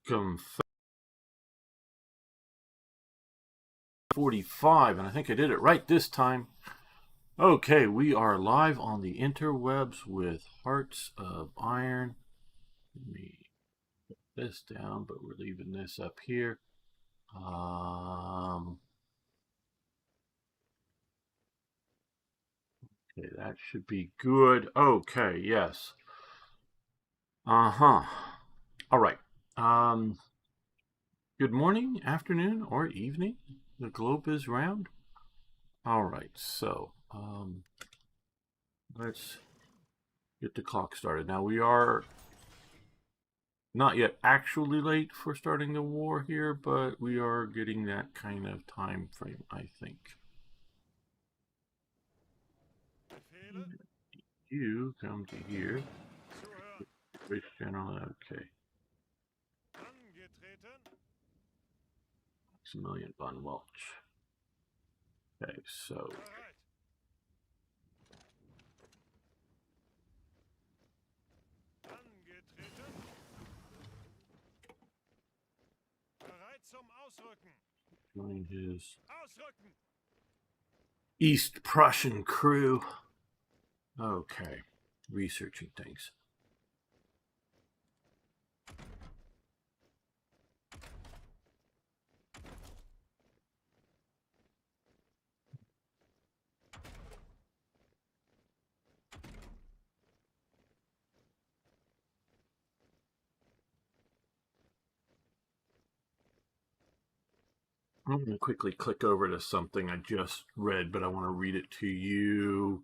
welcome 45, and I think I did it right this time. Okay, we are live on the interwebs with Hearts of Iron. Let me put this down, but we're leaving this up here. Okay, that should be good. Okay, yes. All right. Good morning, afternoon, or evening. The globe is round. All right, so let's get the clock started. Now we are not yet actually late for starting the war here, but we are getting that kind of time frame, I think. You come to here. Which channel? Okay. Maximilian von Welch. Okay, so join his East Prussian crew. Okay, researching things. I'm going to quickly click over to something I just read, but I want to read it to you.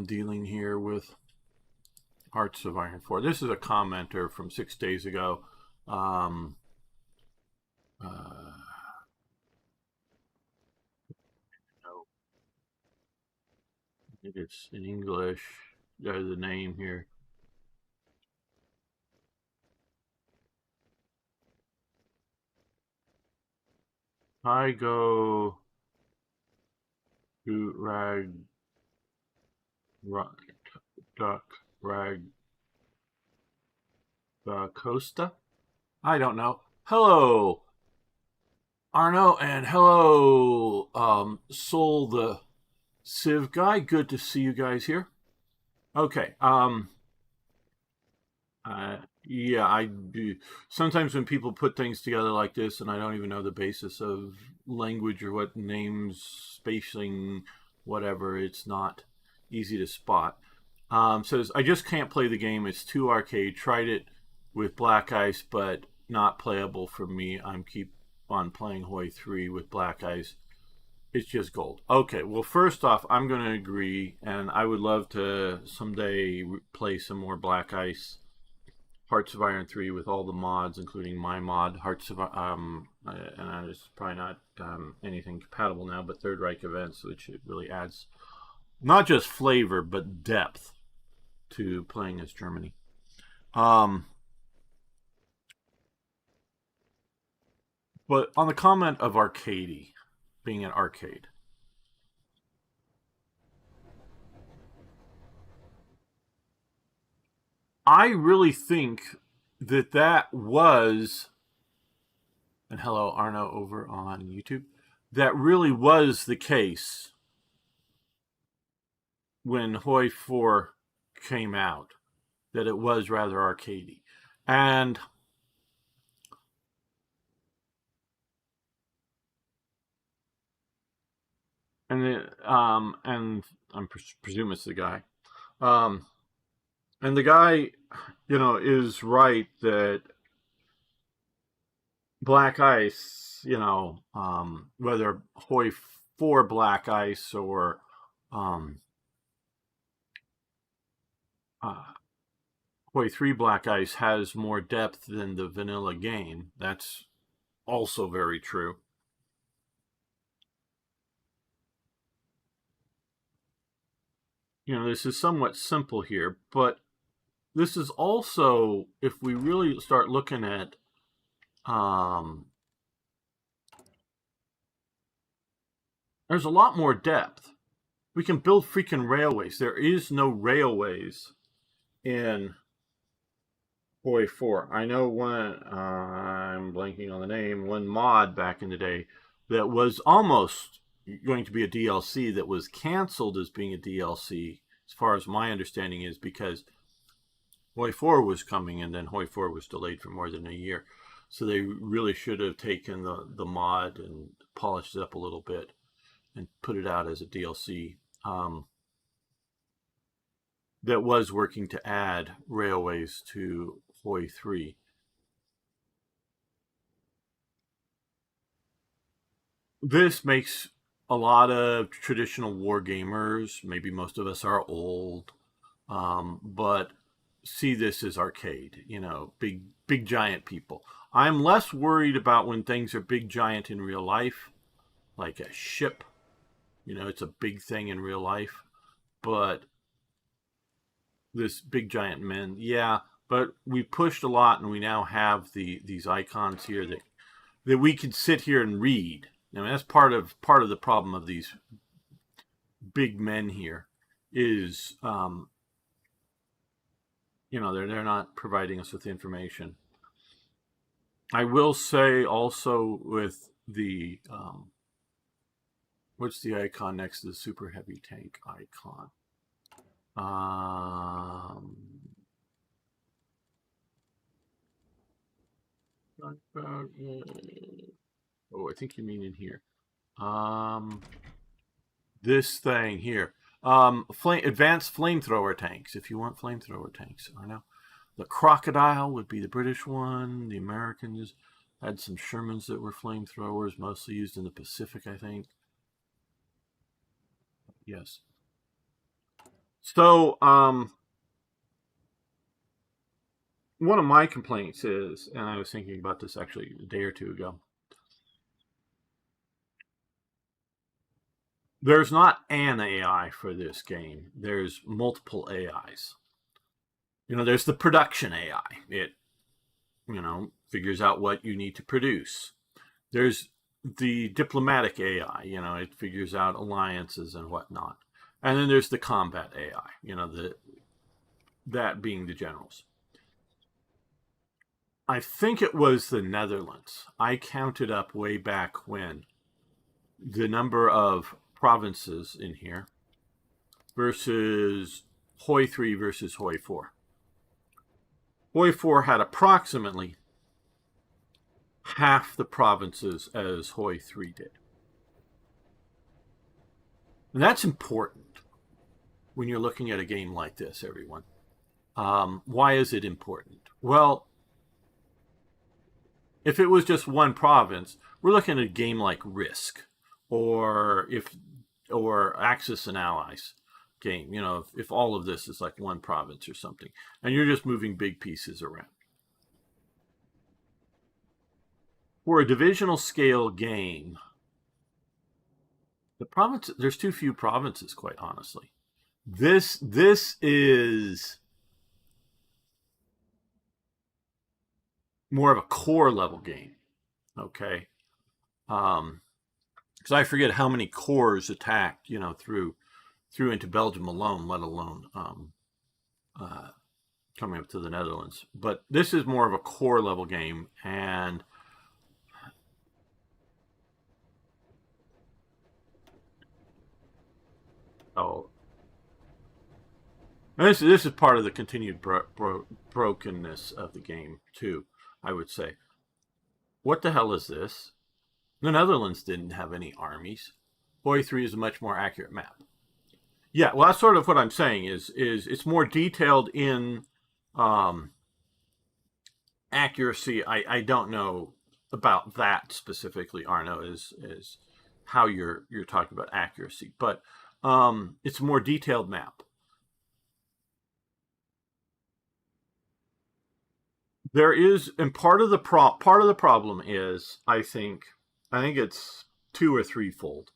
Dealing here with Hearts of Iron 4. This is a commenter from 6 days ago. I think it's in English. There's the name here. I go to Rag Costa. I don't know. Hello, Arno, and hello, Soul the Civ guy. Good to see you guys here. Okay. Yeah, I do. Sometimes when people put things together like this, and I don't even know the basis of language or what names, spacing, whatever, it's not easy to spot. Says, I just can't play the game. It's too arcade. Tried it with Black Ice, but not playable for me. I'm keep on playing Hoi 3 with Black Ice. It's just gold. Okay, well, first off, I'm going to agree, and I would love to someday play some more Black Ice. Hearts of Iron 3 with all the mods, including my mod, Hearts of and it's probably not anything compatible now, but Third Reich events, which it really adds not just flavor but depth to playing as Germany. But on the comment of arcadey being an arcade, I really think that was, and hello Arno over on YouTube, that really was the case when Hoi 4 came out, that it was rather arcadey. And and I'm presuming it's the guy. And the guy, is right that Black Ice, whether Hoi 4 Black Ice or Hoi 3 Black Ice has more depth than the vanilla game. That's also very true. This is somewhat simple here, but this is also, if we really start looking at there's a lot more depth. We can build freaking railways. There is no railways in Hoi 4. I know when I'm blanking on the name, one mod back in the day that was almost going to be a DLC that was canceled as being a DLC, as far as my understanding is, because Hoi 4 was coming, and then Hoi 4 was delayed for more than a year. So they really should have taken the mod and polished it up a little bit and put it out as a DLC that was working to add railways to Hoi 3. This makes a lot of traditional war gamers, maybe most of us are old, but see this as arcade, big giant people. I'm less worried about when things are big giant in real life, like a ship. It's a big thing in real life. But this big giant men, yeah. But we pushed a lot, and we now have these icons here that we can sit here and read. I mean, that's part of the problem of these big men here is they're not providing us with information. I will say also with the what's the icon next to the super heavy tank icon? Oh, I think you mean in here. This thing here. Advanced flamethrower tanks. If you want flamethrower tanks, I know. The Crocodile would be the British one. The Americans had some Shermans that were flamethrowers, mostly used in the Pacific, I think. Yes. So, one of my complaints is, and I was thinking about this actually a day or two ago, there's not an AI for this game. There's multiple AIs. There's the production AI. It, figures out what you need to produce. There's the diplomatic AI. It figures out alliances and whatnot. And then there's the combat AI. That being the generals. I think it was the Netherlands. I counted up way back when the number of provinces in here versus Hoi 3 versus Hoi 4. Hoi 4 had approximately half the provinces as Hoi 3 did. And that's important when you're looking at a game like this, everyone. Why is it important? Well, if it was just one province, we're looking at a game like Risk or Axis and Allies game. If all of this is like one province or something, and you're just moving big pieces around. For a divisional scale game, there's too few provinces, quite honestly. This is more of a core level game, okay? Because I forget how many cores attacked, through into Belgium alone, let alone coming up to the Netherlands. But this is more of a core level game, and this is part of the continued brokenness of the game too, I would say. What the hell is this? The Netherlands didn't have any armies. Hoi 3 is a much more accurate map. Yeah, well, that's sort of what I'm saying is it's more detailed in accuracy. I don't know about that specifically, Arno, is how you're talking about accuracy, but it's a more detailed map. There is, and part of the problem is, I think it's two or threefold.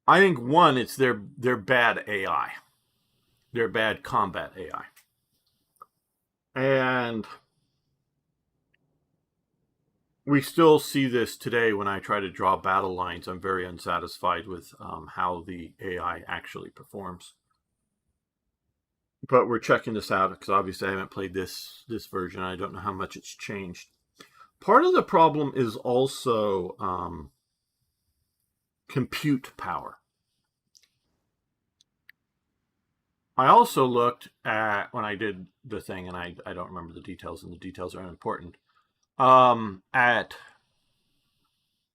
I think one, it's their bad AI, their bad combat AI, and we still see this today when I try to draw battle lines. I'm very unsatisfied with how the AI actually performs. But we're checking this out because obviously I haven't played this version. I don't know how much it's changed. Part of the problem is also compute power. I also looked at, when I did the thing, and I don't remember the details, and the details are unimportant, at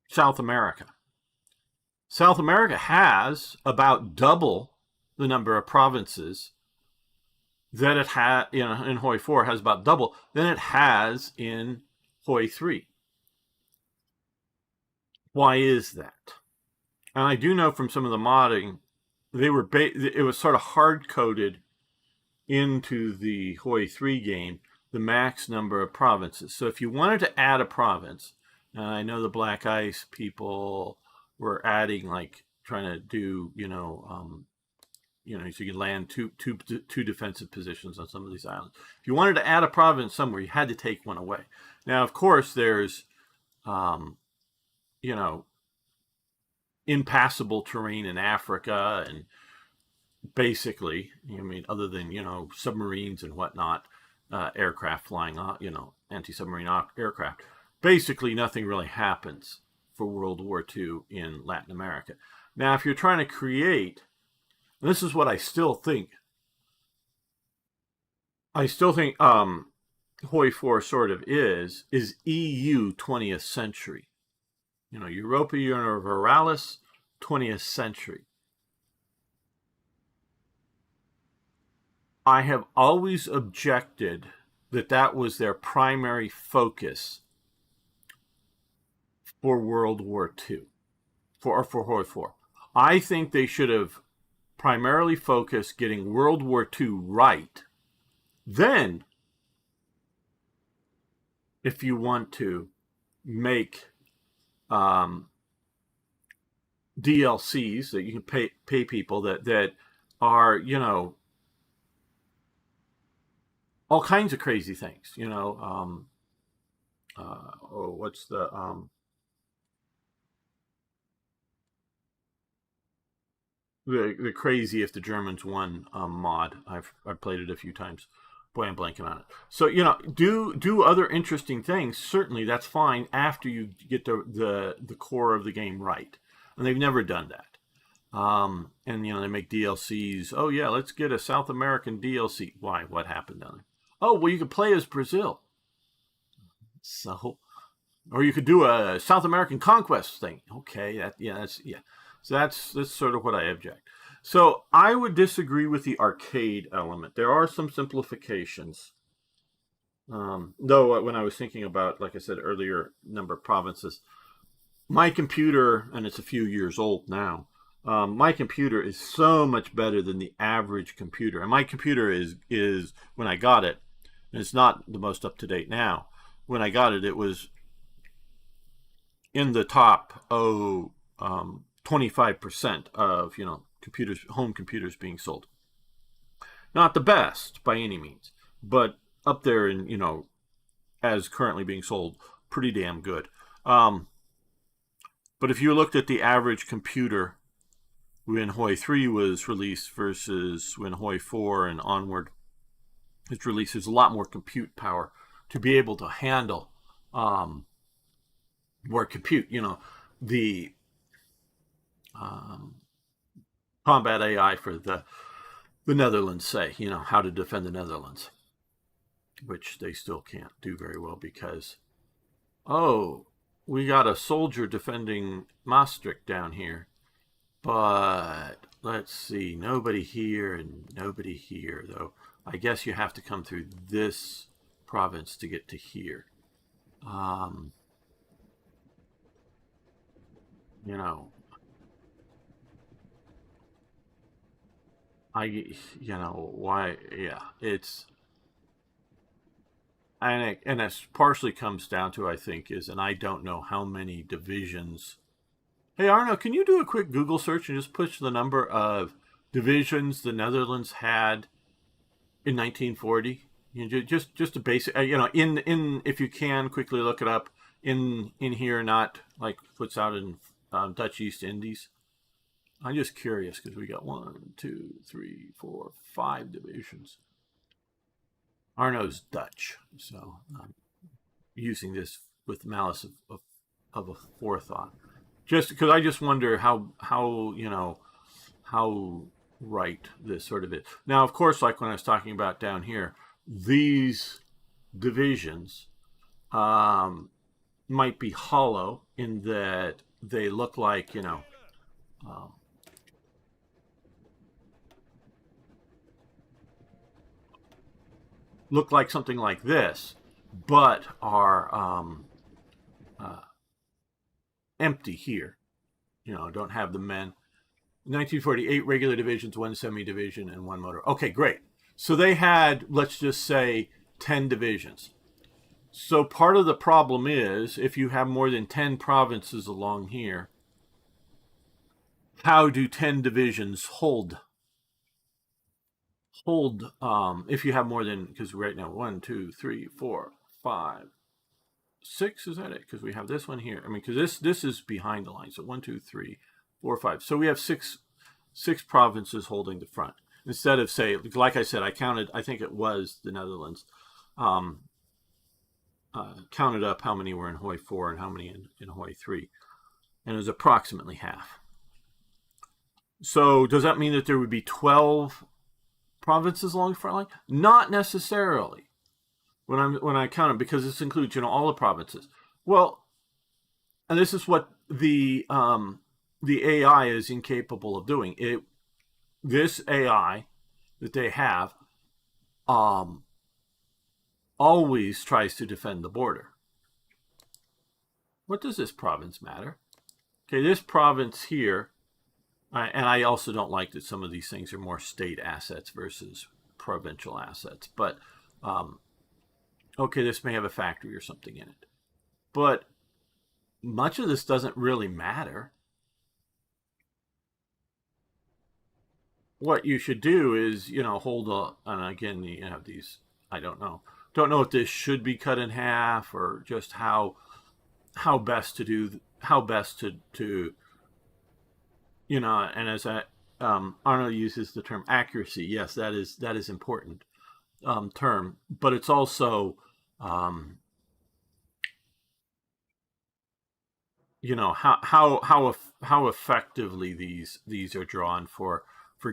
South America. South America has about double the number of provinces that it had in Hoi 4 has about double than it has in Hoi 3. Why is that? And I do know from some of the modding, it was sort of hard coded into the Hoi 3 game the max number of provinces. So if you wanted to add a province, and I know the Black Ice people were adding, like, trying to do, so you can land two defensive positions on some of these islands. If you wanted to add a province somewhere, you had to take one away. Now, of course, there's, impassable terrain in Africa, and basically, other than, submarines and whatnot, aircraft flying off, anti-submarine aircraft, basically nothing really happens for World War II in Latin America. Now, if you're trying to create, and this is what I still think Hoi 4 sort of is EU 20th century. Europa Universalis 20th century. I have always objected that was their primary focus for World War II, for Hoi 4. I think they should have primarily focused getting World War II right. Then, if you want to make DLCs that you can pay people that are, all kinds of crazy things, what's the crazy if the Germans won mod. I've played it a few times. Boy, I'm blanking on it. So, do other interesting things. Certainly, that's fine after you get the core of the game right. And they've never done that. And they make DLCs. Oh yeah, let's get a South American DLC. Why? What happened down there? Oh well, you could play as Brazil. So, or you could do a South American conquest thing. Okay, So that's sort of what I object. So I would disagree with the arcade element. There are some simplifications. Though when I was thinking about, like I said earlier, number of provinces, my computer, and it's a few years old now, my computer is so much better than the average computer. And my computer is when I got it, and it's not the most up to date now. When I got it, it was in the top 25% of home computers being sold. Not the best by any means, but up there in as currently being sold, pretty damn good. But if you looked at the average computer when Hoi 3 was released versus when Hoi 4 and onward its release, there's a lot more compute power to be able to handle more compute. The combat AI for the Netherlands, say, how to defend the Netherlands, which they still can't do very well because, we got a soldier defending Maastricht down here, but let's see, nobody here and nobody here, though. I guess you have to come through this province to get to here. Why? Yeah, it's, and it partially comes down to, I think, and I don't know how many divisions. Hey Arno, can you do a quick Google search and just push the number of divisions the Netherlands had in 1940? Just a basic, in if you can quickly look it up in here, not like what's out in Dutch East Indies. I'm just curious because we got 1, 2, 3, 4, 5 divisions. Arno's Dutch, so I'm using this with malice of a forethought. Just because I just wonder how how right this sort of is. Now, of course, like when I was talking about down here, these divisions might be hollow in that they look like um, look like something like this, but are uh, empty here. Don't have the men. 1948 regular divisions, one semi-division, and one motor. Okay, great. So they had, let's just say, 10 divisions. So part of the problem is if you have more than 10 provinces along here, how do 10 divisions hold if you have more than, because right now 1, 2, 3, 4, 5, 6, is that it? Because we have this one here. I mean, because this is behind the line. So 1, 2, 3, 4, 5. So we have six provinces holding the front instead of, say, like I said, I counted. I think it was the Netherlands. Counted up how many were in Hoi 4 and how many in Hoi 3, and it was approximately half. So does that mean that there would be 12 provinces along the front line? Not necessarily. When I count it, because this includes all the provinces. Well, and this is what the AI is incapable of doing. This AI that they have always tries to defend the border. What does this province matter? Okay, this province here, and I also don't like that some of these things are more state assets versus provincial assets, but okay, this may have a factory or something in it. But much of this doesn't really matter. What you should do is, hold and again, you have these, I don't know if this should be cut in half or just how best to and as Arno uses the term accuracy. Yes, that is important term, but it's also how effectively these are drawn for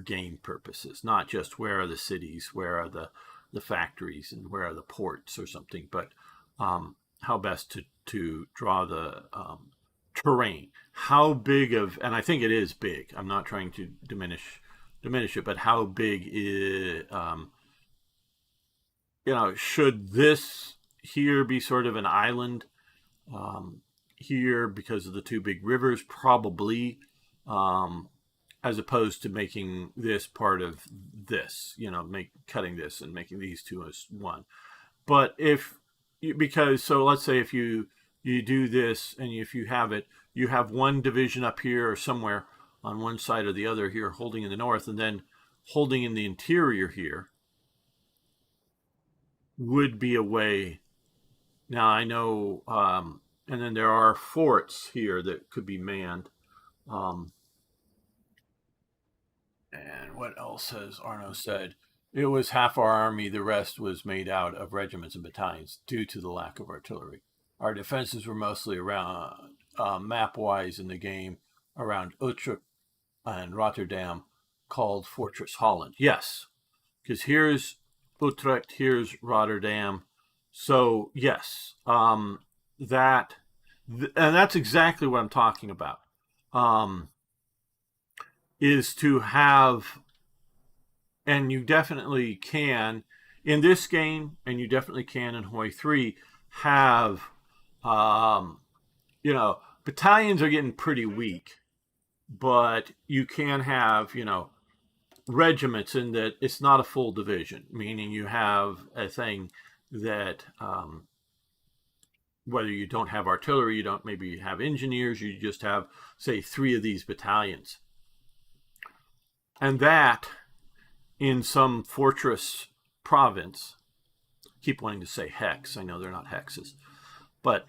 game purposes, not just where are the cities, where are the factories, and where are the ports or something, but how best to draw the terrain. How big of, and I think it is big. I'm not trying to diminish it, but how big is should this here be sort of an island here because of the two big rivers? Probably, as opposed to making this part of this, cutting this and making these two as one. But so let's say if you do this, and if you have one division up here or somewhere on one side or the other here holding in the north, and then holding in the interior here would be a way. Now I know, and then there are forts here that could be manned. And what else has Arno said? It was half our army, the rest was made out of regiments and battalions due to the lack of artillery. Our defenses were mostly around, map-wise in the game, around Utrecht and Rotterdam, called Fortress Holland. Yes, because here's Utrecht, here's Rotterdam. So yes, and that's exactly what I'm talking about. Is to have, and you definitely can in this game, and you definitely can in Hoi 3, have, battalions are getting pretty weak, but you can have, regiments in that it's not a full division, meaning you have a thing that, whether you don't have artillery, you don't maybe have engineers, you just have, say, 3 of these battalions. And that, in some fortress province, keep wanting to say hex, I know they're not hexes, but,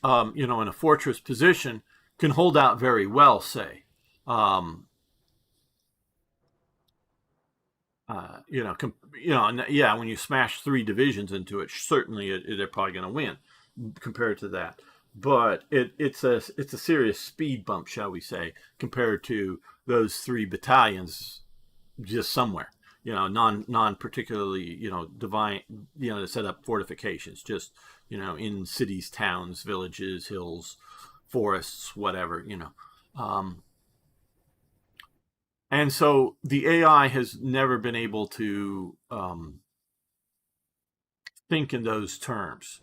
in a fortress position, can hold out very well, say. When you smash 3 divisions into it, certainly they're probably going to win. compared to that. But it's a serious speed bump, shall we say, compared to those 3 battalions just somewhere, non particularly, divine, to set up fortifications, just, in cities, towns, villages, hills, forests, whatever, and so the AI has never been able to think in those terms.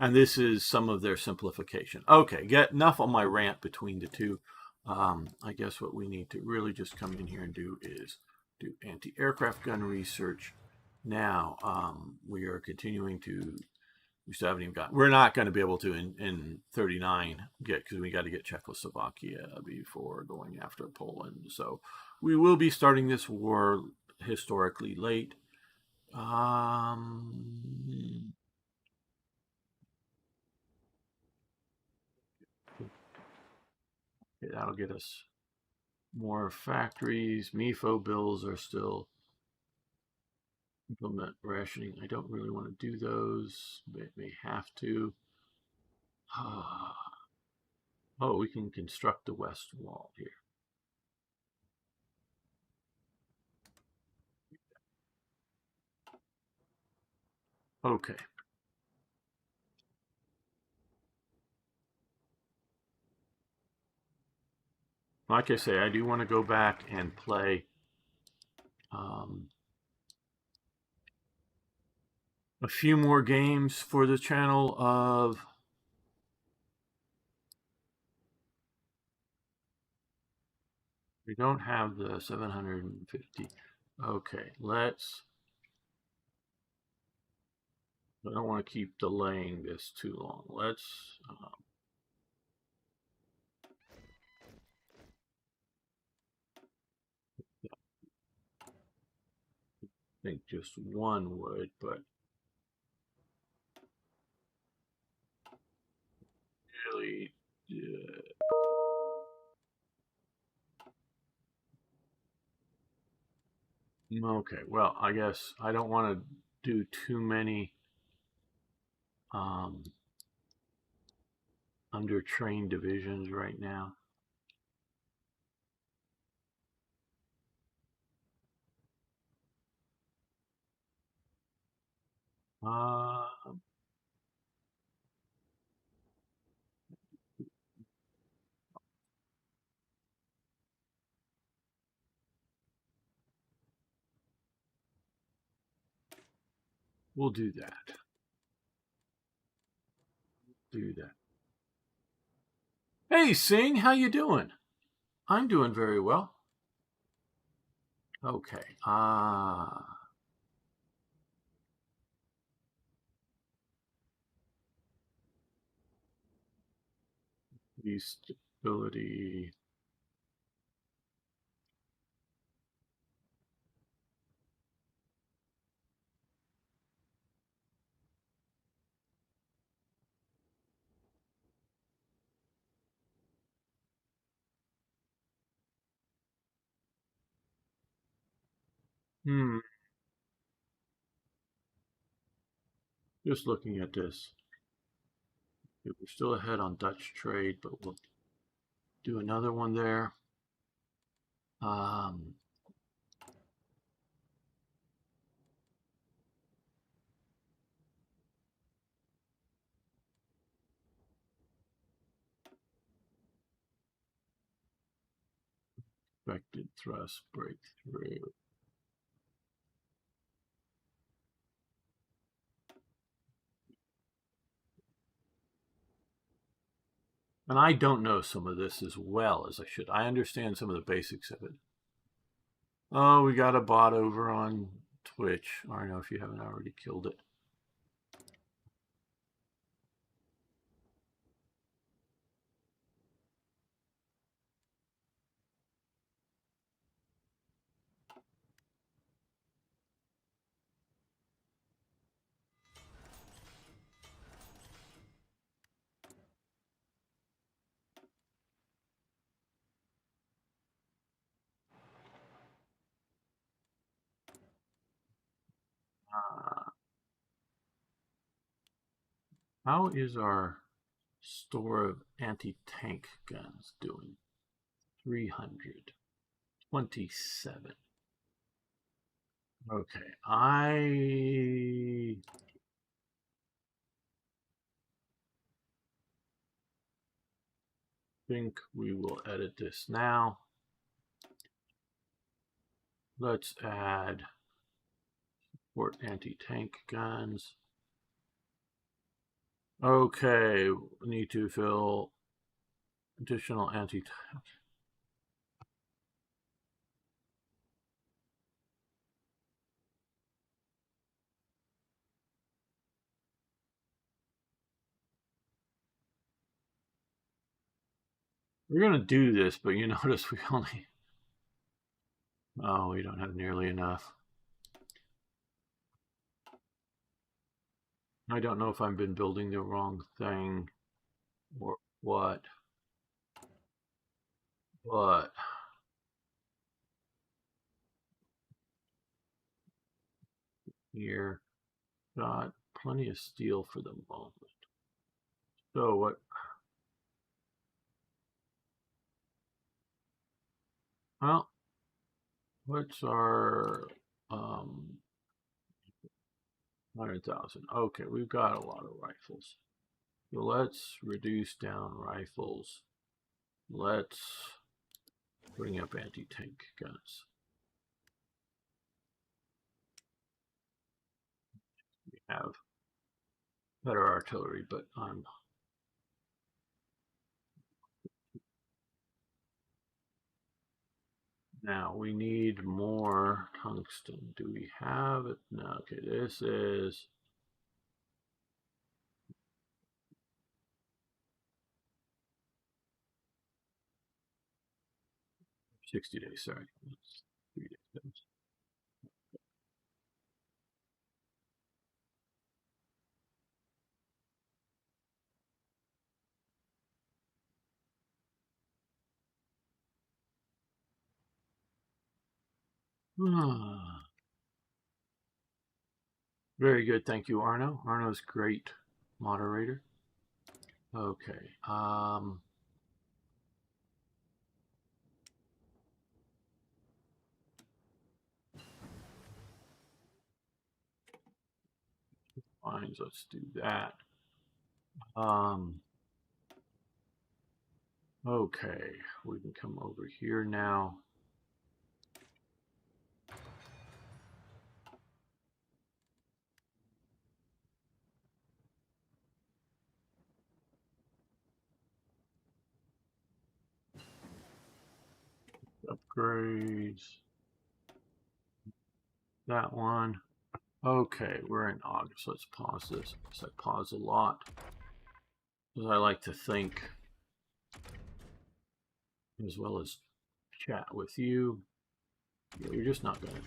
And this is some of their simplification. Okay, get enough on my rant between the two. I guess what we need to really just come in here and do is do anti-aircraft gun research. Now, we are continuing to, we still haven't even got, we're not going to be able to in 39 get, because we got to get Czechoslovakia before going after Poland. So we will be starting this war historically late. Okay, that'll get us more factories. MIFO bills are still implement rationing. I don't really want to do those, but may have to. Oh, we can construct the west wall here. Okay. Like I say, I do want to go back and play a few more games for the channel of we don't have the 750. Okay, let's, I don't want to keep delaying this too long. Let's think just one would, but really, okay, well, I guess I don't want to do too many um, under-trained divisions right now. Uh, we'll do that. Do that. Hey, Sing, how you doing? I'm doing very well. Okay. The stability. Hmm. Just looking at this. We're still ahead on Dutch trade, but we'll do another one there. Um, Expected thrust breakthrough. And I don't know some of this as well as I should. I understand some of the basics of it. Oh, we got a bot over on Twitch. I don't know if you haven't already killed it. Uh, How is our store of anti-tank guns doing? 327. Okay, I think we will edit this now. Let's add support anti-tank guns. Okay, we need to fill additional anti-tank. We're going to do this, but you notice we only... Oh, we don't have nearly enough. I don't know if I've been building the wrong thing or what, but here, got plenty of steel for the moment. So what? Well, what's our 100,000? Okay, we've got a lot of rifles. So let's reduce down rifles. Let's bring up anti-tank guns. We have better artillery, but now we need more tungsten. Do we have it? No. Okay, this is 60 days. Sorry, 3 days. Very good. Thank you, Arno. Arno's great moderator. Okay. Fine. Let's do that. Okay. We can come over here now. Upgrades. That one. Okay, we're in August. Let's pause this. I pause a lot because I like to think as well as chat with you. You're just not going to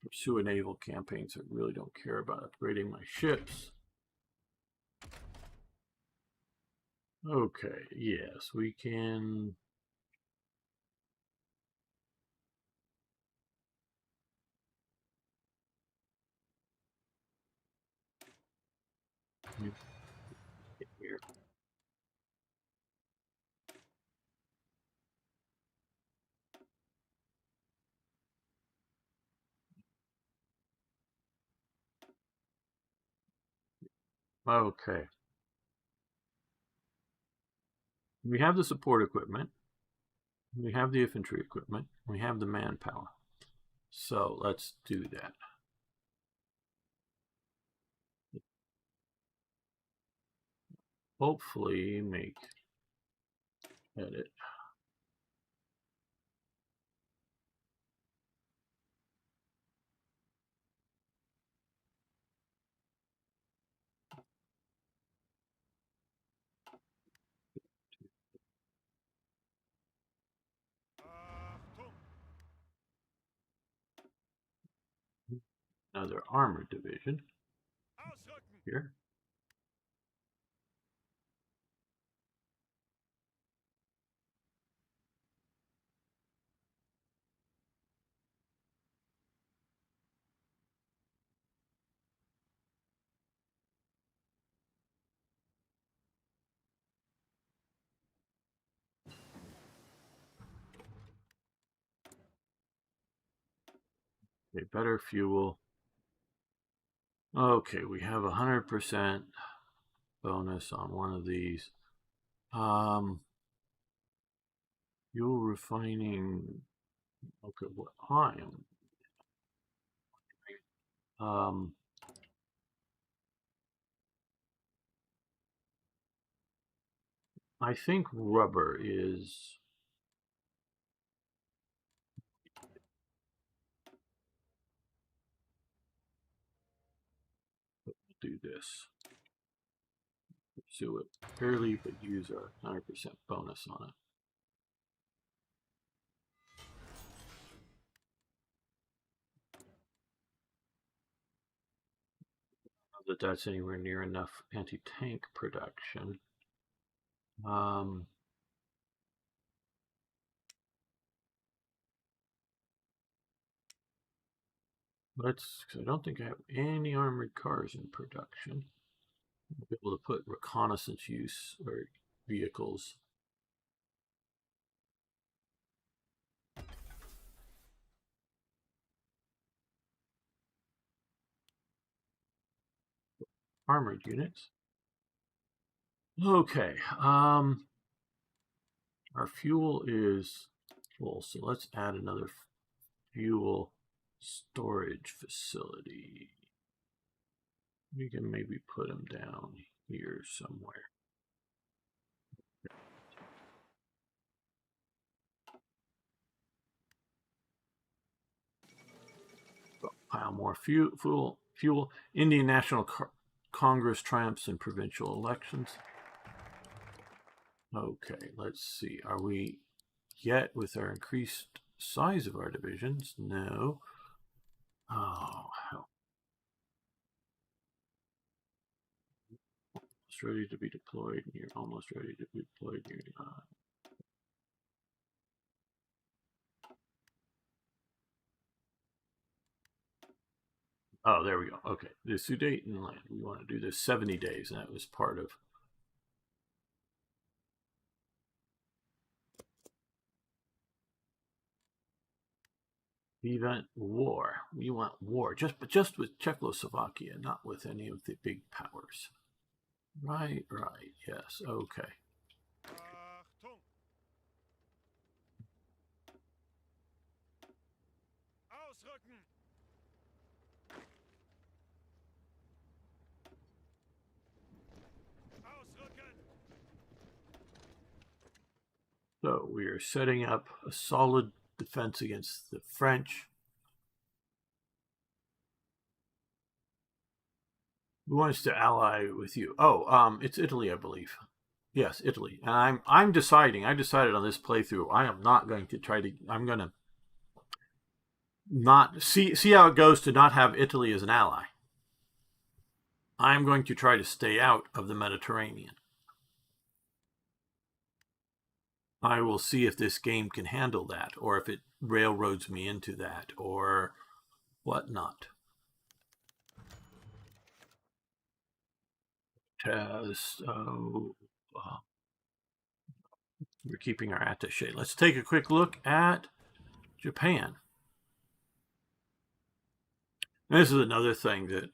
pursue a naval campaigns that really don't care about upgrading my ships. Okay, yes, we can. Here. Okay. We have the support equipment. We have the infantry equipment. We have the manpower. So let's do that. Hopefully make edit. Another armored division here. Okay, better fuel. Okay, we have 100% bonus on one of these. Fuel refining. Okay, what I am. I think rubber is. Do this. Pursue it fairly, but use our 100% bonus on it. Not that that's anywhere near enough anti-tank production. I don't think I have any armored cars in production. I'll be able to put reconnaissance use or vehicles. Armored units. Okay. Our fuel is full, so let's add another fuel storage facility. We can maybe put them down here somewhere. Pile more fuel. Indian National Congress triumphs in provincial elections. Okay, let's see. Are we yet with our increased size of our divisions? No. Oh, hell. Almost ready to be deployed. You're almost ready to be deployed. You're not. Oh, there we go. Okay. The Sudetenland. We want to do this 70 days, and that was part of. Event war. We want war, but just with Czechoslovakia, not with any of the big powers. Right. Yes. Okay. So we are setting up a solid defense against the French. Who wants to ally with you? Oh, it's Italy, I believe. Yes, Italy. And I'm deciding. I decided on this playthrough. I am not going to try to. I'm going to not see how it goes to not have Italy as an ally. I'm going to try to stay out of the Mediterranean. I will see if this game can handle that, or if it railroads me into that, or whatnot. Test. We're keeping our attaché. Let's take a quick look at Japan. This is another thing that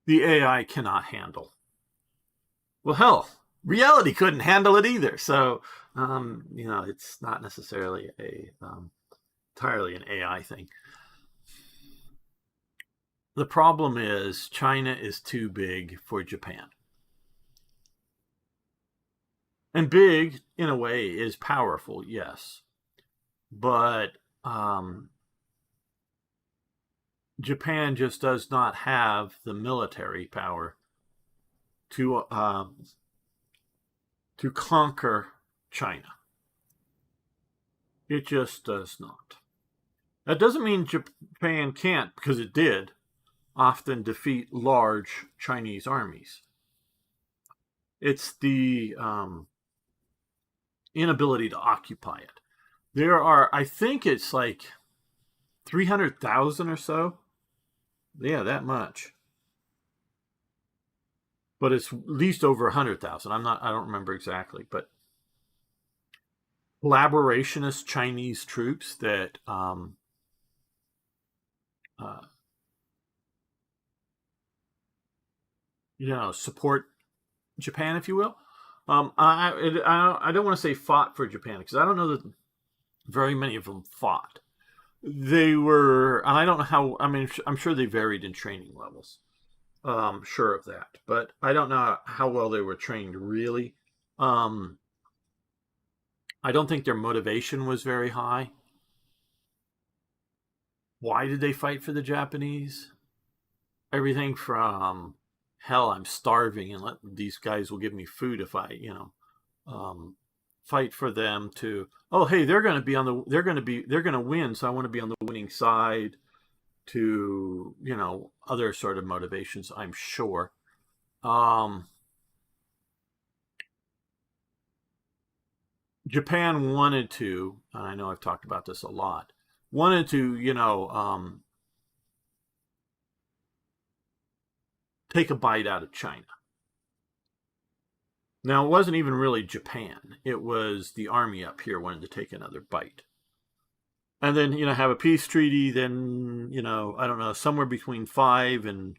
the AI cannot handle. Well, hell, reality couldn't handle it either. So, it's not necessarily entirely an AI thing. The problem is China is too big for Japan. And big, in a way, is powerful, yes. But Japan just does not have the military power to conquer China. It just does not. That doesn't mean Japan can't, because it did often defeat large Chinese armies. It's the inability to occupy it. There are, I think it's like 300,000 or so. Yeah, that much. But it's at least over 100,000. I don't remember exactly, but collaborationist Chinese troops that uh, support Japan, if you will. I don't want to say fought for Japan because I don't know that very many of them fought. They were, and I don't know how. I mean, I'm sure they varied in training levels. Sure of that, but I don't know how well they were trained really. Um, I don't think their motivation was very high. Why did they fight for the Japanese? Everything from hell, I'm starving, and these guys will give me food if I, um, fight for them. To hey, they're going to be on the, they're going to win, so I want to be on the winning side. To other sort of motivations, I'm sure. Um, Japan wanted to, and I know I've talked about this a lot, wanted to, take a bite out of China. Now, it wasn't even really Japan, it was the army up here wanted to take another bite. And then, have a peace treaty, then, I don't know, somewhere between 5 and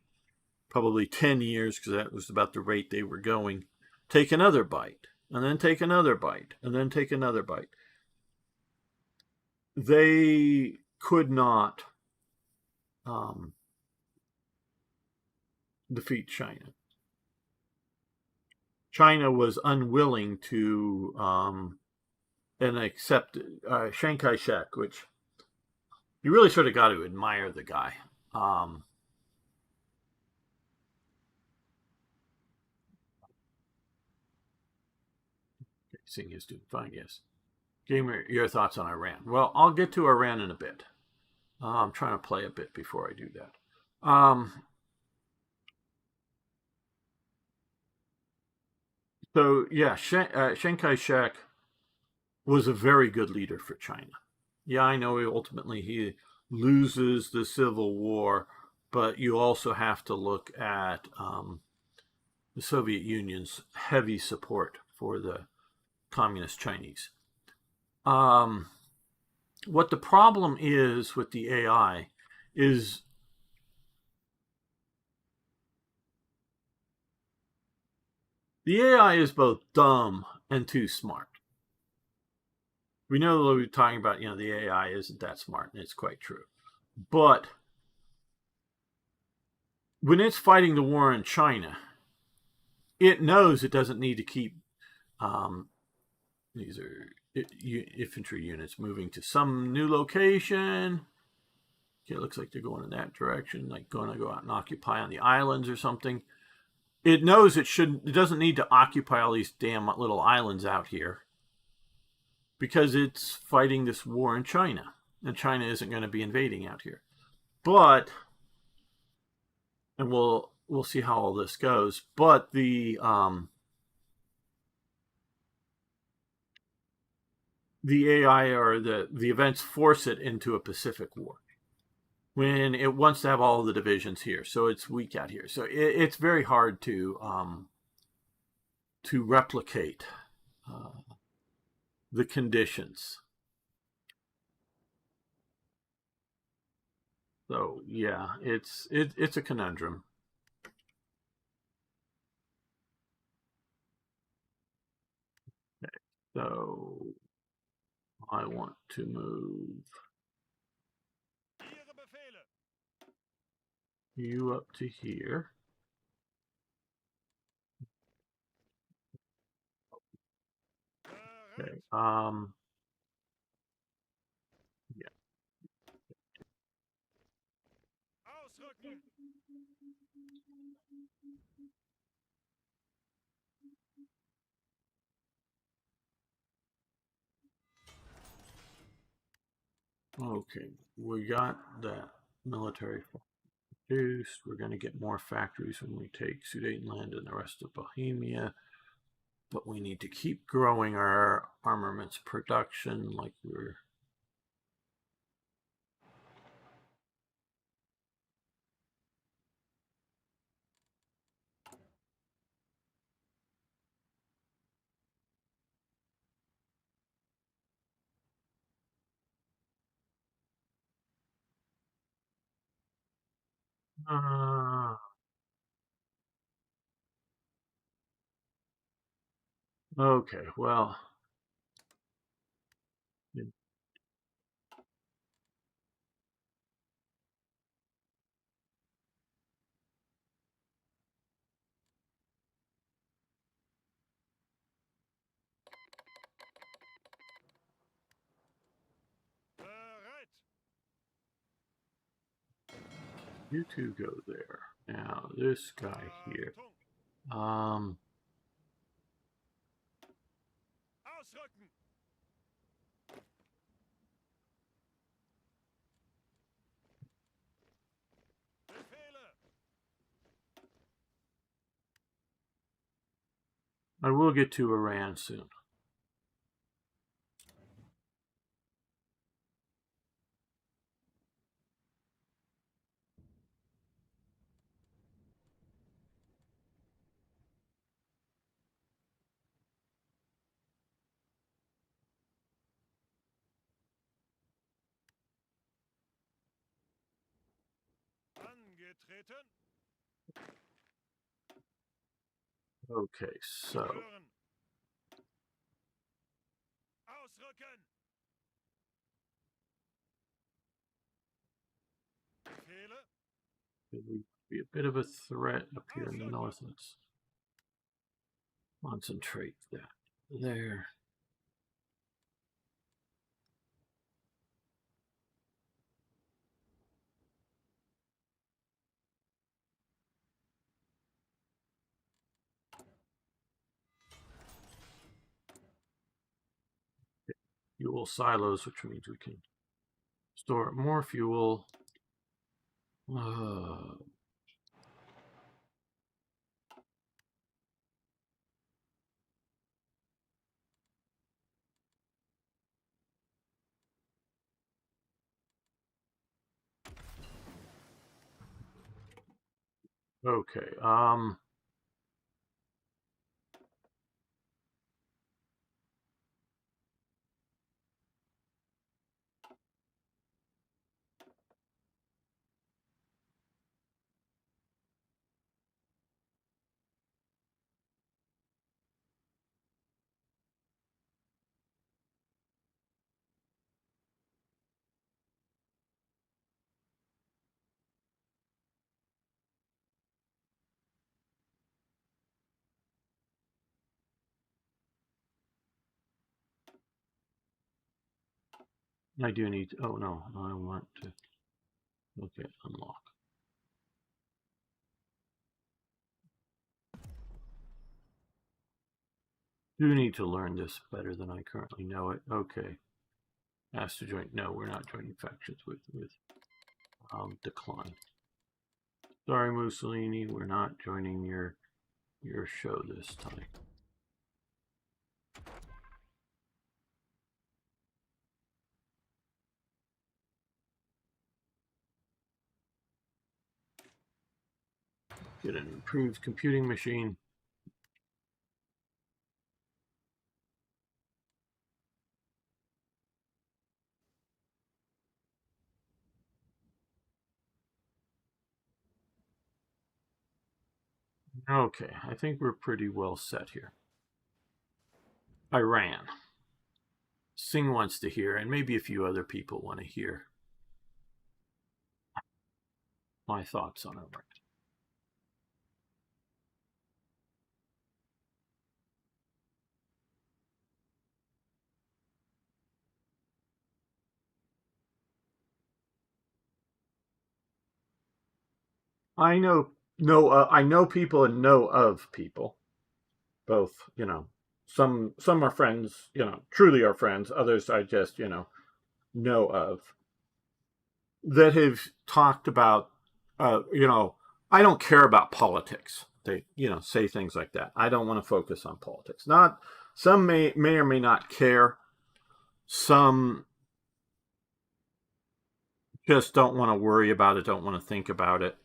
probably 10 years, because that was about the rate they were going, take another bite, and then take another bite, and then take another bite. They could not um, defeat China. China was unwilling to and accept Chiang Kai shek, which you really sort of got to admire the guy. Um, Seeing his doing fine, yes. Give me your thoughts on Iran. Well, I'll get to Iran in a bit. I'm trying to play a bit before I do that. So yeah, Chiang Kai shek was a very good leader for China. Yeah, I know ultimately he loses the civil war, but you also have to look at the Soviet Union's heavy support for the communist Chinese. Um, what the problem is with the AI is the AI is both dumb and too smart. We know that we're talking about, the AI isn't that smart, and it's quite true. But when it's fighting the war in China, it knows it doesn't need to keep um, these are infantry units moving to some new location. Okay, it looks like they're going in that direction, like going to go out and occupy on the islands or something. It knows it doesn't need to occupy all these damn little islands out here because it's fighting this war in China, and China isn't going to be invading out here. But and we'll see how all this goes. But the AI or the events force it into a Pacific war when it wants to have all the divisions here, so it's weak out here. So it's very hard to replicate uh, the conditions. So yeah, it's a conundrum. So I want to move you up to here. Okay. Yeah. Okay. We got that military reduced. We're going to get more factories when we take Sudetenland and the rest of Bohemia. But we need to keep growing our armaments production like we're. Okay, well, you two go there. Now, this guy here. Um, I will get to Iran soon. Okay, so it would be a bit of a threat up here in the north. Let's concentrate that there. Fuel silos, which means we can store more fuel. Okay. I do need. Oh no, I want to. Okay, unlock. Do need to learn this better than I currently know it. Okay. Asked to join. No, we're not joining factions with decline. Sorry, Mussolini, we're not joining your show this time. Get an improved computing machine. Okay, I think we're pretty well set here. Iran. Singh wants to hear, and maybe a few other people want to hear my thoughts on Iran. I know people and know of people. Both, some are friends, truly are friends. Others I just, know of that have talked about, I don't care about politics. They, say things like that. I don't want to focus on politics. Not some may or may not care. Some just don't want to worry about it. Don't want to think about it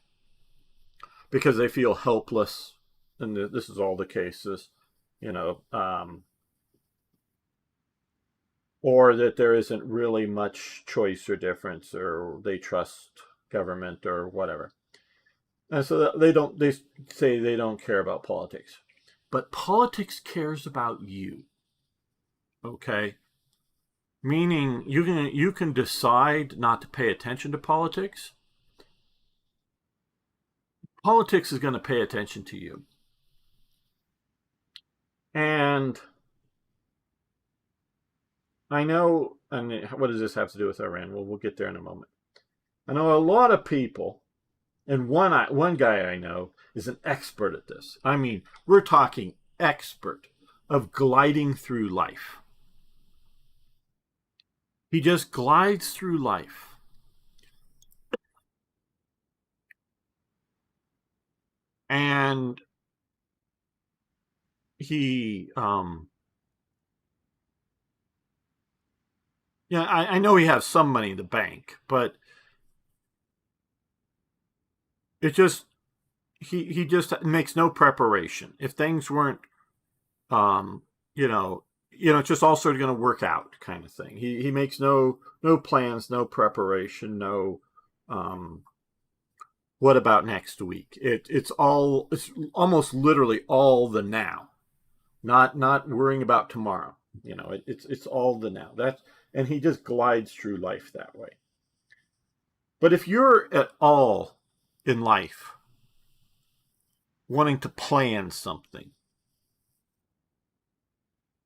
because they feel helpless. And this is all the cases, you know, or that there isn't really much choice or difference, or they trust government or whatever. And so they don't. They say they don't care about politics, but politics cares about you. Okay, meaning you can decide not to pay attention to politics. Politics is going to pay attention to you, and I know. And what does this have to do with Iran? Well, we'll get there in a moment. I know a lot of people, and one guy I know is an expert at this. I mean, we're talking expert of gliding through life. He just glides through life. And he, yeah, I know he has some money in the bank, but it just, he just makes no preparation. If things weren't, um, you know, it's just all sort of going to work out kind of thing. He makes no plans, no preparation, no, um, what about next week? It's almost literally all the now, not worrying about tomorrow. It's all the now. And he just glides through life that way. But if you're at all in life wanting to plan something,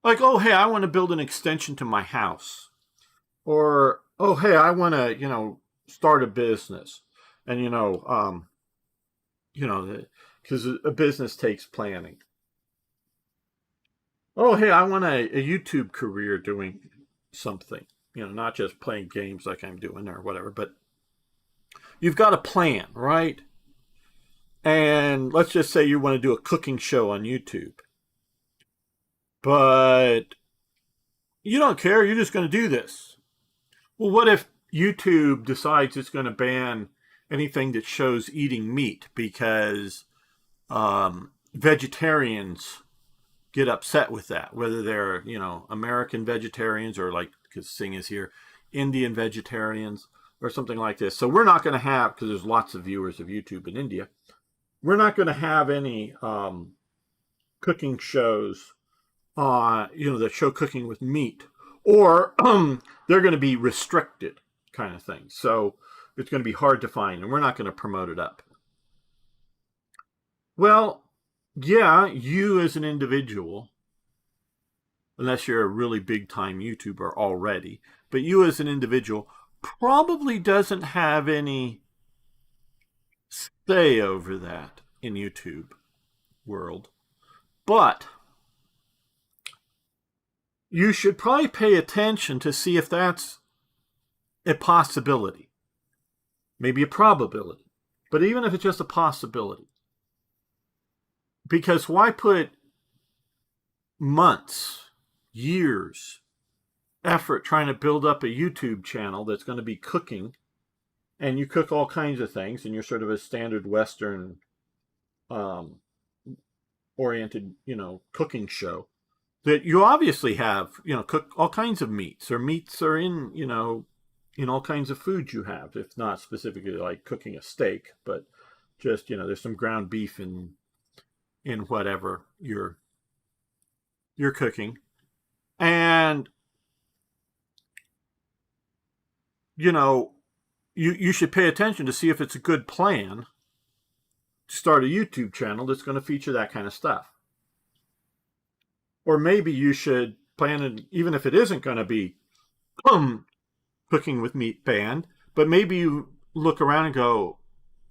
like, oh hey, I want to build an extension to my house, or oh hey, I want to start a business, and because a business takes planning. Oh hey, I want a YouTube career doing something, not just playing games like I'm doing or whatever, but you've got a plan, right? And let's just say you want to do a cooking show on YouTube, but you don't care, you're just going to do this. Well, what if YouTube decides it's going to ban anything that shows eating meat because vegetarians get upset with that, whether they're American vegetarians or, like, because Singh is here, Indian vegetarians or something like this. So we're not going to have, because there's lots of viewers of YouTube in India, we're not going to have any cooking shows that show cooking with meat, or they're going to be restricted kind of thing. So it's going to be hard to find, and we're not going to promote it up. Well, yeah, you as an individual, unless you're a really big time YouTuber already, but you as an individual probably doesn't have any say over that in YouTube world. But you should probably pay attention to see if that's a possibility, maybe a probability, but even if it's just a possibility. Because why put months, years, effort trying to build up a YouTube channel that's going to be cooking, and you cook all kinds of things, and you're sort of a standard Western oriented, cooking show, that you obviously have, cook all kinds of meats, or meats are in, in all kinds of foods you have, if not specifically like cooking a steak, but just, there's some ground beef in whatever you're cooking. And you should pay attention to see if it's a good plan to start a YouTube channel that's going to feature that kind of stuff. Or maybe you should plan it, even if it isn't going to be cooking with meat banned, but maybe you look around and go,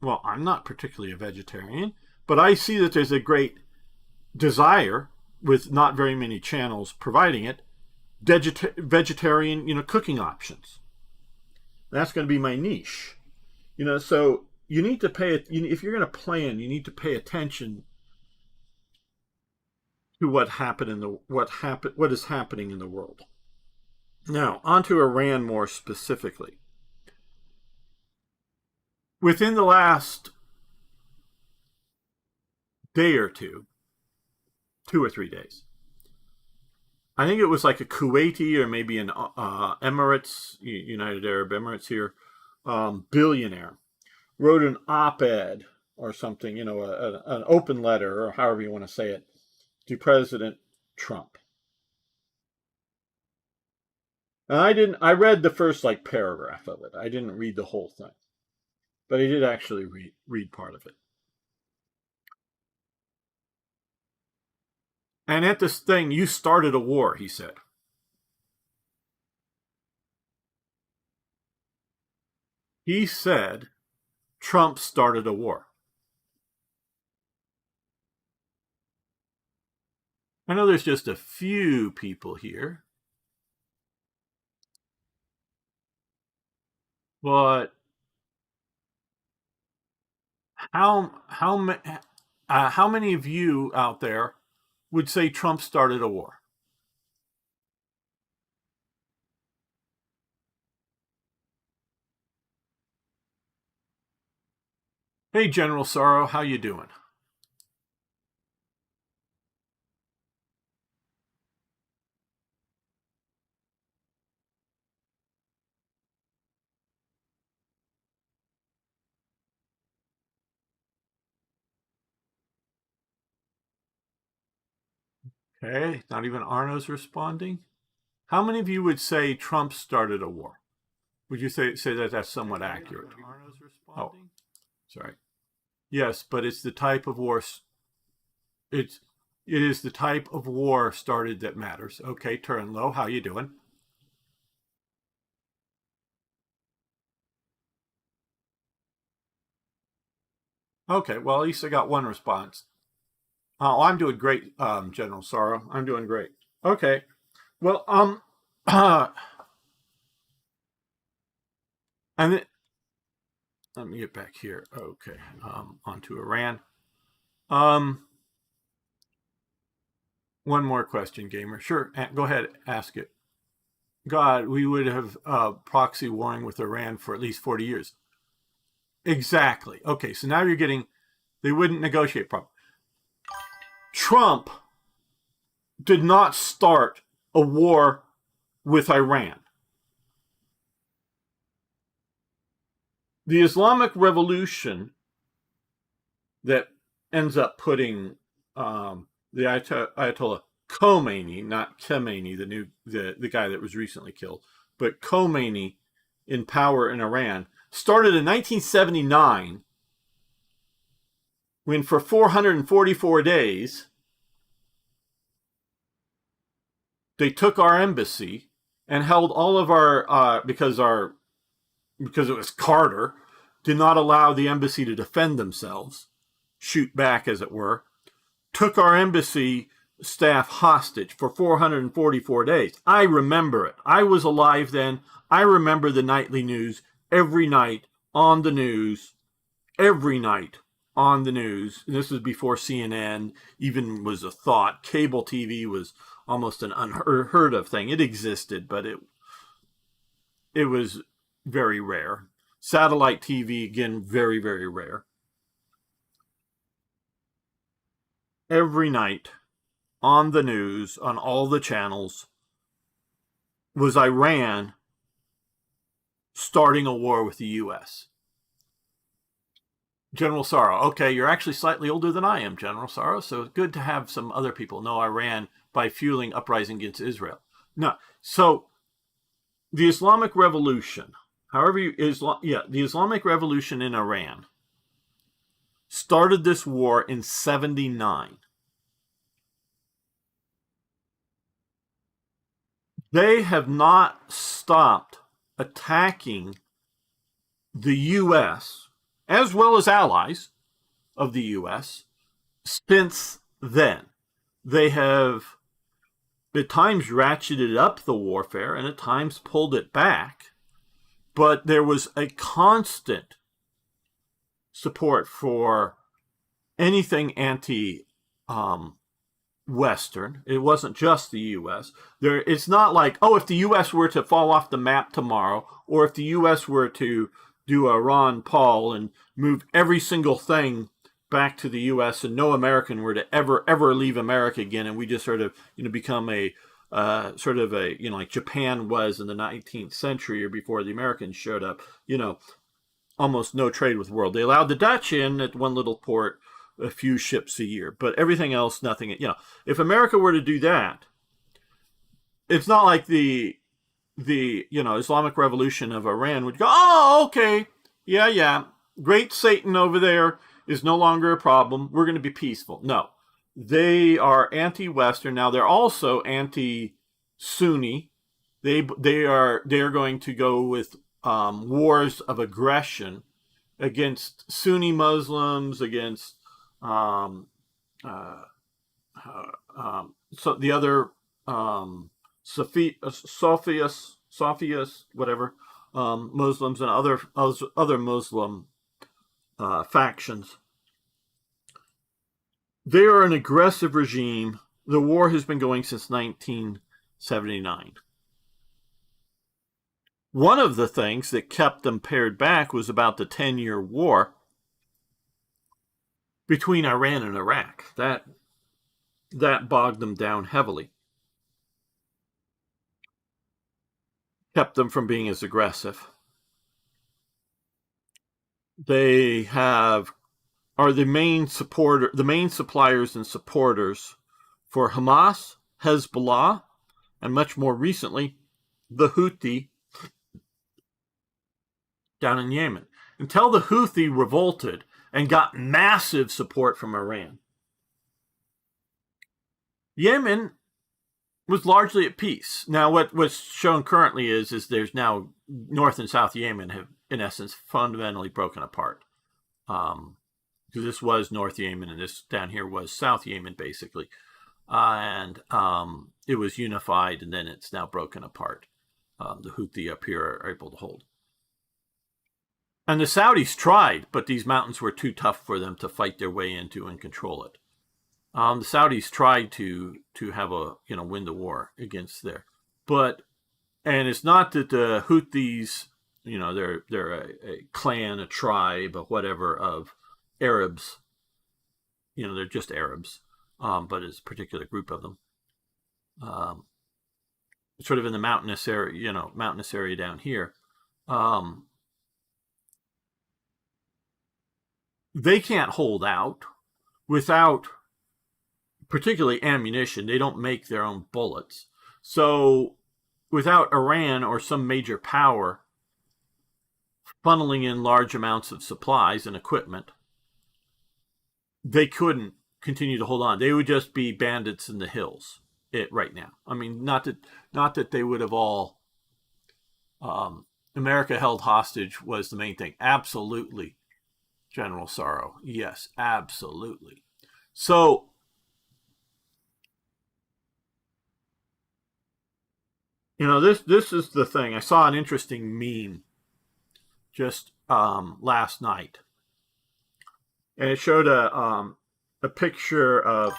well, I'm not particularly a vegetarian, but I see that there's a great desire, with not very many channels providing it, vegetarian, cooking options. That's going to be my niche. So you need to if you're going to plan, you need to pay attention to what is happening in the world. Now, onto Iran more specifically. Within the last day or two or 3 days, I think it was like a Kuwaiti or maybe an Emirates, United Arab Emirates here, billionaire, wrote an op-ed or something, an open letter, or however you want to say it, to President Trump. And I read the first like paragraph of it. I didn't read the whole thing, but I did actually read part of it. And at this thing, you started a war, he said. He said Trump started a war. I know there's just a few people here, but how many of you out there would say Trump started a war? Hey, General Sorrow, how you doing? Okay, not even Arno's responding. How many of you would say Trump started a war? Would you say that that's somewhat accurate? Oh, sorry. Yes, but it's the type of war. It is the type of war started that matters. Okay, Turnlow, how you doing? Okay, well, at least I got one response. Oh, I'm doing great, General Sorrow. I'm doing great. Okay, well, and it, let me get back here. Okay, onto Iran. One more question, gamer. Sure, go ahead, ask it. God, we would have proxy warring with Iran for at least 40 years. Exactly. Okay, so now you're getting, they wouldn't negotiate properly. Trump did not start a war with Iran. The Islamic Revolution that ends up putting the Ayatollah Khomeini, not Khamenei, the guy that was recently killed, but Khomeini in power in Iran, started in 1979, when for 444 days they took our embassy and held all of our because it was Carter, did not allow the embassy to defend themselves, shoot back as it were, took our embassy staff hostage for 444 days. I remember it. I was alive then. I remember the nightly news every night on the news, every night on the news. And this was before CNN even was a thought. Cable TV was almost an unheard of thing. It existed, but it was very rare. Satellite TV, again, very, very rare. Every night on the news, on all the channels, was Iran starting a war with the U.S. General Sorrow. Okay, you're actually slightly older than I am, General Sorrow, so it's good to have some other people know Iran by fueling uprising against Israel. No, so the Islamic Revolution, the Islamic Revolution in Iran started this war in 79. They have not stopped attacking the U.S. as well as allies of the U.S. since then. They have at times ratcheted up the warfare and at times pulled it back, but there was a constant support for anything anti-Western. It wasn't just the U.S. It's not like, oh, if the U.S. were to fall off the map tomorrow, or if the U.S. were to do a Ron Paul and move every single thing back to the U.S. and no American were to ever leave America again, and we just sort of become a like Japan was in the 19th century or before the Americans showed up. almost no trade with the world. They allowed the Dutch in at one little port, a few ships a year, but everything else, nothing. If America were to do that, it's not like the Islamic Revolution of Iran would go, oh, okay, yeah, great Satan over there is no longer a problem. We're going to be peaceful. No, they are anti-Western. Now they're also anti-Sunni. They are going to go with wars of aggression against Sunni Muslims, against um, uh, so the other Sophias, whatever, Muslims and other Muslim factions. They are an aggressive regime. The war has been going since 1979. One of the things that kept them pared back was about the 10-year war between Iran and Iraq. That bogged them down heavily. Kept them from being as aggressive. They are the main suppliers and supporters for Hamas, Hezbollah, and much more recently, the Houthi down in Yemen. Until the Houthi revolted and got massive support from Iran, Yemen was largely at peace. Now, what's shown currently is there's now North and South Yemen have, in essence, fundamentally broken apart. Because this was North Yemen and this down here was South Yemen, basically. And it was unified, and then it's now broken apart. The Houthi up here are able to hold. And the Saudis tried, but these mountains were too tough for them to fight their way into and control it. The Saudis tried to have win the war against there, and it's not that the Houthis, they're a clan, a tribe, or whatever of Arabs. They're just Arabs, but it's a particular group of them. Sort of in the mountainous area down here. They can't hold out without particularly ammunition. They don't make their own bullets. So without Iran or some major power funneling in large amounts of supplies and equipment, they couldn't continue to hold on. They would just be bandits in the hills right now. I mean, not that they would have all America held hostage was the main thing. Absolutely, General Sorrow. Yes, absolutely. So this is the thing. I saw an interesting meme just last night, and it showed a picture of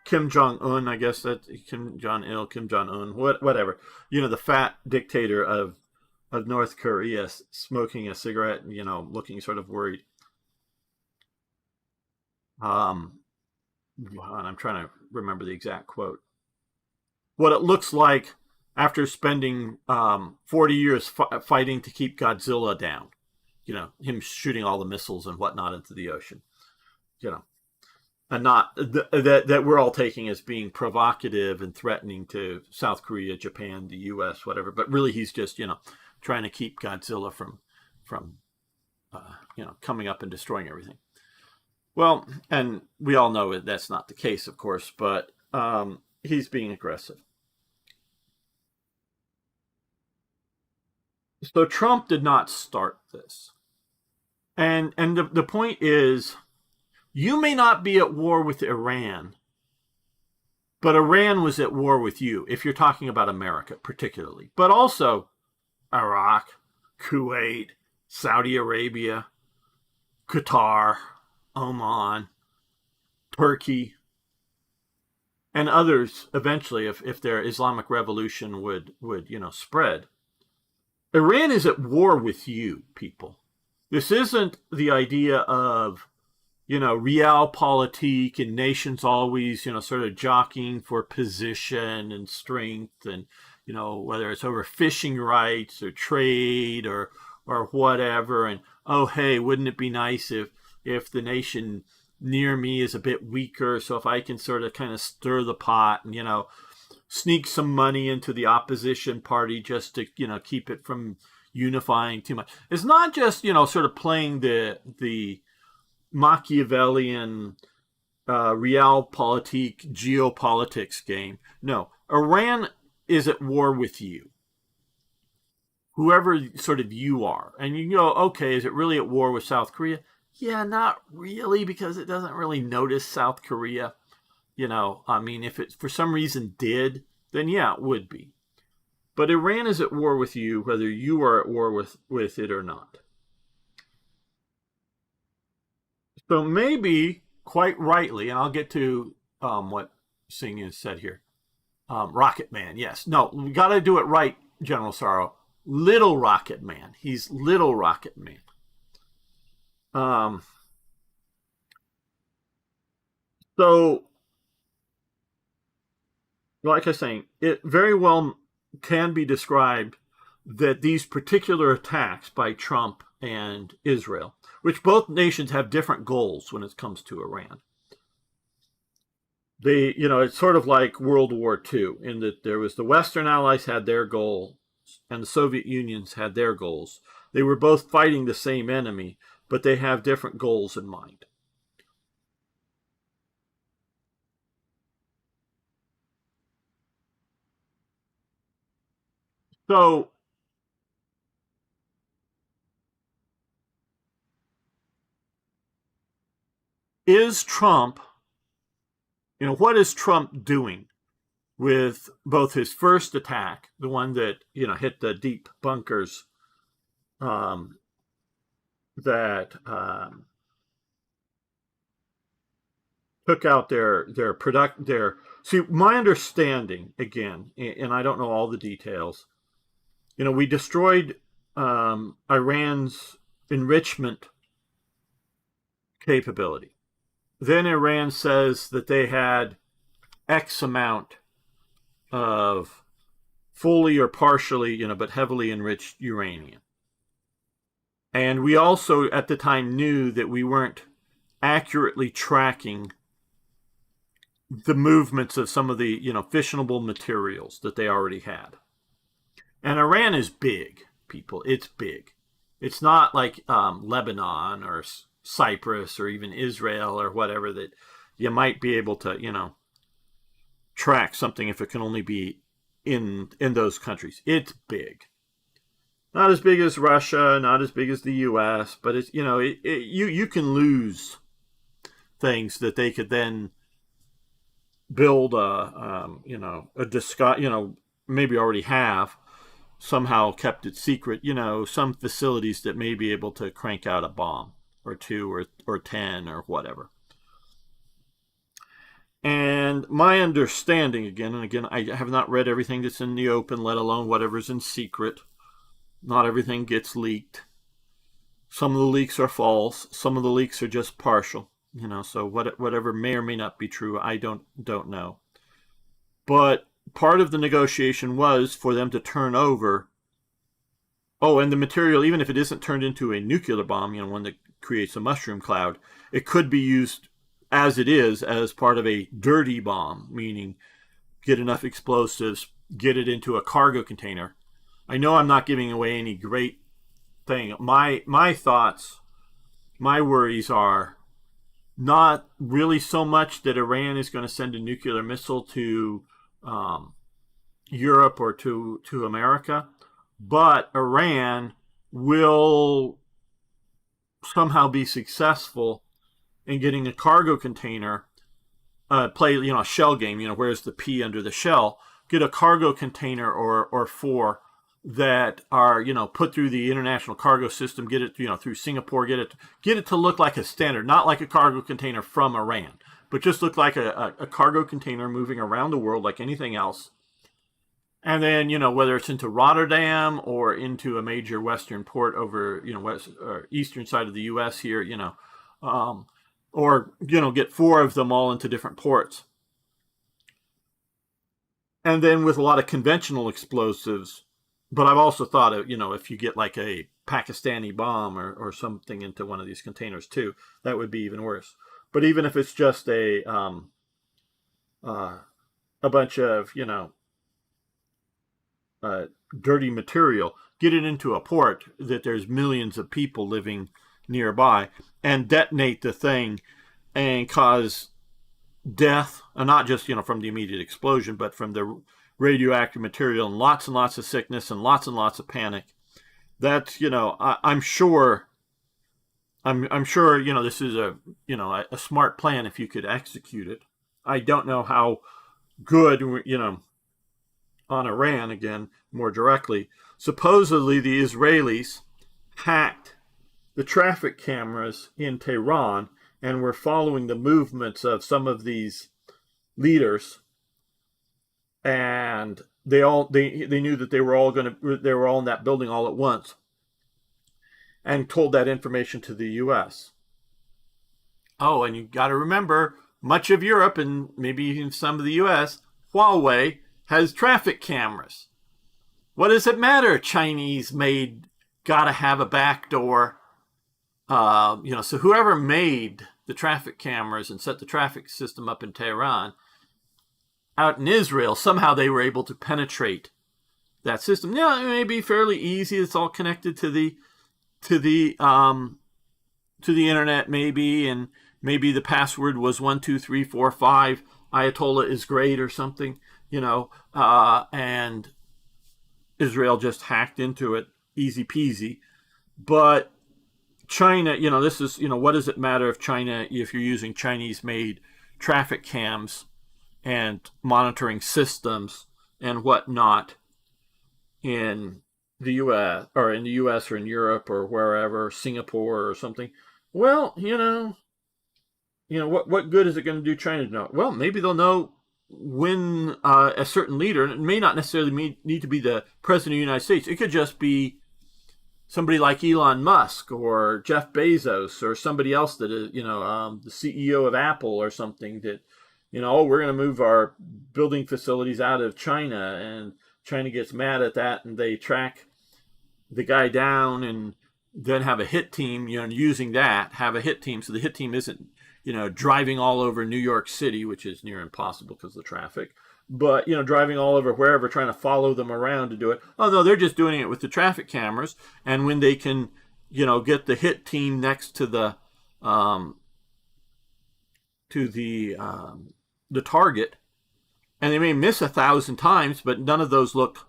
Kim Jong-un. I guess that's Kim Jong-il, Kim Jong-un, whatever. The fat dictator of North Korea, smoking a cigarette. Looking sort of worried. I'm trying to remember the exact quote. What it looks like after spending 40 years fighting to keep Godzilla down. Him shooting all the missiles and whatnot into the ocean. And not that we're all taking as being provocative and threatening to South Korea, Japan, the U.S., whatever. But really, he's just trying to keep Godzilla from coming up and destroying everything. Well, and we all know that's not the case, of course, but he's being aggressive. So Trump did not start this. And the point is, you may not be at war with Iran, but Iran was at war with you, if you're talking about America particularly. But also Iraq, Kuwait, Saudi Arabia, Qatar, Oman, Turkey, and others eventually, if their Islamic revolution would spread. Iran is at war with you, people. This isn't the idea of, realpolitik and nations always, sort of jockeying for position and strength and, whether it's over fishing rights or trade or or whatever, and oh hey, wouldn't it be nice if the nation near me is a bit weaker, so if I can sort of kind of stir the pot and sneak some money into the opposition party just to keep it from unifying too much. It's not just sort of playing the Machiavellian realpolitik geopolitics game. No, Iran is at war with you, whoever sort of you are. And you go, okay, is it really at war with South Korea? Yeah, not really, because it doesn't really notice South Korea. I mean, if it for some reason did, then yeah, it would be. But Iran is at war with you, whether you are at war with it or not. So maybe, quite rightly, and I'll get to what Singh has said here. Rocket Man, yes. No, we got to do it right, General Sorrow. Little Rocket Man. He's Little Rocket Man. So, like I was saying, it very well can be described that these particular attacks by Trump and Israel, which both nations have different goals when it comes to Iran. It's sort of like World War II, in that there was the Western Allies had their goal and the Soviet Unions had their goals. They were both fighting the same enemy, but they have different goals in mind. So, is Trump, what is Trump doing with both his first attack, the one that, hit the deep bunkers that took out their see, my understanding, again, and I don't know all the details, we destroyed Iran's enrichment capability. Then Iran says that they had X amount of fully or partially, but heavily enriched uranium. And we also at the time knew that we weren't accurately tracking the movements of some of the, fissionable materials that they already had. And Iran is big, people. It's big. It's not like Lebanon or Cyprus or even Israel or whatever that you might be able to, track something if it can only be in those countries. It's big. Not as big as Russia, not as big as the U.S., but it's you can lose things that they could then build a disguise, maybe already have somehow kept it secret, some facilities that may be able to crank out a bomb or two or 10 or whatever. And my understanding, again, I have not read everything that's in the open, let alone whatever's in secret. Not everything gets leaked. Some of the leaks are false. Some of the leaks are just partial. So whatever may or may not be true, I don't know. But part of the negotiation was for them to turn over. Oh, and the material, even if it isn't turned into a nuclear bomb, one that creates a mushroom cloud, it could be used as it is as part of a dirty bomb, meaning get enough explosives, get it into a cargo container. I know I'm not giving away any great thing. My thoughts, my worries are not really so much that Iran is going to send a nuclear missile to Europe or to America, but Iran will somehow be successful in getting a cargo container, play a shell game, where's the P under the shell, get a cargo container or four that are put through the international cargo system, get it through Singapore, get it to look like a standard, not like a cargo container from Iran, but just look like a cargo container moving around the world like anything else. And then whether it's into Rotterdam or into a major western port over west or eastern side of the U.S. here, or get four of them all into different ports. And then with a lot of conventional explosives. But I've also thought of, if you get like a Pakistani bomb or something into one of these containers too. That would be even worse. But even if it's just uh, a bunch of uh, dirty material, get it into a port that there's millions of people living nearby, and detonate the thing and cause death, and not just from the immediate explosion, but from the radioactive material and lots of sickness and lots of panic. That's I'm sure. I'm sure this is a smart plan if you could execute it. I don't know how good on Iran again more directly. Supposedly the Israelis hacked the traffic cameras in Tehran and were following the movements of some of these leaders, and they knew that they were all in that building all at once, and told that information to the U.S. Oh, and you got to remember, much of Europe and maybe even some of the U.S., Huawei has traffic cameras. What does it matter? Chinese made, gotta have a back door. So whoever made the traffic cameras and set the traffic system up in Tehran, out in Israel, somehow they were able to penetrate that system. Yeah, it may be fairly easy. It's all connected to the internet, maybe, and maybe the password was 12345 Ayatollah is great or something, and Israel just hacked into it, easy peasy. But China, this is, what does it matter if you're using Chinese-made traffic cams and monitoring systems and whatnot in the U.S. or in Europe or wherever, Singapore or something? Well, what good is it going to do China to know? Well, maybe they'll know when a certain leader, and it may not necessarily need to be the president of the United States. It could just be somebody like Elon Musk or Jeff Bezos or somebody else that is, the CEO of Apple or something that, we're going to move our building facilities out of China, and China gets mad at that, and they track the guy down and then have a hit team, using that, have a hit team. So the hit team isn't, driving all over New York City, which is near impossible because of the traffic, but, driving all over wherever, trying to follow them around to do it. Oh, no, they're just doing it with the traffic cameras. And when they can, get the hit team next to the target, and they may miss 1,000 times, but none of those look,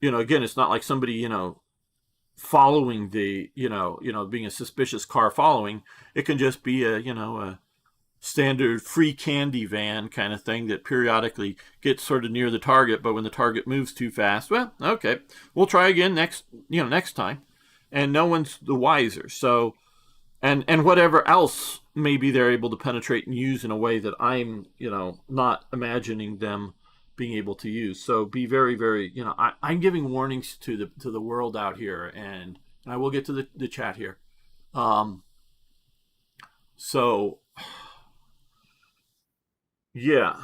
again, it's not like somebody, following the, being a suspicious car following. It can just be a standard free candy van kind of thing that periodically gets sort of near the target, but when the target moves too fast, well, okay, we'll try again next time, and no one's the wiser. So, and whatever else maybe they're able to penetrate and use in a way that I'm, not imagining them being able to use. So be very, very, I'm giving warnings to the world out here, and I will get to the chat here. So yeah.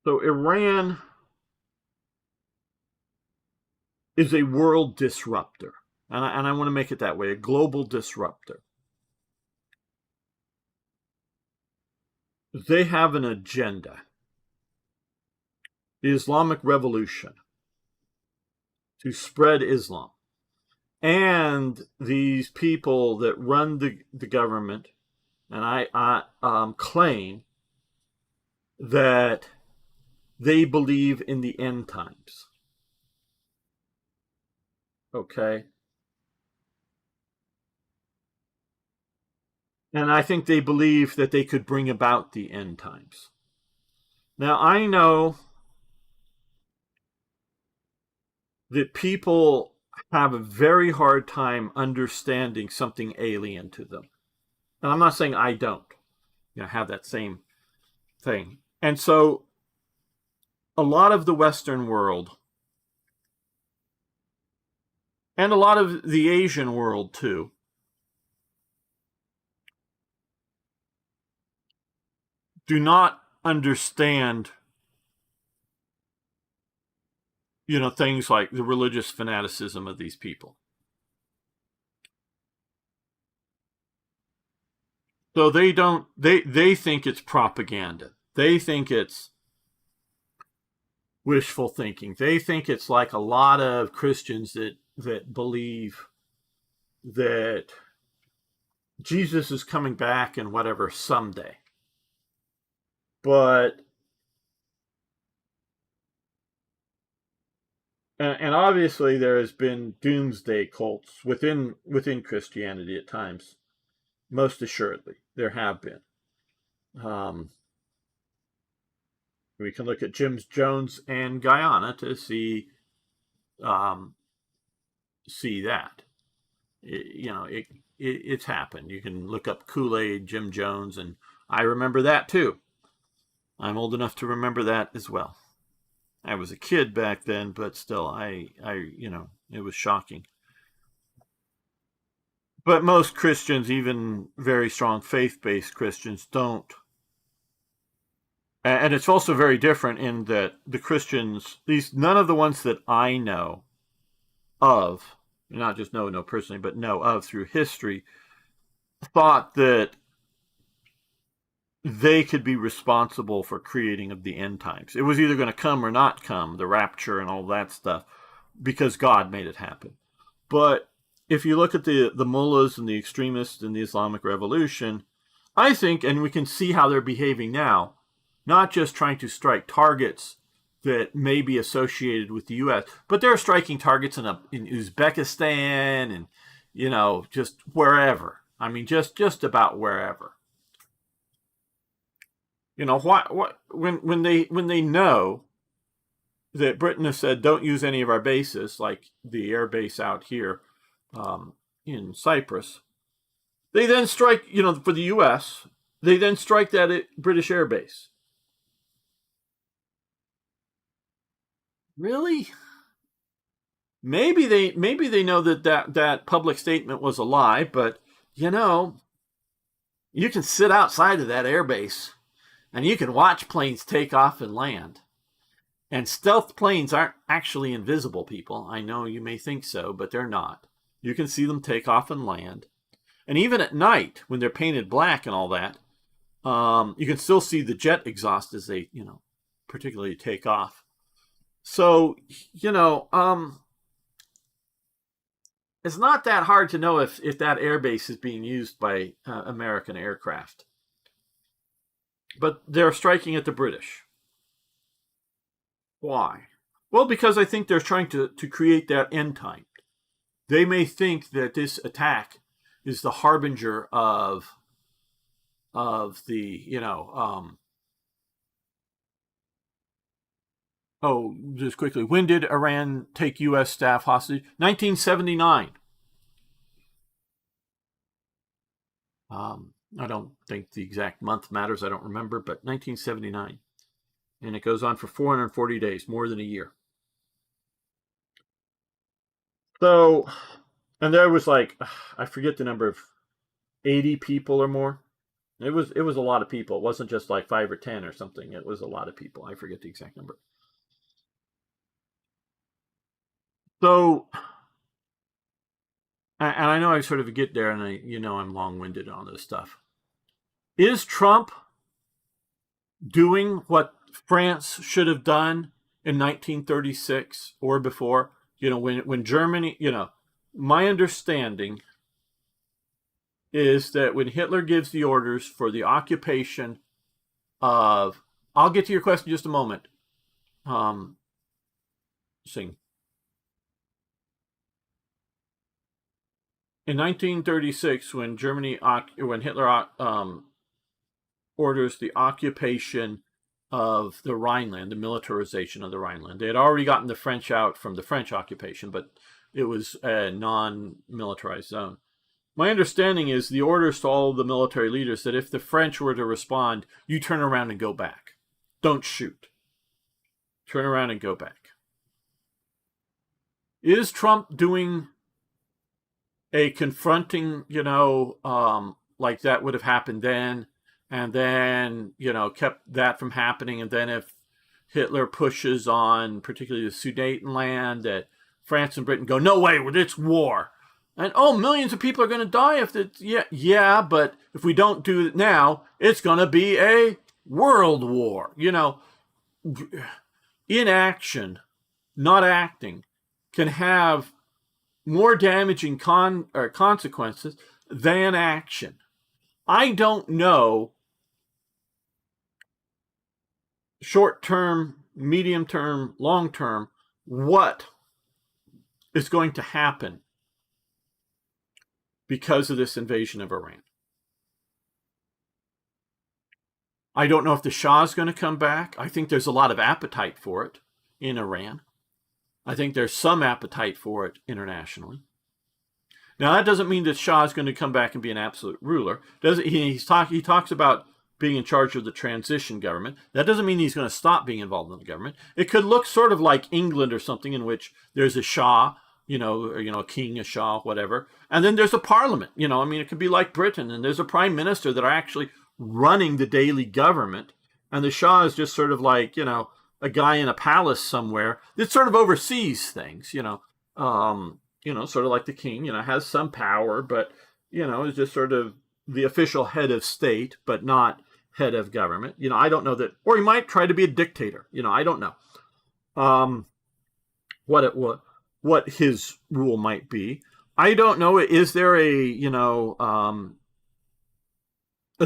So Iran is a world disruptor, and I want to make it that way, a global disruptor. They have an agenda. The Islamic Revolution, to spread Islam. And these people that run the government, and I claim that they believe in the end times. Okay? And I think they believe that they could bring about the end times. Now, I know that people have a very hard time understanding something alien to them. And I'm not saying I don't, have that same thing. And so a lot of the Western world, and a lot of the Asian world too, do not understand, things like the religious fanaticism of these people. So they think it's propaganda. They think it's wishful thinking. They think it's like a lot of Christians that believe that Jesus is coming back and whatever someday. But and obviously there has been doomsday cults within Christianity at times. Most assuredly, there have been. We can look at Jim Jones and Guyana to see that. It's happened. You can look up Kool-Aid, Jim Jones, and I remember that too. I'm old enough to remember that as well. I was a kid back then, but still, it was shocking. But most Christians, even very strong faith-based Christians, don't. And it's also very different in that the Christians, none of the ones that I know of, not just know personally, but know of through history, thought that they could be responsible for creating of the end times. It was either going to come or not come, the rapture and all that stuff, because God made it happen. But if you look at the mullahs and the extremists in the Islamic Revolution, I think, and we can see how they're behaving now, not just trying to strike targets that may be associated with the U.S., but they're striking targets in Uzbekistan and, just wherever. I mean, just about wherever. When they know that Britain has said don't use any of our bases, like the air base out here in Cyprus, they then strike, for the U.S., they then strike that British air base. Really? Maybe they know that public statement was a lie, but you can sit outside of that airbase and you can watch planes take off and land. And stealth planes aren't actually invisible, people. I know you may think so, but they're not. You can see them take off and land. And even at night, when they're painted black and all that, you can still see the jet exhaust as they, particularly take off. So, it's not that hard to know if that airbase is being used by American aircraft. But they're striking at the British. Why? Well, because I think they're trying to create that end time. They may think that this attack is the harbinger of the, just quickly, when did Iran take U.S. staff hostage? 1979. I don't think the exact month matters. I don't remember, but 1979. And it goes on for 440 days, more than a year. So, and there was I forget the number of 80 people or more. It was a lot of people. It wasn't just like 5 or 10 or something. It was a lot of people. I forget the exact number. So, and I know I sort of get there, and I'm long-winded on this stuff. Is Trump doing what France should have done in 1936 or before? When Germany, my understanding is that when Hitler gives the orders for the occupation of, I'll get to your question in just a moment. Sing. In 1936, when Hitler orders the occupation of the Rhineland, the militarization of the Rhineland, they had already gotten the French out from the French occupation, but it was a non-militarized zone. My understanding is the orders to all the military leaders that if the French were to respond, you turn around and go back. Don't shoot. Turn around and go back. Is Trump doing a confronting, like that would have happened then, and then, kept that from happening. And then if Hitler pushes on particularly the Sudetenland, that France and Britain go, no way, it's war. And millions of people are going to die if it's, yeah, but if we don't do it now, it's going to be a world war. Inaction, not acting, can have more damaging consequences than action. I don't know short term, medium term, long term what is going to happen because of this invasion of Iran. I don't know if the Shah is going to come back. I think there's a lot of appetite for it in Iran. I think there's some appetite for it internationally. Now, that doesn't mean that Shah is going to come back and be an absolute ruler. He talks about being in charge of the transition government. That doesn't mean he's going to stop being involved in the government. It could look sort of like England or something, in which there's a Shah, a king, a Shah, whatever. And then there's a parliament, it could be like Britain, and there's a prime minister that are actually running the daily government. And the Shah is just sort of like, a guy in a palace somewhere that sort of oversees things, sort of like the king, has some power, but, is just sort of the official head of state, but not head of government. I don't know that, or he might try to be a dictator. I don't know what his rule might be. I don't know. Is there a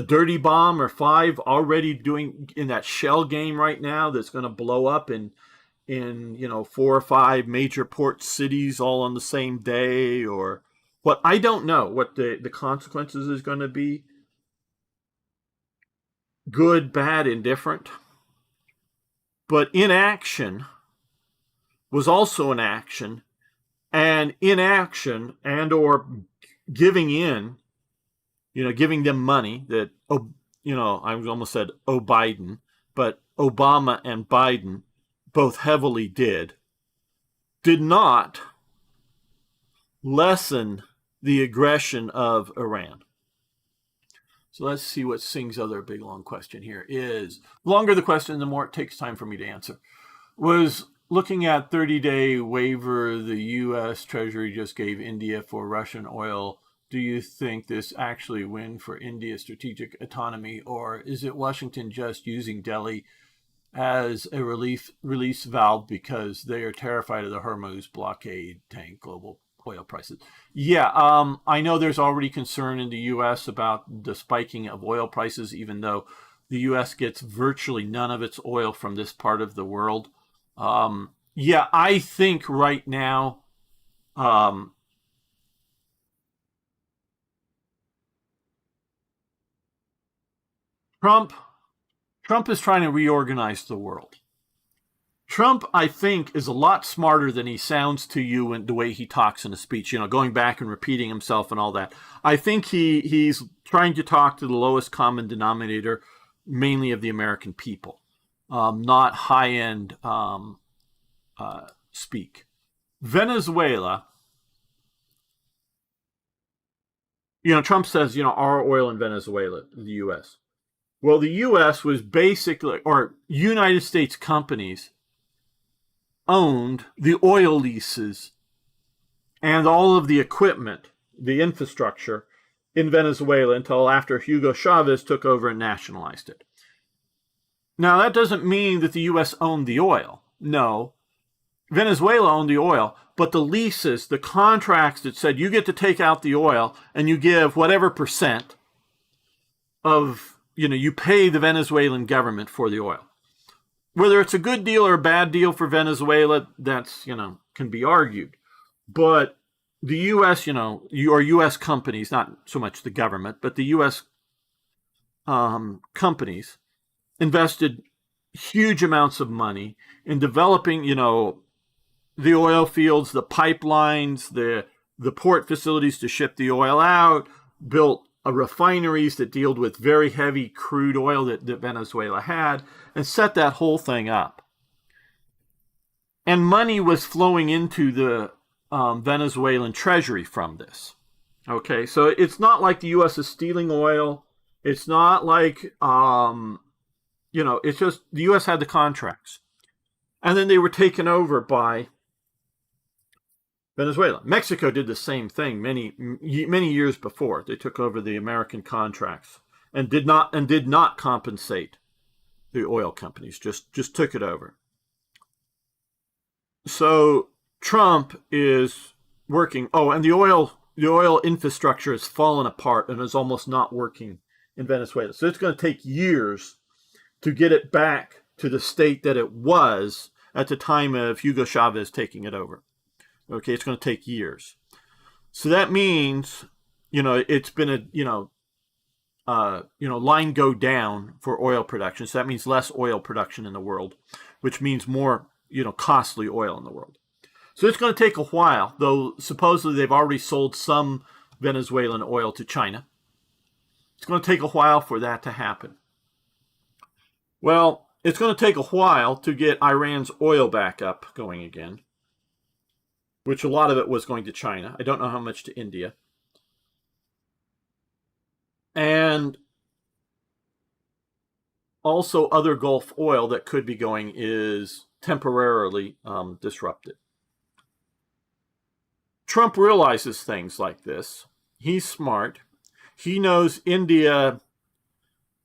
dirty bomb or 5 already doing in that shell game right now that's going to blow up in 4 or 5 major port cities all on the same day, or what? I don't know what the consequences is going to be. Good, bad, indifferent. But inaction was also an action, and inaction and or giving in, giving them money that, I almost said Biden, but Obama and Biden both heavily did not lessen the aggression of Iran. So let's see what Singh's other big long question here is. The longer the question, the more it takes time for me to answer. Was looking at 30-day waiver the U.S. Treasury just gave India for Russian oil. Do you think this actually win for India's strategic autonomy, or is it Washington just using Delhi as a release valve because they are terrified of the Hormuz blockade tank global oil prices? Yeah, I know there's already concern in the U.S. about the spiking of oil prices, even though the U.S. gets virtually none of its oil from this part of the world. Yeah, I think right now, Trump is trying to reorganize the world. Trump, I think, is a lot smarter than he sounds to you in the way he talks in a speech, going back and repeating himself and all that. I think he's trying to talk to the lowest common denominator, mainly of the American people, not high-end speak. Venezuela, Trump says, our oil in Venezuela, the U.S. Well, the U.S. was basically, or United States companies owned the oil leases and all of the equipment, the infrastructure in Venezuela until after Hugo Chavez took over and nationalized it. Now, that doesn't mean that the U.S. owned the oil. No. Venezuela owned the oil, but the leases, the contracts that said you get to take out the oil and you give whatever percent of, you pay the Venezuelan government for the oil. Whether it's a good deal or a bad deal for Venezuela, that's, can be argued. But the U.S., or U.S. companies, not so much the government, but the U.S. Companies invested huge amounts of money in developing, the oil fields, the pipelines, the port facilities to ship the oil out, built refineries that dealt with very heavy crude oil that Venezuela had, and set that whole thing up. And money was flowing into the Venezuelan treasury from this. Okay, so it's not like the U.S. is stealing oil. It's not like it's just the U.S. had the contracts, and then they were taken over by Venezuela. Mexico did the same thing many years before. They took over the American contracts and did not compensate the oil companies. Just took it over. So Trump is working. Oh, and the oil infrastructure has fallen apart and is almost not working in Venezuela. So it's going to take years to get it back to the state that it was at the time of Hugo Chavez taking it over. Okay, it's going to take years. So that means, it's been line go down for oil production. So that means less oil production in the world, which means more, costly oil in the world. So it's going to take a while, though supposedly they've already sold some Venezuelan oil to China. It's going to take a while for that to happen. Well, it's going to take a while to get Iran's oil back up going again, which a lot of it was going to China. I don't know how much to India. And also other Gulf oil that could be going is temporarily disrupted. Trump realizes things like this. He's smart. He knows India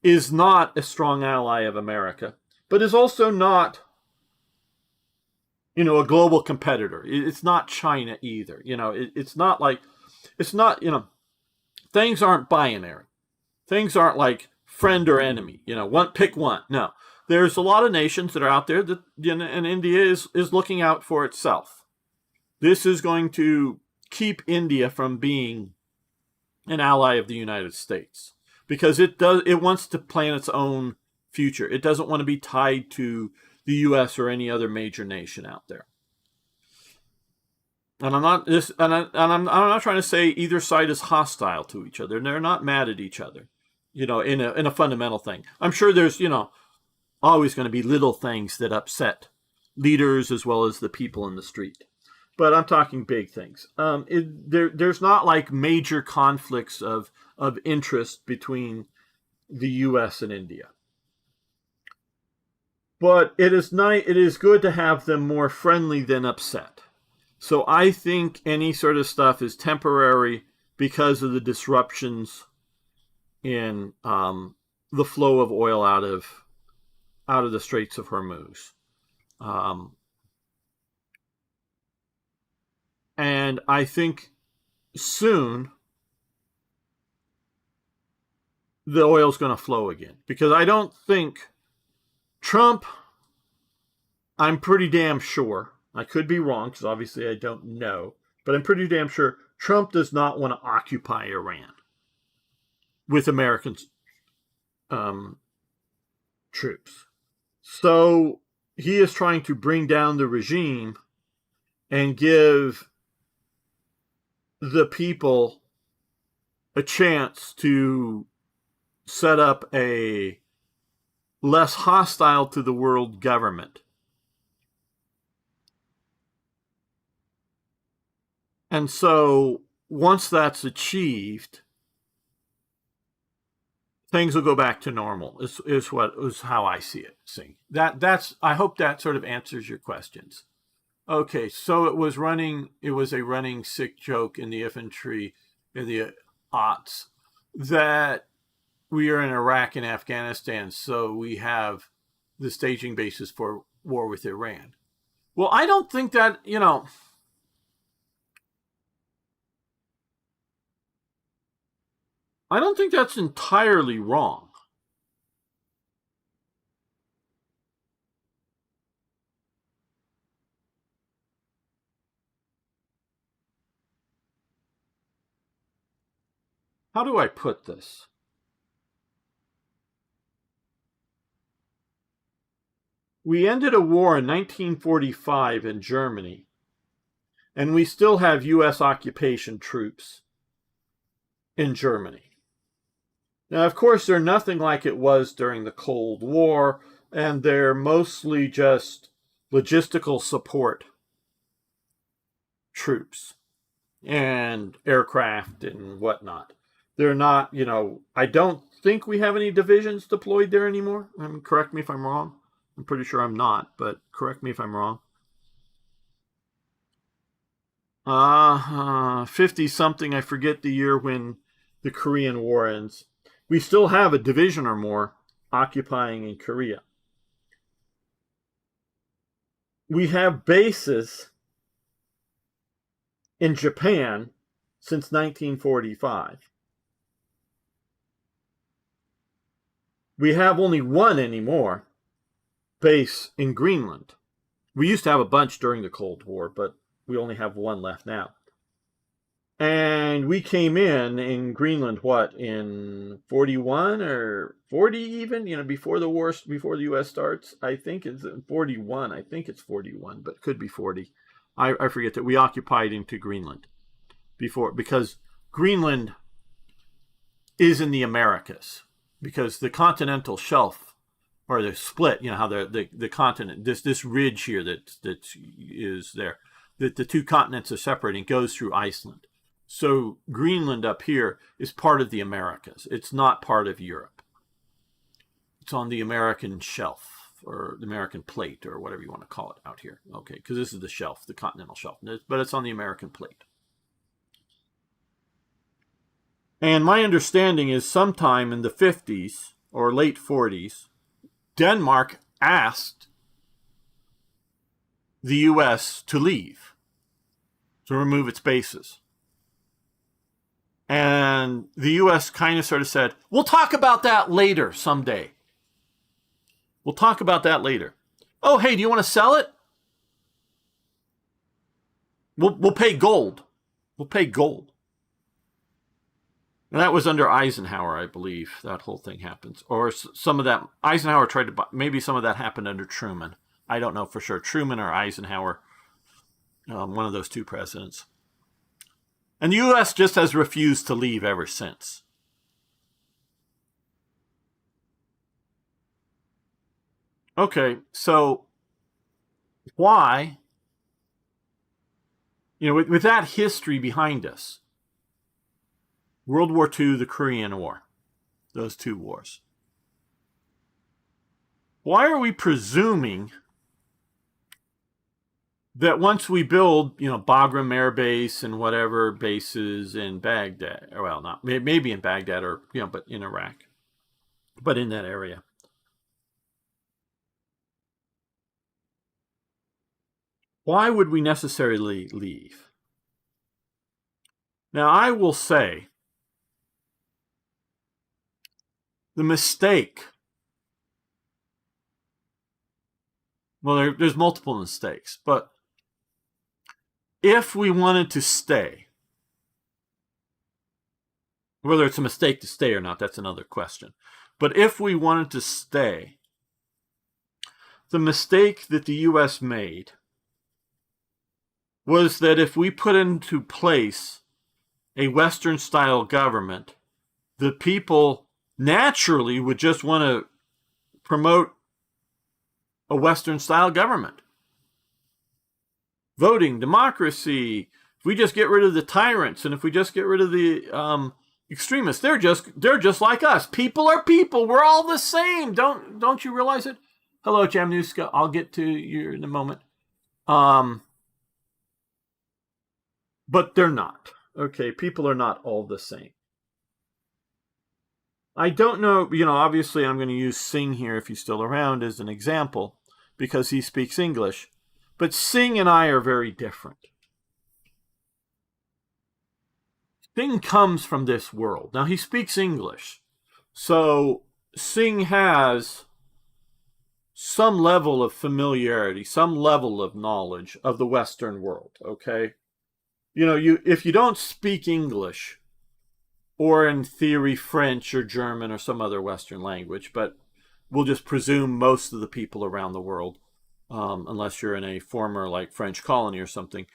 is not a strong ally of America, but is also not, a global competitor. It's not China either. It's not, things aren't binary. Things aren't like friend or enemy. Pick one. No. There's a lot of nations that are out there that, and India is looking out for itself. This is going to keep India from being an ally of the United States because it wants to plan its own future. It doesn't want to be tied to the U.S. or any other major nation out there. And I'm not trying to say either side is hostile to each other. They're not mad at each other, in a fundamental thing. I'm sure there's, always going to be little things that upset leaders as well as the people in the street. But I'm talking big things. There's not like major conflicts of interest between the U.S. and India. But it is good to have them more friendly than upset. So I think any sort of stuff is temporary because of the disruptions in the flow of oil out of the Straits of Hormuz. And I think soon the oil's going to flow again. Because I don't think Trump, I'm pretty damn sure, I could be wrong because obviously I don't know, but I'm pretty damn sure Trump does not want to occupy Iran with American troops. So he is trying to bring down the regime and give the people a chance to set up a less hostile to the world government. And so once that's achieved, things will go back to normal. Is how I see it. I hope that sort of answers your questions. Okay, so it was a running sick joke in the infantry in the aughts that we are in Iraq and Afghanistan, so we have the staging basis for war with Iran. Well, I don't think that, I don't think that's entirely wrong. How do I put this? We ended a war in 1945 in Germany, and we still have U.S. occupation troops in Germany. Now, of course, they're nothing like it was during the Cold War, and they're mostly just logistical support troops and aircraft and whatnot. They're not, I don't think we have any divisions deployed there anymore. Correct me if I'm wrong. I'm pretty sure I'm not, but correct me if I'm wrong. 50-something, I forget the year when the Korean War ends. We still have a division or more occupying in Korea. We have bases in Japan since 1945. We have only one anymore base in Greenland. We used to have a bunch during the Cold War, but we only have one left now. And we came in Greenland, what, in 41 or 40 even? You know, before the war, before the U.S. starts. I think it's 41. I think it's 41, but it could be 40. I forget that we occupied into Greenland before, because Greenland is in the Americas, because the continental shelf, or the split, you know how the continent, this ridge here that is there, that the two continents are separating, goes through Iceland. So Greenland up here is part of the Americas. It's not part of Europe. It's on the American shelf, or the American plate, or whatever you want to call it out here. Okay, because this is the shelf, the continental shelf, but it's on the American plate. And my understanding is sometime in the 50s or late 40s, Denmark asked the U.S. to leave, to remove its bases. And the U.S. kind of sort of said, we'll talk about that later someday. We'll talk about that later. Oh, hey, do you want to sell it? We'll pay gold. We'll pay gold. And that was under Eisenhower, I believe, that whole thing happens. Or some of that, Eisenhower tried to buy, maybe some of that happened under Truman. I don't know for sure. Truman or Eisenhower, one of those two presidents. And the U.S. just has refused to leave ever since. Okay, so why, you know, with that history behind us, World War II, the Korean War, those two wars, why are we presuming that once we build, you know, Bagram Air Base and whatever bases in Baghdad, well, not maybe in Baghdad, or, you know, but in Iraq, but in that area, why would we necessarily leave? Now, I will say the mistake, well, there's multiple mistakes, but if we wanted to stay, whether it's a mistake to stay or not, that's another question. But if we wanted to stay, the mistake that the U.S. made was that if we put into place a Western-style government, the people naturally would just want to promote a Western-style government. Voting, democracy, if we just get rid of the tyrants, and if we just get rid of the extremists, they're just like us. People are people. We're all the same. Don't you realize it? Hello, Jamnuska. I'll get to you in a moment. But they're not. Okay, people are not all the same. I don't know, you know, obviously I'm going to use Singh here, if he's still around, as an example, because he speaks English. But Singh and I are very different. Singh comes from this world. Now, he speaks English. So Singh has some level of familiarity, some level of knowledge of the Western world, okay? You know, if you don't speak English, or in theory French or German or some other Western language, but we'll just presume most of the people around the world, unless you're in a former like French colony or something,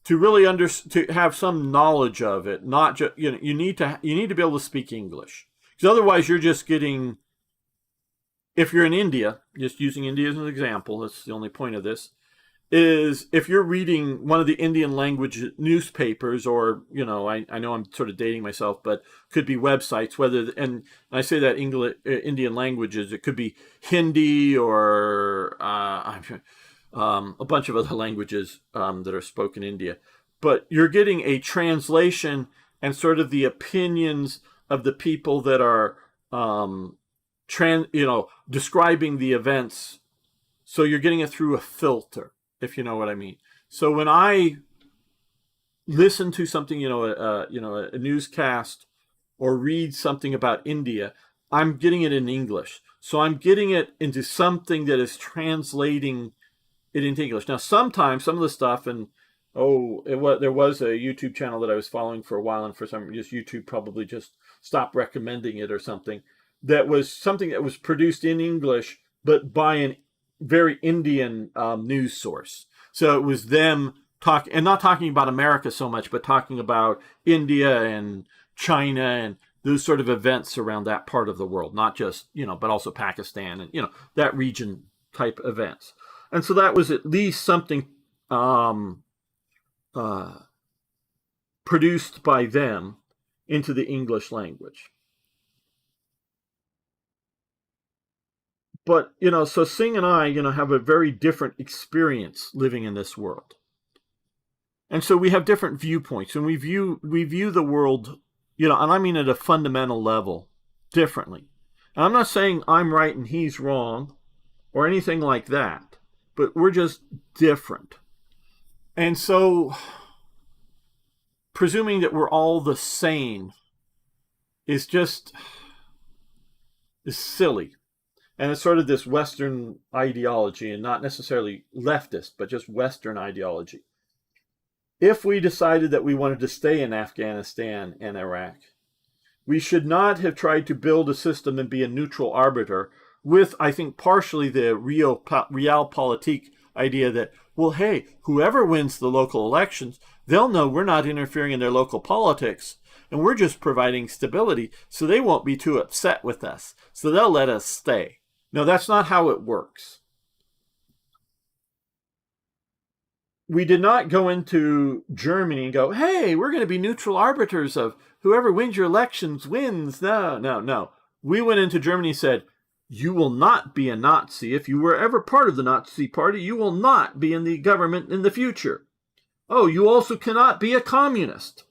to really to have some knowledge of it. Not just, you know, you need to be able to speak English, because otherwise you're just getting. If you're in India, just using India as an example, that's the only point of this. is if you're reading one of the Indian language newspapers, or, I know I'm sort of dating myself, but could be websites, and I say that Indian languages, it could be Hindi or a bunch of other languages that are spoken in India. But you're getting a translation and sort of the opinions of the people that are describing the events. So you're getting it through a filter, if you know what I mean. So when I listen to something, a newscast, or read something about India, I'm getting it in English. So I'm getting it into something that is translating it into English. Now, sometimes some of the stuff, and there was a YouTube channel that I was following for a while, and for some reason YouTube probably just stopped recommending it or something. That was something that was produced in English, but by an very Indian news source. So it was them not talking about America so much, but talking about India and China and those sort of events around that part of the world, not just, but also Pakistan and, that region type events. And so that was at least something produced by them into the English language. But, so Singh and I, have a very different experience living in this world. And so we have different viewpoints, and we view the world, and I mean at a fundamental level, differently. And I'm not saying I'm right and he's wrong or anything like that, but we're just different. And so presuming that we're all the same is silly. And it's sort of this Western ideology, and not necessarily leftist, but just Western ideology. If we decided that we wanted to stay in Afghanistan and Iraq, we should not have tried to build a system and be a neutral arbiter with, I think, partially the realpolitik idea that, well, hey, whoever wins the local elections, they'll know we're not interfering in their local politics, and we're just providing stability, so they won't be too upset with us, so they'll let us stay. No, that's not how it works. We did not go into Germany and go, hey, we're going to be neutral arbiters of whoever wins your elections wins. No. We went into Germany and said, you will not be a Nazi. If you were ever part of the Nazi party, you will not be in the government in the future. Oh, you also cannot be a communist.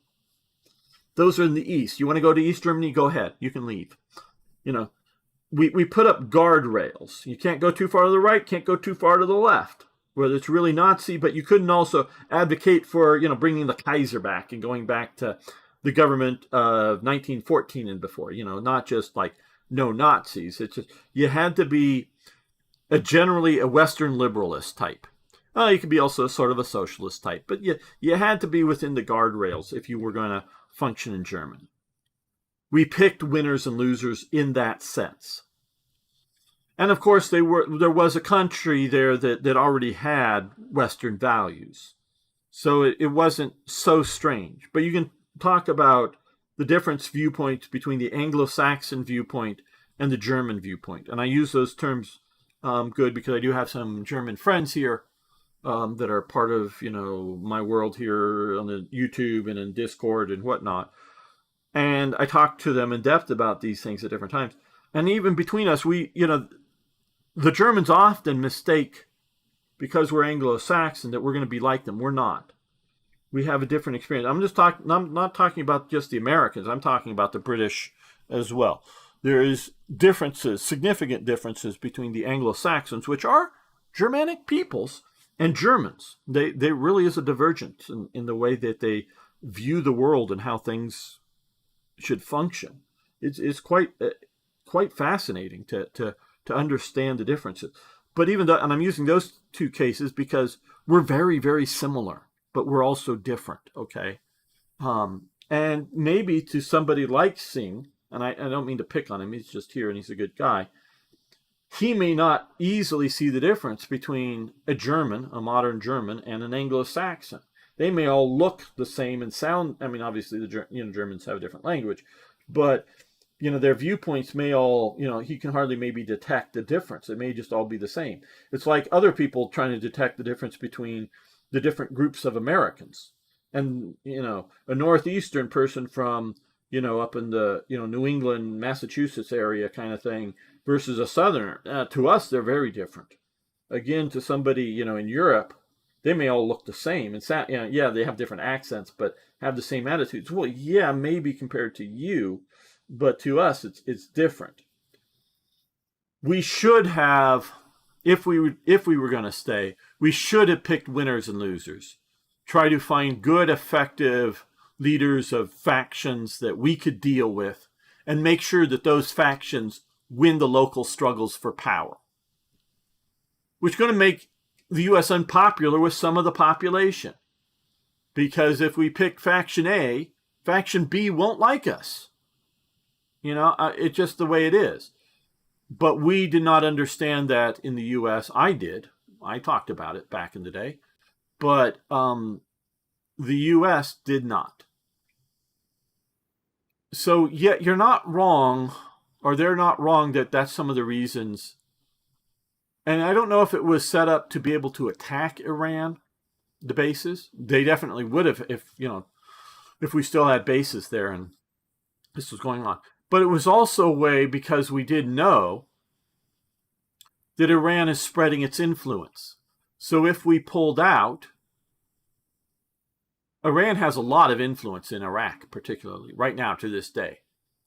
Those are in the East. You want to go to East Germany? Go ahead. You can leave. We put up guardrails. You can't go too far to the right, can't go too far to the left, whether it's really Nazi, but you couldn't also advocate for, bringing the Kaiser back and going back to the government of 1914 and before, not just like no Nazis. It's just, you had to be generally a Western liberalist type. You could be also sort of a socialist type, but you had to be within the guardrails if you were going to function in Germany. We picked winners and losers in that sense. And of course, there was a country there that already had Western values. So it wasn't so strange. But you can talk about the different viewpoints between the Anglo-Saxon viewpoint and the German viewpoint. And I use those terms good because I do have some German friends here that are part of, my world here on the YouTube and in Discord and whatnot. And I talk to them in depth about these things at different times. And even between us, the Germans often mistake, because we're Anglo-Saxon, that we're going to be like them. We're not. We have a different experience. I'm not talking about just the Americans. I'm talking about the British as well. There is differences, significant differences between the Anglo-Saxons, which are Germanic peoples, and Germans. There really is a divergence in the way that they view the world and how things should function. It's quite fascinating to understand the differences. But even though, and I'm using those two cases because we're very, very similar, but we're also different. Okay, and maybe to somebody like Singh, and I don't mean to pick on him. He's just here and he's a good guy. He may not easily see the difference between a German, a modern German, and an Anglo-Saxon. They may all look the same and sound. I mean, obviously, Germans have a different language, but their viewpoints may all, he can hardly maybe detect the difference. It may just all be the same. It's like other people trying to detect the difference between the different groups of Americans. And, a Northeastern person from, up in the, New England, Massachusetts area kind of thing versus a Southerner. To us, they're very different. Again, to somebody, in Europe, they may all look the same. And yeah, they have different accents, but have the same attitudes. Well, yeah, maybe compared to you, but to us, it's different. We should have, if we were going to stay, we should have picked winners and losers. Try to find good, effective leaders of factions that we could deal with, and make sure that those factions win the local struggles for power, which is going to make the U.S. unpopular with some of the population. Because if we pick faction A, faction B won't like us. It's just the way it is. But we did not understand that in the U.S. I did. I talked about it back in the day. But the U.S. did not. So, yeah, you're not wrong, or they're not wrong that that's some of the reasons. And I don't know if it was set up to be able to attack Iran, the bases. They definitely would have if we still had bases there and this was going on. But it was also a way because we did know that Iran is spreading its influence. So if we pulled out, Iran has a lot of influence in Iraq, particularly right now to this day.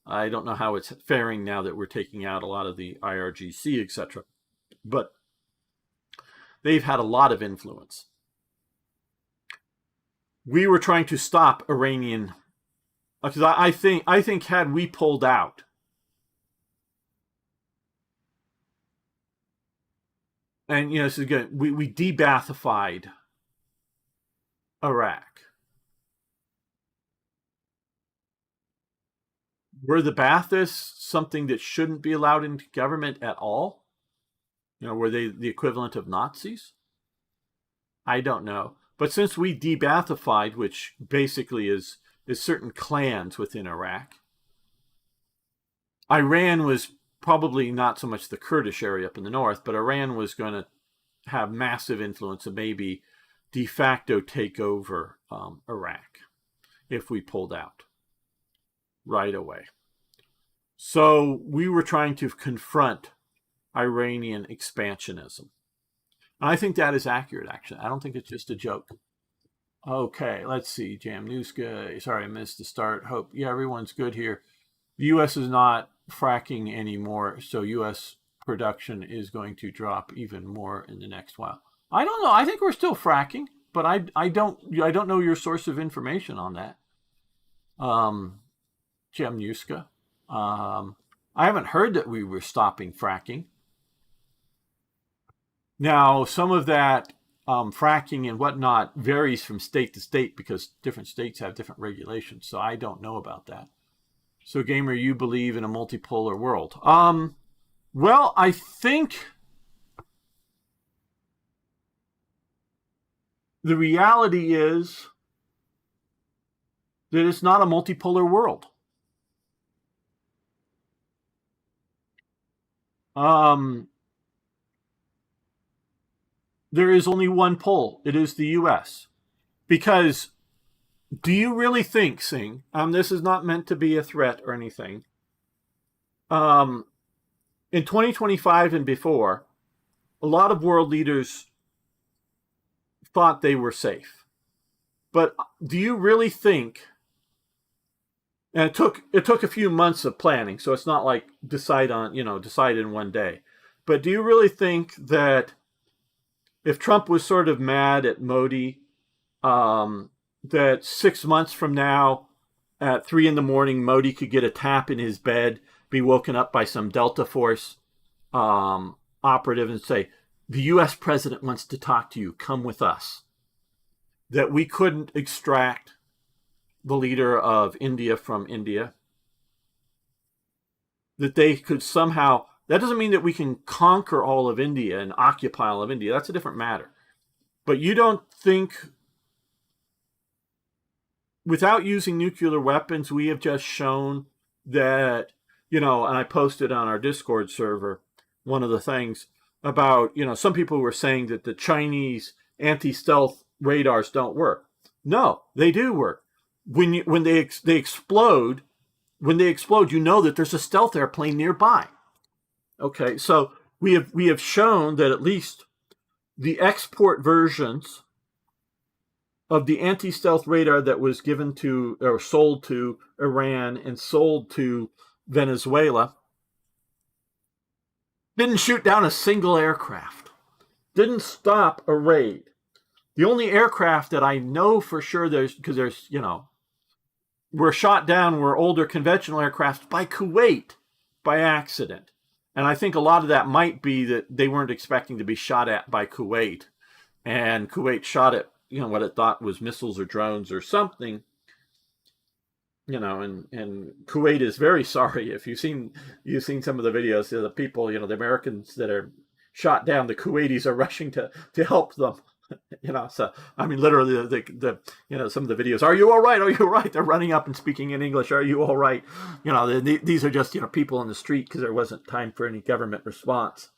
I don't know how it's faring now that we're taking out a lot of the IRGC, etc. But they've had a lot of influence. We were trying to stop Iranian, because I think had we pulled out, and this is good, we de-Baathified Iraq. Were the Baathists something that shouldn't be allowed into government at all? Were they the equivalent of Nazis? I don't know. But since we de-Baathified, which basically is certain clans within Iraq, Iran was probably not so much the Kurdish area up in the north, but Iran was going to have massive influence and maybe de facto take over Iraq if we pulled out right away. So we were trying to confront Iranian expansionism. And I think that is accurate, actually. I don't think it's just a joke. Okay, let's see. Jam News Guy. Sorry, I missed the start. Hope, yeah, everyone's good here. The U.S. is not fracking anymore, so U.S. production is going to drop even more in the next while. I don't know. I think we're still fracking, but I don't know your source of information on that. Jamnuska. I haven't heard that we were stopping fracking. Now, some of that fracking and whatnot varies from state to state because different states have different regulations. So I don't know about that. So, Gamer, you believe in a multipolar world? Well, I think the reality is that it's not a multipolar world. There is only one pole. It is the U.S. Because do you really think, Singh, this is not meant to be a threat or anything, in 2025 and before, a lot of world leaders thought they were safe. But do you really think, and it took a few months of planning, so it's not like decide in one day. But do you really think that if Trump was sort of mad at Modi, that 6 months from now, at 3 a.m, Modi could get a tap in his bed, be woken up by some Delta Force operative and say, the U.S. president wants to talk to you, come with us? That we couldn't extract the leader of India from India? That they could somehow... That doesn't mean that we can conquer all of India and occupy all of India. That's a different matter. But you don't think, without using nuclear weapons, we have just shown that, and I posted on our Discord server one of the things about, some people were saying that the Chinese anti-stealth radars don't work. No, they do work. When they explode, you know that there's a stealth airplane nearby. Okay, so we have shown that at least the export versions of the anti-stealth radar that was given to or sold to Iran and sold to Venezuela didn't shoot down a single aircraft, didn't stop a raid. The only aircraft that I know for sure were shot down were older conventional aircraft by Kuwait by accident. And I think a lot of that might be that they weren't expecting to be shot at by Kuwait. And Kuwait shot at, what it thought was missiles or drones or something. And Kuwait is very sorry. If you've seen some of the videos, the people, the Americans that are shot down, the Kuwaitis are rushing to help them. So I mean, literally, the some of the videos. Are you all right? Are you all right? They're running up and speaking in English. Are you all right? These are just people in the street because there wasn't time for any government response.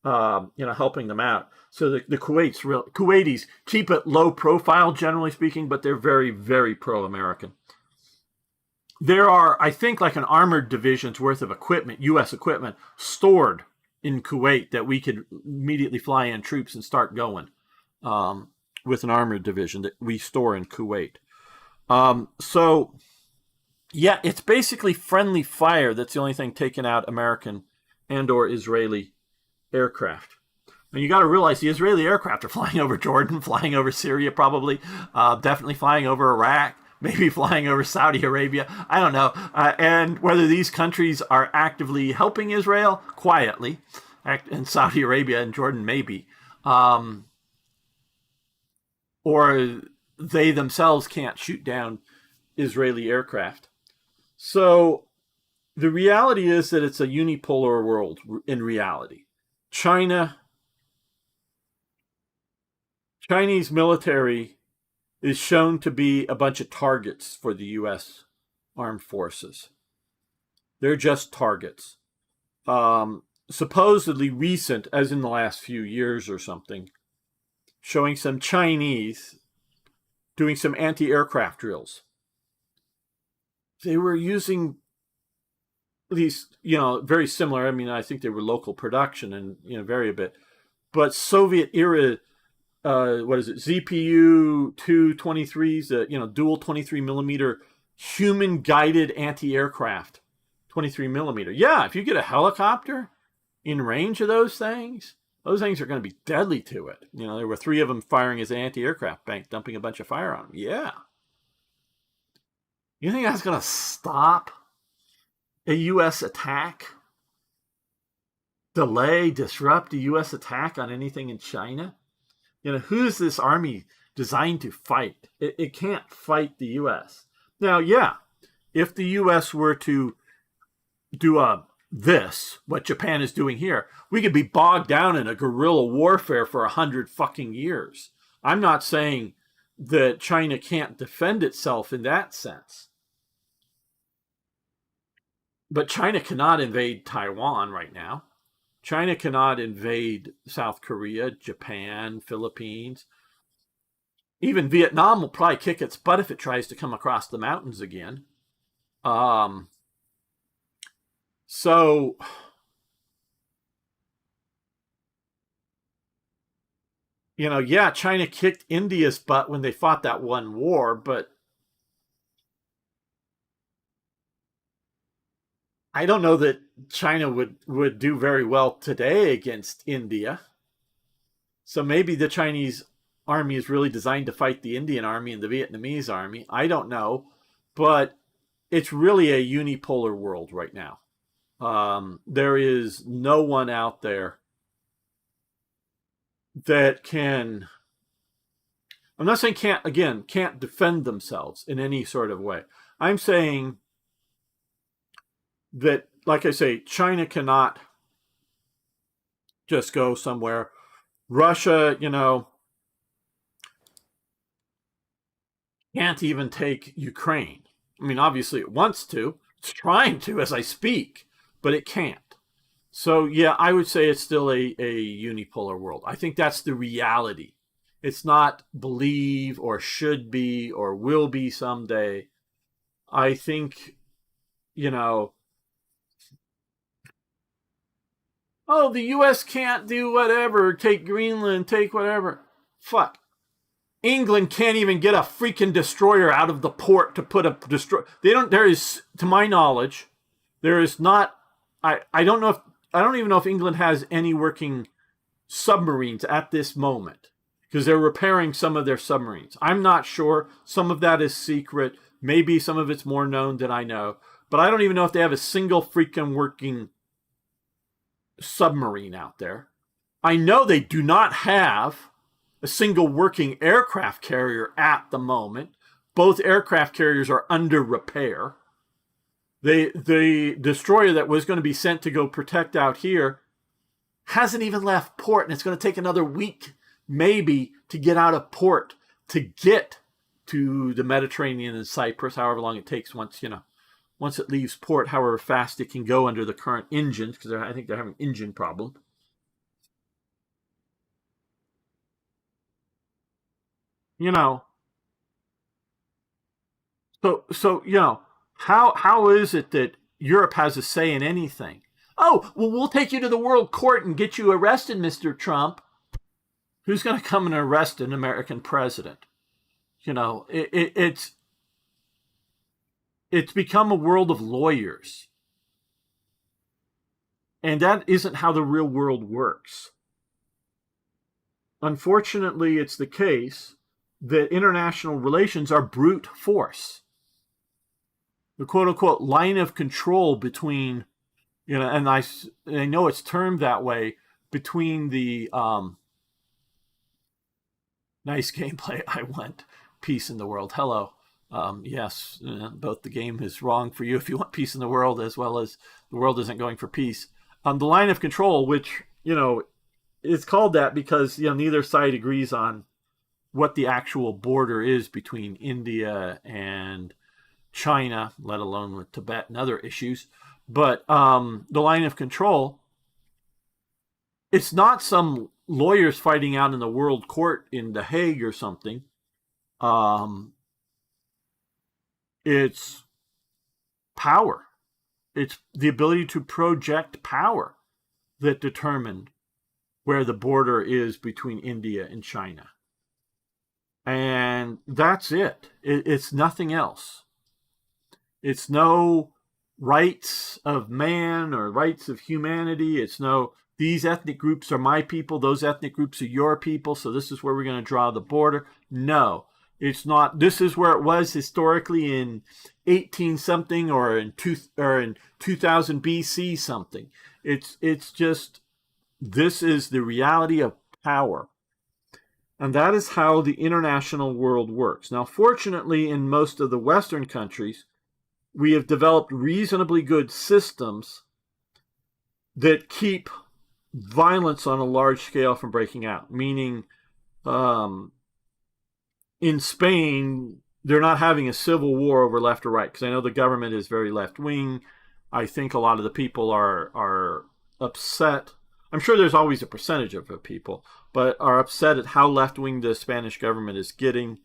Helping them out. So the Kuwaitis keep it low profile, generally speaking, but they're very, very pro-American. There are, I think, like an armored division's worth of equipment, U.S. equipment, stored in Kuwait that we could immediately fly in troops and start going with an armored division that we store in Kuwait. So, yeah, it's basically friendly fire. That's the only thing taking out American and or Israeli aircraft. And you got to realize the Israeli aircraft are flying over Jordan, flying over Syria probably, definitely flying over Iraq, maybe flying over Saudi Arabia. I don't know. And whether these countries are actively helping Israel quietly, and Saudi Arabia and Jordan maybe, or they themselves can't shoot down Israeli aircraft. So the reality is that it's a unipolar world in reality. Chinese military is shown to be a bunch of targets for the U.S. armed forces. They're just targets. Supposedly recent, as in the last few years or something, showing some Chinese doing some anti-aircraft drills. They were using these, very similar. I mean, I think they were local production and, vary a bit. But Soviet era, ZPU 223s, dual 23 millimeter human guided anti-aircraft, 23 millimeter. Yeah, if you get a helicopter in range of those things are going to be deadly to it. There were 3 of them firing as an anti-aircraft bank, dumping a bunch of fire on them. Yeah. You think that's going to stop a U.S. attack? Delay, disrupt a U.S. attack on anything in China? Who's this army designed to fight? It can't fight the U.S. Now, yeah, if the U.S. were to do what Japan is doing here, we could be bogged down in a guerrilla warfare for 100 fucking years. I'm not saying that China can't defend itself in that sense. But China cannot invade Taiwan right now. China cannot invade South Korea, Japan, Philippines. Even Vietnam will probably kick its butt if it tries to come across the mountains again. So, China kicked India's butt when they fought that one war, but I don't know that China would do very well today against India. So maybe the Chinese army is really designed to fight the Indian army and the Vietnamese army. I don't know. But it's really a unipolar world right now. There is no one out there that can, I'm not saying can't defend themselves in any sort of way. I'm saying that, like I say, China cannot just go somewhere. Russia, can't even take Ukraine. I mean, obviously it wants to. It's trying to as I speak. but it can't. So yeah, I would say it's still a unipolar world. I think that's the reality. It's not believe or should be or will be someday. I think, you know, oh, the US can't do whatever, take Greenland, take whatever. Fuck. England can't even get a freaking destroyer out of the port to put a destroyer. They don't, there is, to my knowledge, there is not, I don't know if, I don't even know if England has any working submarines at this moment because they're repairing some of their submarines. I'm not sure. Some of that is secret. Maybe some of it's more known than I know. But I don't even know if they have a single freaking working submarine out there. I know they do not have a single working aircraft carrier at the moment. Both aircraft carriers are under repair. The destroyer that was going to be sent to go protect out here hasn't even left port, and it's going to take another week, maybe, to get out of port to get to the Mediterranean and Cyprus, however long it takes once it leaves port, however fast it can go under the current engines, because I think they're having an engine problem. You know, so how is it that Europe has a say in anything? Oh, well, we'll take you to the world court and get you arrested, Mr. Trump. Who's going to come and arrest an American president? It's become a world of lawyers. And that isn't how the real world works. Unfortunately, it's the case that international relations are brute force. The quote-unquote line of control between, and I know it's termed that way, between the nice gameplay I want, peace in the world. Hello. Yes, both the game is wrong for you if you want peace in the world as well as the world isn't going for peace. The line of control, which, is called that because, neither side agrees on what the actual border is between India and China, let alone with Tibet and other issues. But the line of control, it's not some lawyers fighting out in the world court in The Hague or something. It's power. It's the ability to project power that determined where the border is between India and China. And that's it. It's nothing else. It's no rights of man or rights of humanity. It's no, these ethnic groups are my people, those ethnic groups are your people, so this is where we're going to draw the border. No, it's not. This is where it was historically in 18 something or in 2000 BC something. It's just, this is the reality of power. And that is how the international world works. Now, fortunately, in most of the Western countries, we have developed reasonably good systems that keep violence on a large scale from breaking out. Meaning, in Spain, they're not having a civil war over left or right, because I know the government is very left-wing. I think a lot of the people are upset. I'm sure there's always a percentage of people, but are upset at how left-wing the Spanish government is getting.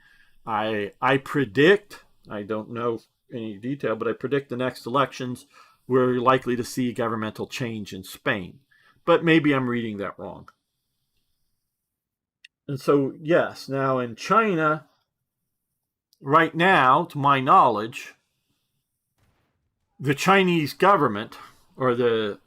I predict, I don't know any detail, but I predict the next elections we're likely to see governmental change in Spain. But maybe I'm reading that wrong. And so, yes, now in China, right now, to my knowledge, the Chinese government, or the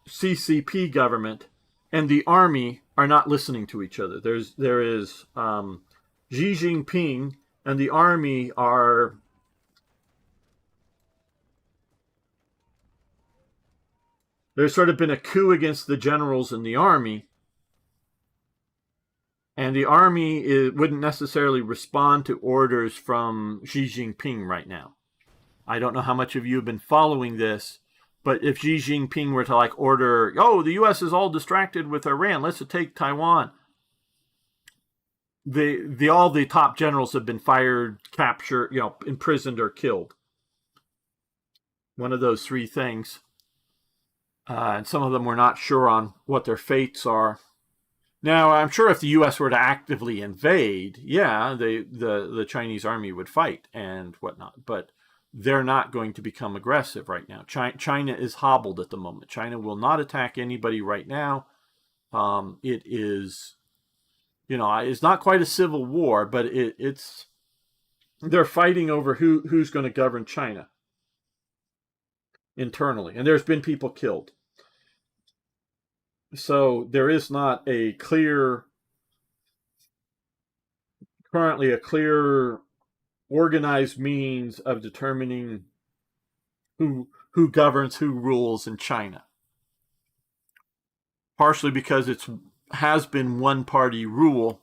CCP government, and the army are not listening to each other. There is Xi Jinping and the army are... There's sort of been a coup against the generals in the army, and the army wouldn't necessarily respond to orders from Xi Jinping right now. I don't know how much of you have been following this, but if Xi Jinping were to order, the U.S. is all distracted with Iran, let's take Taiwan, all the top generals have been fired, captured, imprisoned, or killed. One of those three things. and some of them were not sure on what their fates are. Now, I'm sure if the U.S. were to actively invade, yeah, the Chinese army would fight and whatnot, but they're not going to become aggressive right now. China is hobbled at the moment. China will not attack anybody right now. It is, it's not quite a civil war, but it's they're fighting over who's going to govern China internally, and there's been people killed. So there is not currently a clear organized means of determining who governs, who rules in China. Partially because it has been one party rule,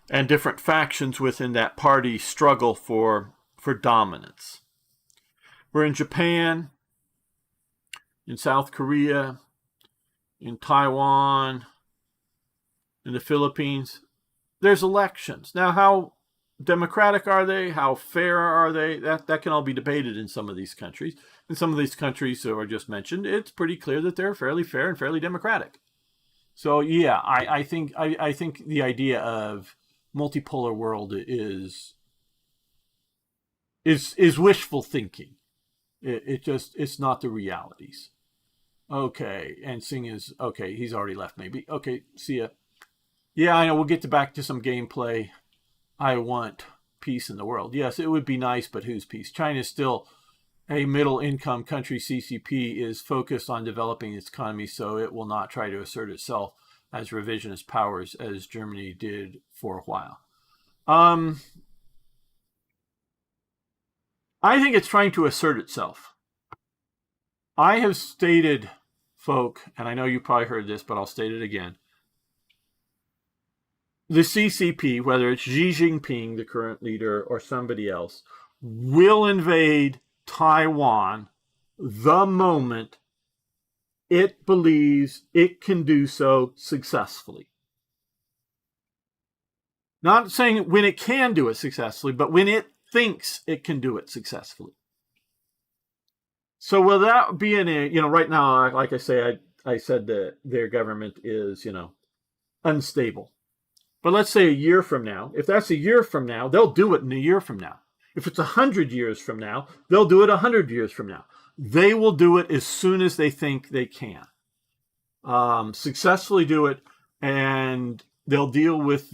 and different factions within that party struggle for dominance. We're in Japan, in South Korea, in Taiwan, in the Philippines. There's elections. Now, how democratic are they? How fair are they? That can all be debated in some of these countries. In some of these countries that were just mentioned, it's pretty clear that they're fairly fair and fairly democratic. So yeah, I think the idea of multipolar world is wishful thinking. It's not the realities. Okay, and Singh is okay. He's already left. Maybe okay. See ya. Yeah, I know. We'll get back to some gameplay. I want peace in the world. Yes, it would be nice, but whose peace? China is still a middle-income country. CCP is focused on developing its economy, so it will not try to assert itself as revisionist powers as Germany did for a while. I think it's trying to assert itself. I have stated, folk, and I know you probably heard this, but I'll state it again. The CCP, whether it's Xi Jinping, the current leader, or somebody else, will invade Taiwan the moment it believes it can do so successfully. Not saying when it can do it successfully, but when it thinks it can do it successfully. So will that be right now, like I say, I said that their government is, unstable. But let's say a year from now, if that's a year from now, they'll do it in a year from now. If it's 100 years from now, they'll do it 100 years from now. They will do it as soon as they think they can. Successfully do it, and they'll deal with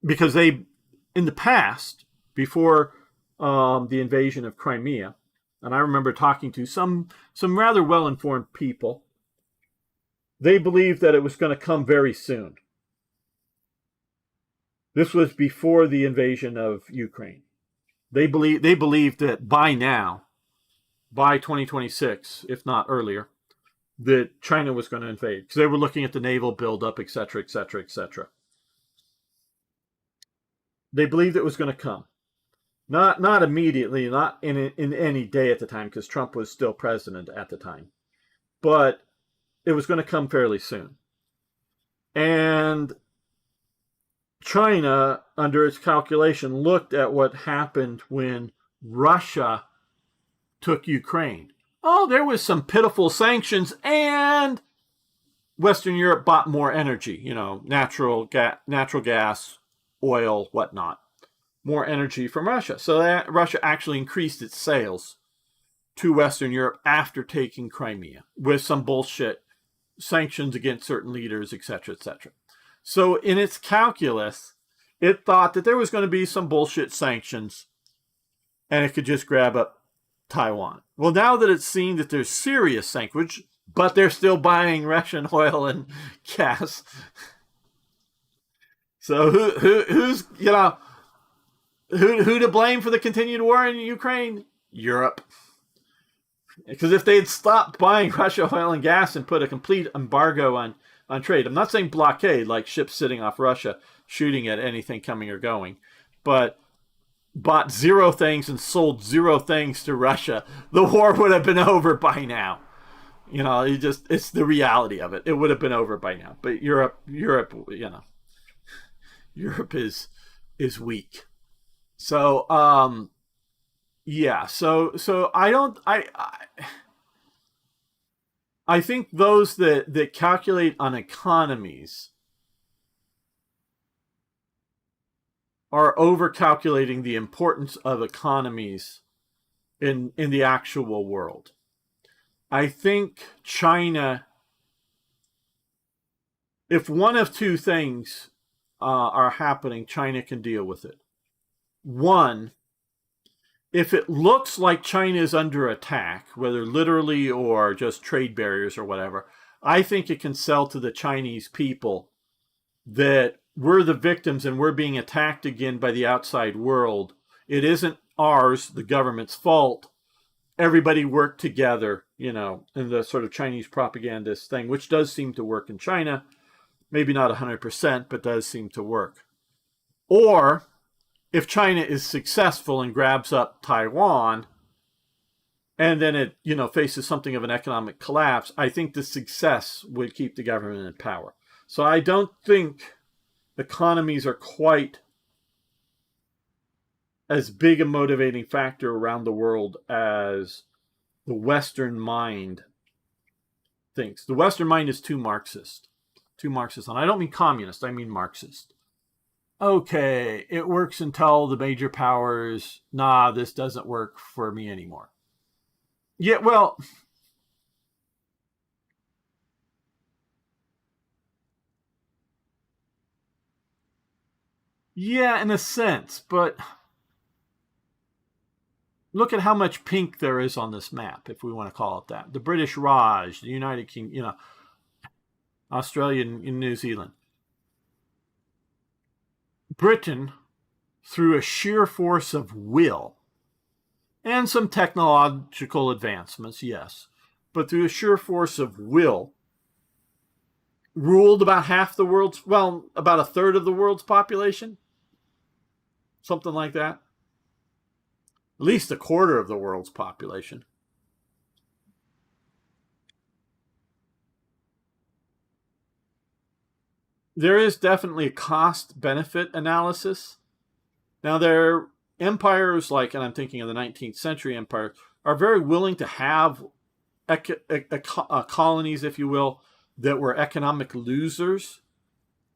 because they, in the past, before the invasion of Crimea, and I remember talking to some rather well-informed people, they believed that it was going to come very soon. This was before the invasion of Ukraine. They believed that by now, by 2026, if not earlier, that China was going to invade, because they were looking at the naval buildup, etc., etc., etc. They believed it was going to come. Not immediately, not in any day at the time, because Trump was still president at the time. But it was going to come fairly soon. And China, under its calculation, looked at what happened when Russia took Ukraine. Oh, there was some pitiful sanctions, and Western Europe bought more energy, natural gas, oil, whatnot. More energy from Russia. So that Russia actually increased its sales to Western Europe after taking Crimea with some bullshit sanctions against certain leaders, etc., etc. So in its calculus, it thought that there was going to be some bullshit sanctions and it could just grab up Taiwan. Well, now that it's seen that there's serious sanctions, but they're still buying Russian oil and gas. So who's who to blame for the continued war in Ukraine? Europe. Because if they'd stopped buying Russian oil and gas and put a complete embargo on trade, I'm not saying blockade, like ships sitting off Russia, shooting at anything coming or going, but bought zero things and sold zero things to Russia, the war would have been over by now. It's the reality of it. It would have been over by now. But Europe, Europe is weak. So, Yeah. So I think those that calculate on economies are over calculating the importance of economies in the actual world. I think China, if one of two things are happening, China can deal with it. One, if it looks like China is under attack, whether literally or just trade barriers or whatever, I think it can sell to the Chinese people that we're the victims and we're being attacked again by the outside world. It isn't ours, the government's fault. Everybody work together, in the sort of Chinese propagandist thing, which does seem to work in China. Maybe not 100%, but does seem to work. Or if China is successful and grabs up Taiwan, and then it, faces something of an economic collapse, I think the success would keep the government in power. So I don't think economies are quite as big a motivating factor around the world as the Western mind thinks. The Western mind is too Marxist. Too Marxist. And I don't mean communist, I mean Marxist. Okay, it works until the major powers, nah, this doesn't work for me anymore. Yeah, well, yeah, in a sense, but look at how much pink there is on this map, if we want to call it that. The British Raj, the United Kingdom, Australia and New Zealand. Britain, through a sheer force of will and some technological advancements, yes, but through a sheer force of will, ruled about half the world's, well, about a third of the world's population, something like that. At least a quarter of the world's population. There is definitely a cost benefit analysis. Now, there are empires like, and I'm thinking of the 19th century empires, are very willing to have colonies, if you will, that were economic losers,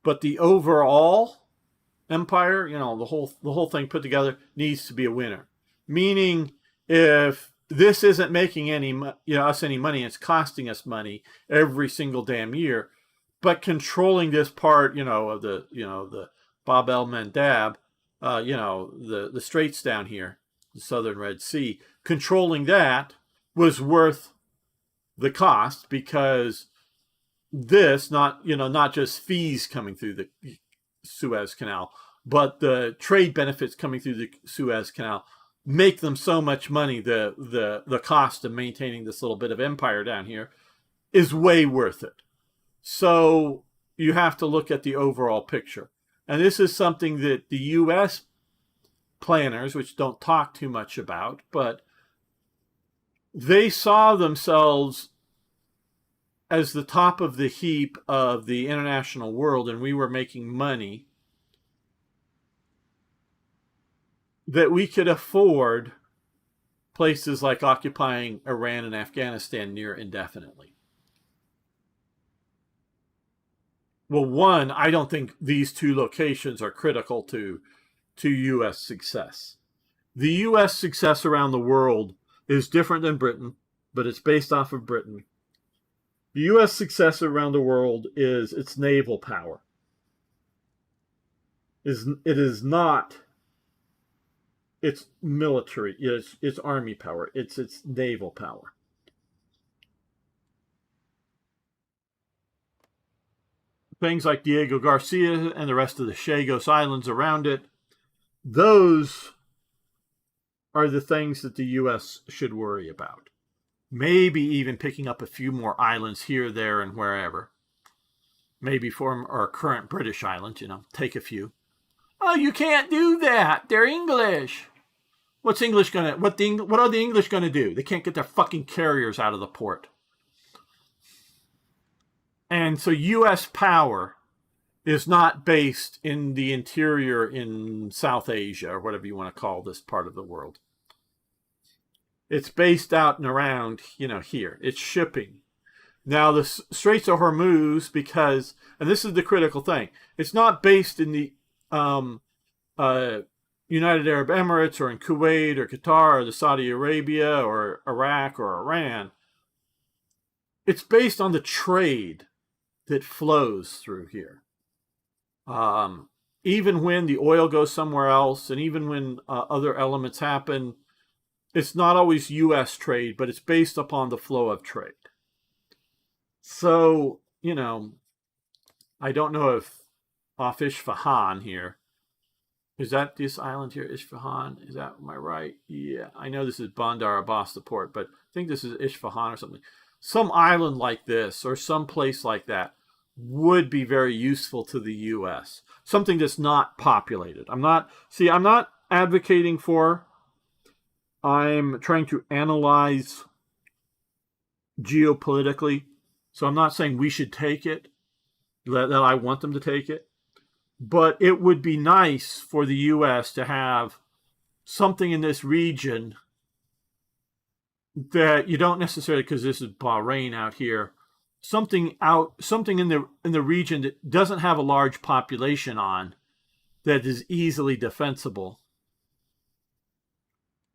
but the overall empire, the whole thing put together needs to be a winner. Meaning, if this isn't making us any money, it's costing us money every single damn year. But controlling this part, of the Bab el Mandab, the straits down here, the southern Red Sea, controlling that was worth the cost, because this, not just fees coming through the Suez Canal, but the trade benefits coming through the Suez Canal make them so much money. The cost of maintaining this little bit of empire down here is way worth it. So you have to look at the overall picture. And this is something that the U.S. planners, which don't talk too much about, but they saw themselves as the top of the heap of the international world, and we were making money, that we could afford places like occupying Iran and Afghanistan near indefinitely. Well, one, I don't think these two locations are critical to U.S. success. The U.S. success around the world is different than Britain, but it's based off of Britain. The U.S. success around the world is its naval power. It is not its military, its army power. It's its naval power. Things like Diego Garcia and the rest of the Chagos Islands around it, those are the things that the U.S. should worry about. Maybe even picking up a few more islands here, there, and wherever. Maybe form our current British islands, take a few. Oh, you can't do that. They're English. What are the English gonna do? They can't get their fucking carriers out of the port. And so U.S. power is not based in the interior in South Asia, or whatever you want to call this part of the world. It's based out and around, here. It's shipping. Now, the Straits of Hormuz, because, and this is the critical thing, it's not based in the uh, United Arab Emirates or in Kuwait or Qatar or the Saudi Arabia or Iraq or Iran. It's based on the trade that flows through here. Even when the oil goes somewhere else, and even when other elements happen, it's not always U.S. trade, but it's based upon the flow of trade. So, I don't know if off Isfahan here, is that this island here, Isfahan? Is that, am I right? Yeah, I know this is Bandar Abbas, the port, but I think this is Isfahan or something. Some island like this or some place like that would be very useful to the U.S. Something that's not populated. I'm not advocating for, I'm trying to analyze geopolitically. So I'm not saying we should take it, that I want them to take it. But it would be nice for the U.S. to have something in this region that you don't necessarily, because this is Bahrain out here, something in the region that doesn't have a large population on, that is easily defensible,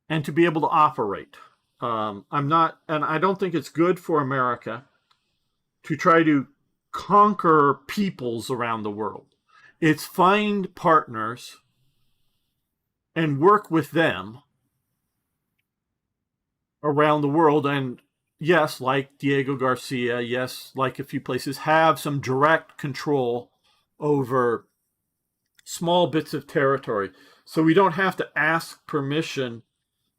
and to be able to operate. And I don't think it's good for America to try to conquer peoples around the world. It's find partners and work with them around the world. And yes, like Diego Garcia, yes, like a few places, have some direct control over small bits of territory. So we don't have to ask permission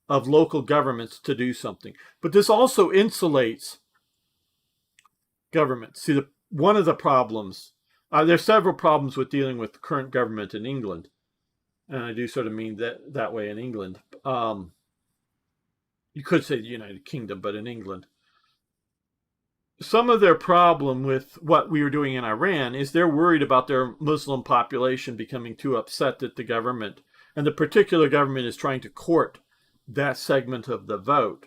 of local governments to do something. But this also insulates governments. See, one of the problems, there's several problems with dealing with the current government in England. And I do sort of mean that way in England. You could say the United Kingdom, but in England. Some of their problem with what we were doing in Iran is they're worried about their Muslim population becoming too upset that the government, and the particular government, is trying to court that segment of the vote.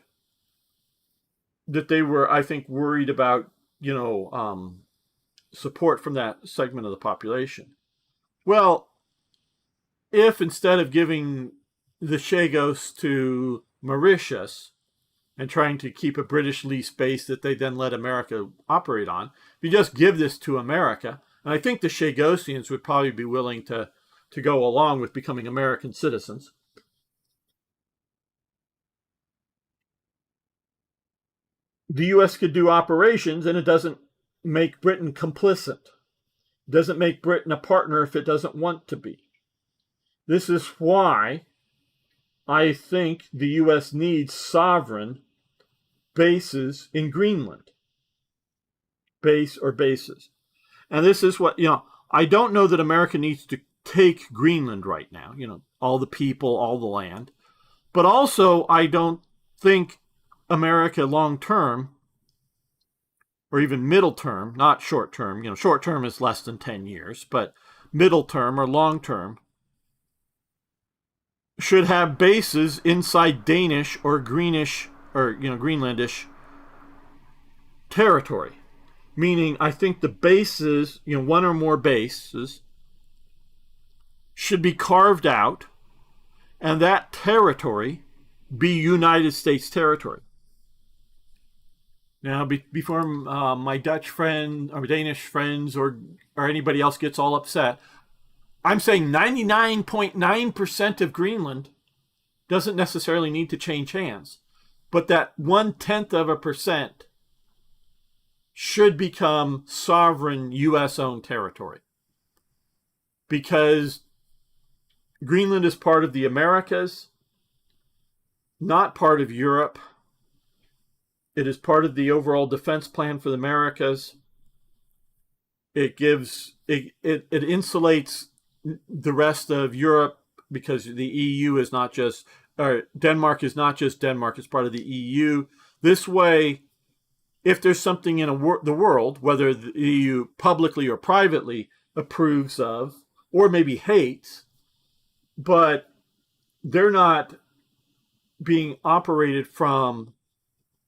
That they were, I think, worried about, support from that segment of the population. Well, if instead of giving the Chagos to Mauritius and trying to keep a British lease base that they then let America operate on, if you just give this to America, and I think the Chagosians would probably be willing to go along with becoming American citizens. The U.S. could do operations, and it doesn't make Britain complicit. It doesn't make Britain a partner if it doesn't want to be. This is why I think the U.S. needs sovereign bases in Greenland. Base or bases. And this is what, I don't know that America needs to take Greenland right now, all the people, all the land. But also, I don't think America long term, or even middle term, not short term, short term is less than 10 years, but middle term or long term, should have bases inside Danish or Greenish or Greenlandish territory. Meaning, I think the bases, one or more bases, should be carved out, and that territory be United States territory. Now, before my Dutch friend or Danish friends or anybody else gets all upset, I'm saying 99.9% of Greenland doesn't necessarily need to change hands, but that 0.1% should become sovereign U.S.-owned territory. Because Greenland is part of the Americas, not part of Europe. It is part of the overall defense plan for the Americas. It insulates the rest of Europe, because the EU is not just, or Denmark is not just Denmark, it's part of the EU. This way, if there's something in the world, whether the EU publicly or privately approves of, or maybe hates, but they're not being operated from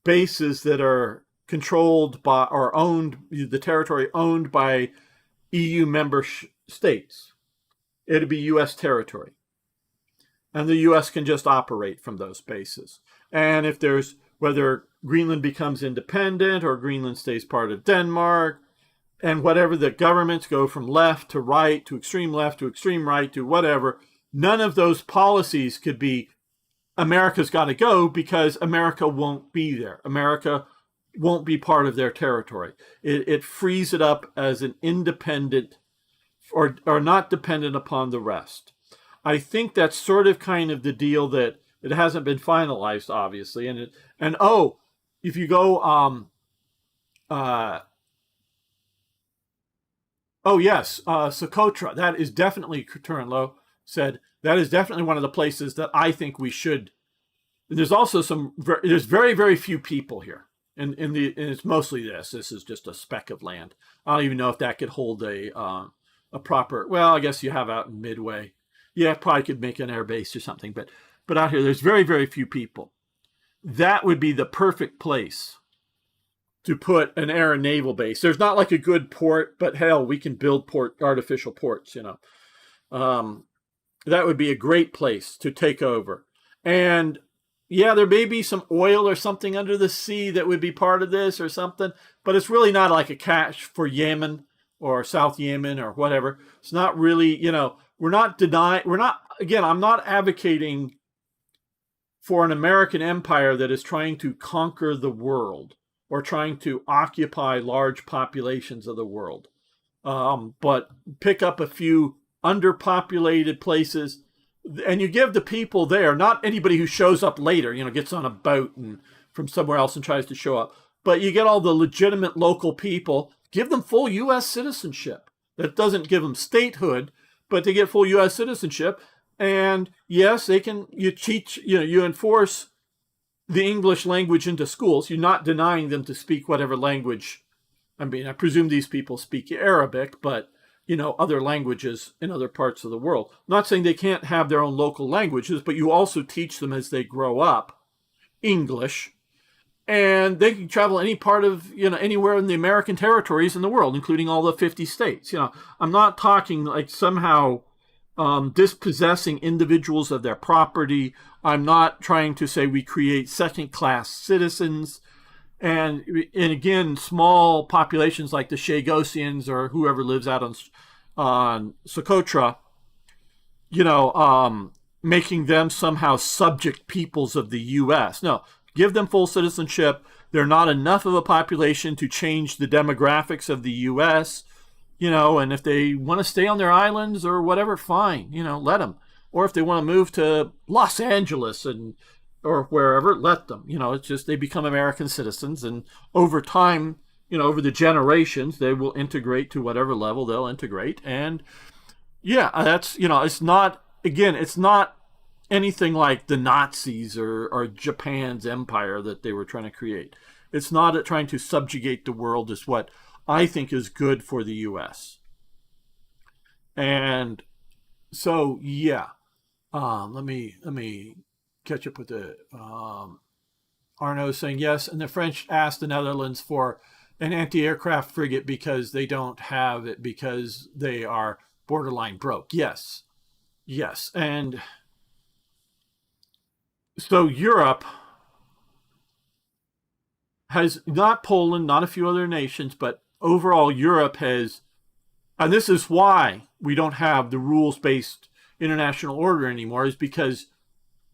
bases that are controlled by or owned, the territory owned by EU member states. It'd be U.S. territory. And the U.S. can just operate from those bases. And if there's, whether Greenland becomes independent or Greenland stays part of Denmark, and whatever the governments go from left to right to extreme left to extreme right to whatever, none of those policies could be America's got to go, because America won't be there. America won't be part of their territory. It frees it up as an independent or not dependent upon the rest. I think that's sort of kind of the deal, that it hasn't been finalized, obviously. If you go, Socotra, that is definitely, Turinlo said, that is definitely one of the places that I think we should. There's also there's very, very few people here. And it's mostly this. This is just a speck of land. I don't even know if that could hold a proper, well, I guess you have out in Midway. Yeah, probably could make an air base or something. But out here, there's very, very few people. That would be the perfect place to put an air and naval base. There's not like a good port, but hell, we can build artificial ports, that would be a great place to take over. And yeah, there may be some oil or something under the sea that would be part of this or something, but it's really not like a catch for Yemen or South Yemen or whatever. It's not really, we're not, again, I'm not advocating for an American empire that is trying to conquer the world or trying to occupy large populations of the world. But pick up a few underpopulated places, and you give the people there, not anybody who shows up later, gets on a boat and from somewhere else and tries to show up, but you get all the legitimate local people, give them full U.S. citizenship. That doesn't give them statehood, but they get full U.S. citizenship. And yes, they can, you teach, you enforce the English language into schools. You're not denying them to speak whatever language. I mean, I presume these people speak Arabic, but, other languages in other parts of the world. I'm not saying they can't have their own local languages, but you also teach them as they grow up English, and they can travel any part of, anywhere in the American territories in the world, including all the 50 states. I'm not talking like somehow dispossessing individuals of their property. I'm not trying to say we create second-class citizens. And again, small populations like the Chagosians or whoever lives out on Socotra, making them somehow subject peoples of the U.S. No, give them full citizenship. They're not enough of a population to change the demographics of the U.S., and if they want to stay on their islands or whatever, fine, let them. Or if they want to move to Los Angeles or wherever, let them. It's just they become American citizens, and over time, over the generations, they will integrate to whatever level they'll integrate. And yeah, that's, it's not, again, it's not anything like the Nazis or Japan's empire that they were trying to create. It's not trying to subjugate the world, is what I think is good for the U.S. And so, yeah, let me catch up with the Arnaud saying yes, and the French asked the Netherlands for an anti-aircraft frigate because they don't have it, because they are borderline broke. Yes, and so Europe has, not Poland, not a few other nations, but overall Europe has, and this is why we don't have the rules-based international order anymore, is because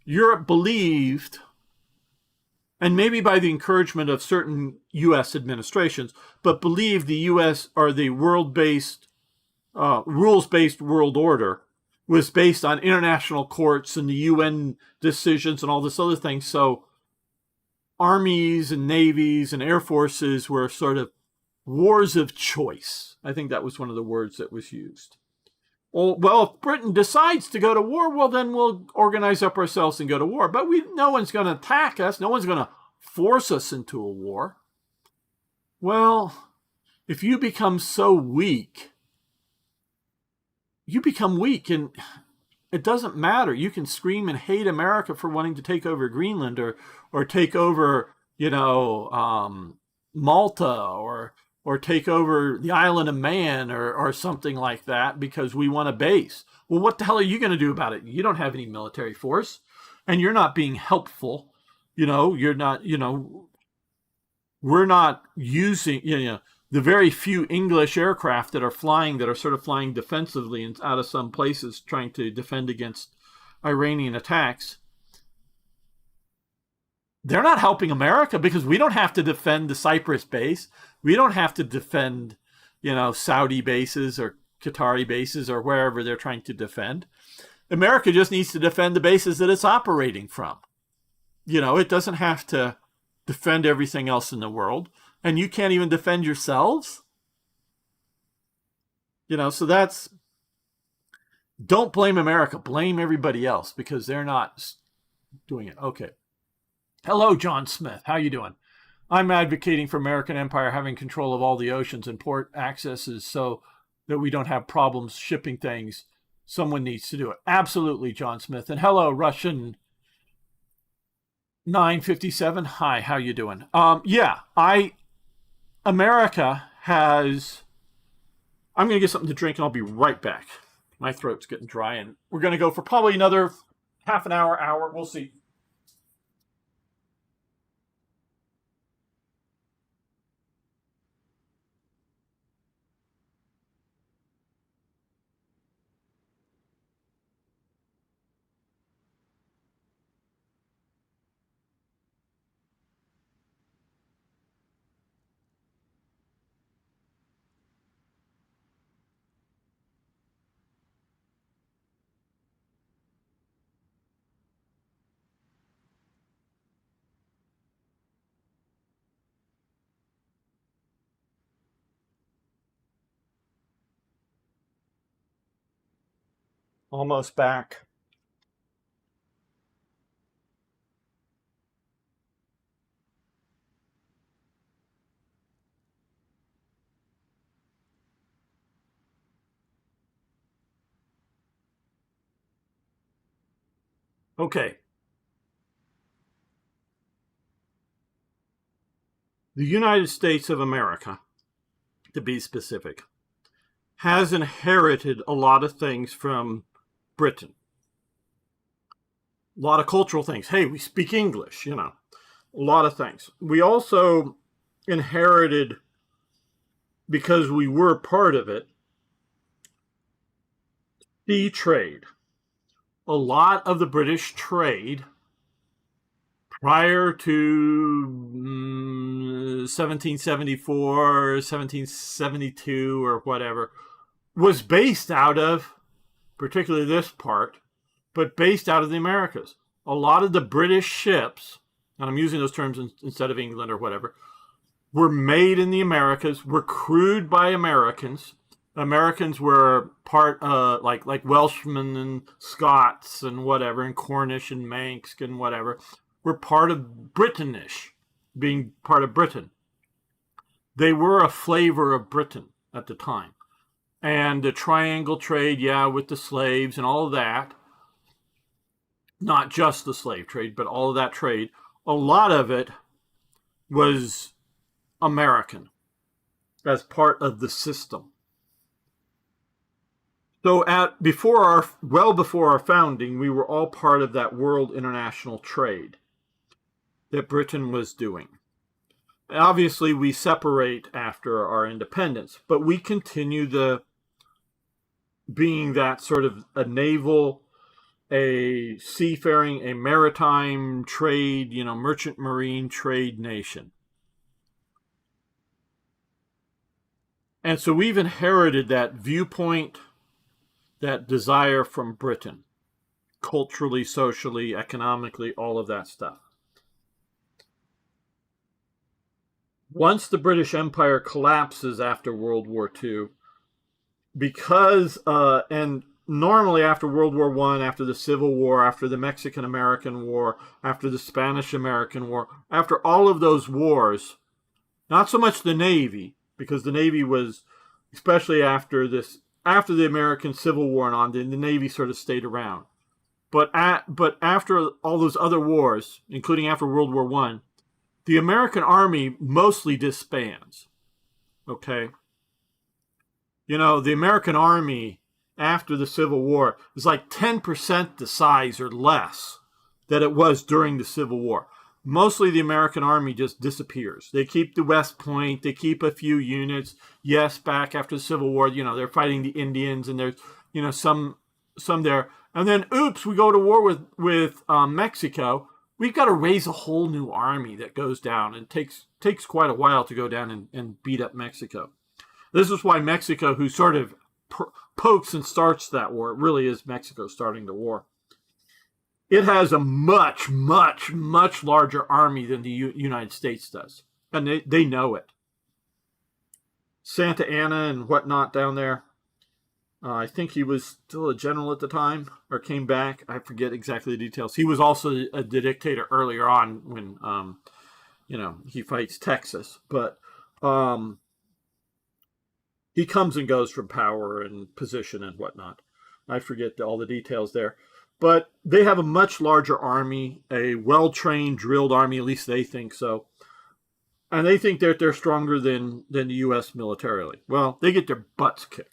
Europe believed, and maybe by the encouragement of certain U.S. administrations, but believed the U.S. or the world-based, rules-based world order was based on international courts and the UN decisions and all this other thing. So armies and navies and air forces were sort of wars of choice. I think that was one of the words that was used. Well, if Britain decides to go to war, well, then we'll organize up ourselves and go to war. But no one's going to attack us. No one's going to force us into a war. Well, if you become so weak, you become weak. And It doesn't matter. You can scream and hate America for wanting to take over Greenland or take over, Malta or take over the island of Man or something like that because we want a base. Well, what the hell are you going to do about it? You don't have any military force, and you're not being helpful. You're not, we're not using, the very few English aircraft that are sort of flying defensively and out of some places trying to defend against Iranian attacks. They're not helping America because we don't have to defend the Cyprus base. We don't have to defend, Saudi bases or Qatari bases or wherever they're trying to defend. America just needs to defend the bases that it's operating from. It doesn't have to defend everything else in the world. And you can't even defend yourselves? So that's... Don't blame America. Blame everybody else because they're not doing it. Okay. Hello, John Smith. How you doing? I'm advocating for American empire having control of all the oceans and port accesses so that we don't have problems shipping things. Someone needs to do it. Absolutely, John Smith. And hello, Russian 957. Hi, how you doing? America has... I'm going to get something to drink and I'll be right back. My throat's getting dry and we're going to go for probably another half an hour. We'll see. Almost back. Okay. The United States of America, to be specific, has inherited a lot of things from Britain. A lot of cultural things. Hey, we speak English, a lot of things. We also inherited, because we were part of it, sea trade. A lot of the British trade prior to 1774, 1772 or whatever was based out of, particularly this part, but based out of the Americas. A lot of the British ships, and I'm using those terms instead of England or whatever, were made in the Americas, were crewed by Americans. Americans were part, like Welshmen and Scots and whatever, and Cornish and Manx and whatever, were part of Britannish, being part of Britain. They were a flavor of Britain at the time. And the triangle trade, with the slaves and all of that, not just the slave trade, but all of that trade, a lot of it was American as part of the system. So well before our founding, we were all part of that world international trade that Britain was doing. Obviously, we separate after our independence, but we continue being that sort of a naval, a seafaring, a maritime trade, merchant marine trade nation. And so we've inherited that viewpoint, that desire from Britain, culturally, socially, economically, all of that stuff. Once the British Empire collapses after World War II, and normally after World War I, after the Civil War, after the Mexican-American War, after the Spanish-American War, after all of those wars, not so much the Navy, because the Navy was, especially after this after the American Civil War and on, the Navy sort of stayed around. But after all those other wars, including after World War I, the American Army mostly disbands. Okay? You know, the American Army after the Civil War is like 10% the size or less that it was during the Civil War. Mostly the American Army just disappears. They keep the West Point. They keep a few units. Yes, back after the Civil War, you know, they're fighting the Indians and there's, you know, some there. And then, oops, we go to war with Mexico. We've got to raise a whole new army that goes down and takes quite a while to go down and beat up Mexico. This is why Mexico, who sort of pokes and starts that war, it really is Mexico starting the war. It has a much, much, much larger army than the United States does. And they know it. Santa Anna and whatnot down there. I think he was still a general at the time, or came back. I forget exactly the details. He was also the dictator earlier on when, you know, he fights Texas. But he comes and goes from power and position and whatnot. I forget all the details there. But they have a much larger army, a well-trained, drilled army, at least they think so. And they think that they're stronger than the U.S. militarily. Well, they get their butts kicked.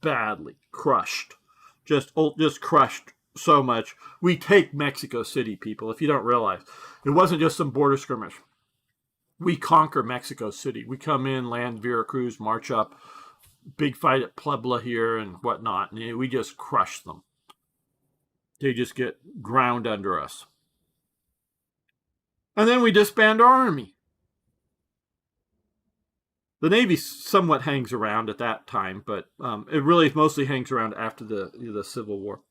Badly crushed, just crushed so much. We take Mexico City, people. If you don't realize, it wasn't just some border skirmish. We conquer Mexico City. We come in, land Veracruz, march up, big fight at Puebla here and whatnot, and we just crush them. They just get ground under us, and then we disband our army. The Navy somewhat hangs around at that time, but it really mostly hangs around after the Civil War.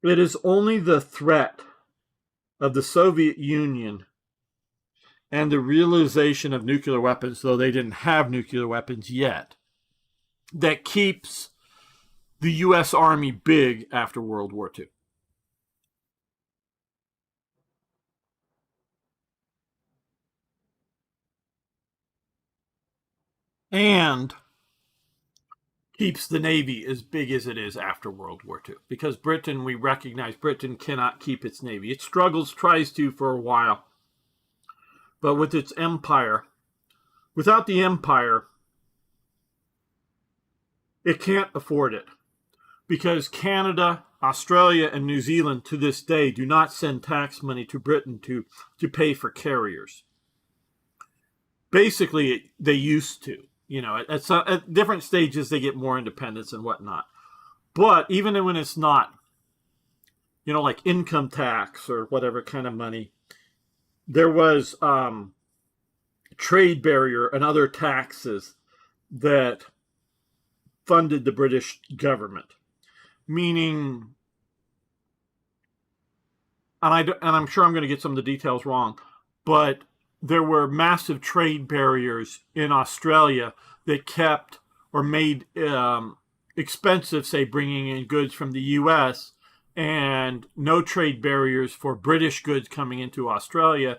It is only the threat of the Soviet Union and the realization of nuclear weapons, though they didn't have nuclear weapons yet, that keeps the U.S. Army big after World War II. And keeps the Navy as big as it is after World War II. Because Britain, we recognize Britain cannot keep its Navy. It struggles, tries to for a while. But with its empire, without the empire, it can't afford it. Because Canada, Australia, and New Zealand to this day do not send tax money to Britain to pay for carriers. Basically, they used to. You know, at different stages, they get more independence and whatnot. But even when it's not, you know, like income tax or whatever kind of money, there was trade barrier and other taxes that funded the British government. Meaning, and I'm sure I'm going to get some of the details wrong, but there were massive trade barriers in Australia that kept or made expensive, say, bringing in goods from the U.S., and no trade barriers for British goods coming into Australia.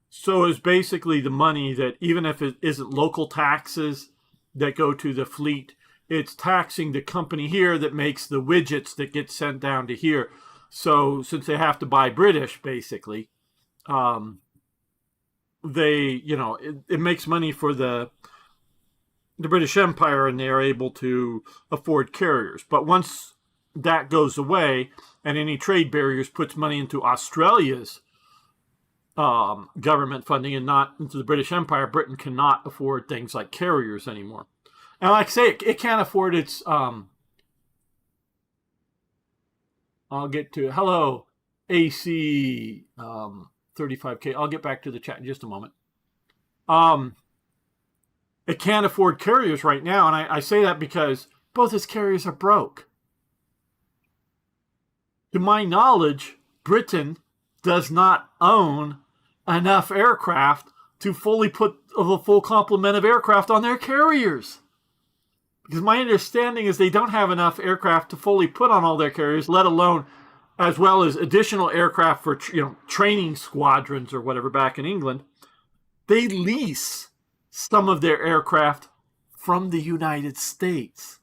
So it's basically the money that, even if it isn't local taxes that go to the fleet, it's taxing the company here that makes the widgets that get sent down to here. So since they have to buy British, basically, it makes money for the British Empire, and they are able to afford carriers. But once that goes away, and any trade barriers puts money into Australia's government funding and not into the British Empire, Britain cannot afford things like carriers anymore. And like I say, it can't afford its... I'll get to it. Hello, AC 35K. I'll get back to the chat in just a moment. It can't afford carriers right now, and I say that because both its carriers are broke. To my knowledge, Britain does not own enough aircraft to fully put the full complement of aircraft on their carriers. Because my understanding is they don't have enough aircraft to fully put on all their carriers, let alone as well as additional aircraft for training squadrons or whatever back in England. They lease some of their aircraft from the United States.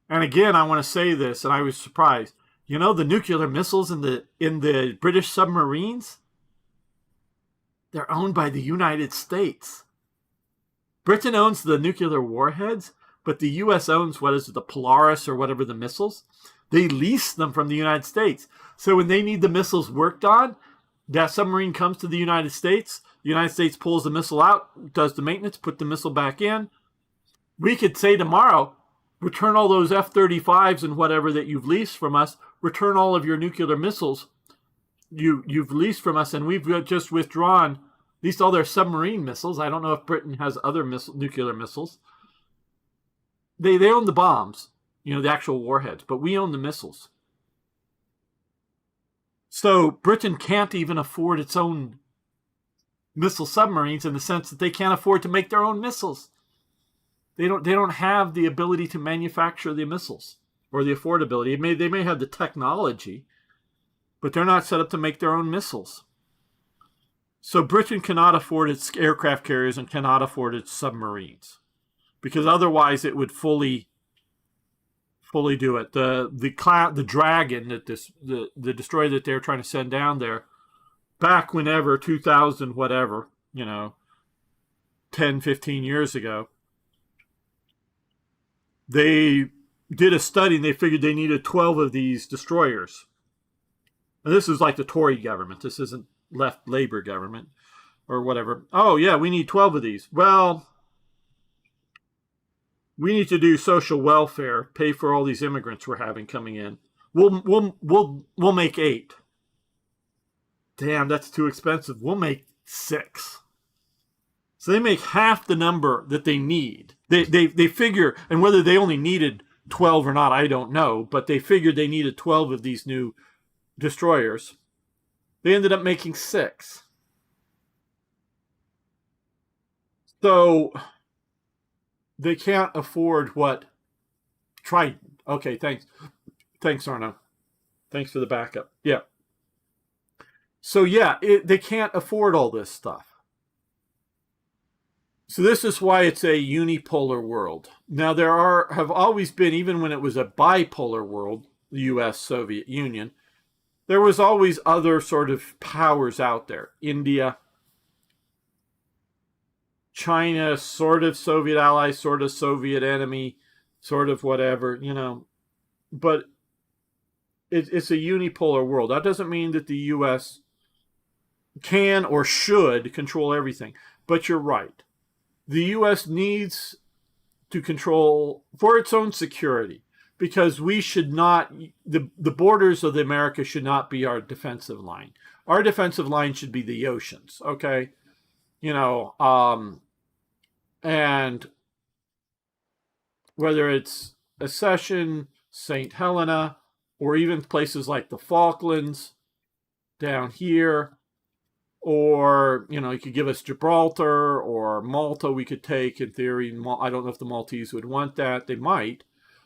And again, I want to say this, and I was surprised. You know, the nuclear missiles in the British submarines, they're owned by the United States. Britain owns the nuclear warheads, but the U.S. owns, what is it, the Polaris or whatever, the missiles. They lease them from the United States. So when they need the missiles worked on, that submarine comes to the United States. The United States pulls the missile out, does the maintenance, put the missile back in. We could say tomorrow, return all those F-35s and whatever that you've leased from us. Return all of your nuclear missiles you've leased from us, and we've just withdrawn at least all their submarine missiles. I don't know if Britain has other nuclear missiles. They own the bombs, the actual warheads, but we own the missiles. So Britain can't even afford its own missile submarines in the sense that they can't afford to make their own missiles. They don't have the ability to manufacture the missiles or the affordability. They may have the technology, but they're not set up to make their own missiles. So Britain cannot afford its aircraft carriers and cannot afford its submarines, because otherwise it would fully do it. The Dragon, the destroyer that they're trying to send down there, back whenever, 2000 whatever, 10, 15 years ago, they did a study and they figured they needed 12 of these destroyers. And this is like the Tory government. This isn't left Labour government or whatever. Oh yeah, we need 12 of these. Well, we need to do social welfare, pay for all these immigrants we're having coming in. We'll make 8. Damn, that's too expensive. We'll make 6. So they make half the number that they need. They figure, and whether they only needed 12 or not, I don't know, but they figured they needed 12 of these new destroyers. They ended up making 6. So they can't afford what Trident. Okay, thanks Arno. Thanks for the backup. Yeah. So yeah, they can't afford all this stuff. So this is why it's a unipolar world. Now there have always been, even when it was a bipolar world, the U.S. Soviet Union, there was always other sort of powers out there. India, China, sort of Soviet ally, sort of Soviet enemy, sort of whatever, But it's a unipolar world. That doesn't mean that the U.S. can or should control everything. But you're right. The U.S. needs to control for its own security, because we should not, the borders of America should not be our defensive line. Our defensive line should be the oceans, okay? And whether it's Accession, St. Helena, or even places like the Falklands down here, or, you could give us Gibraltar or Malta we could take in theory. I don't know if the Maltese would want that. They might.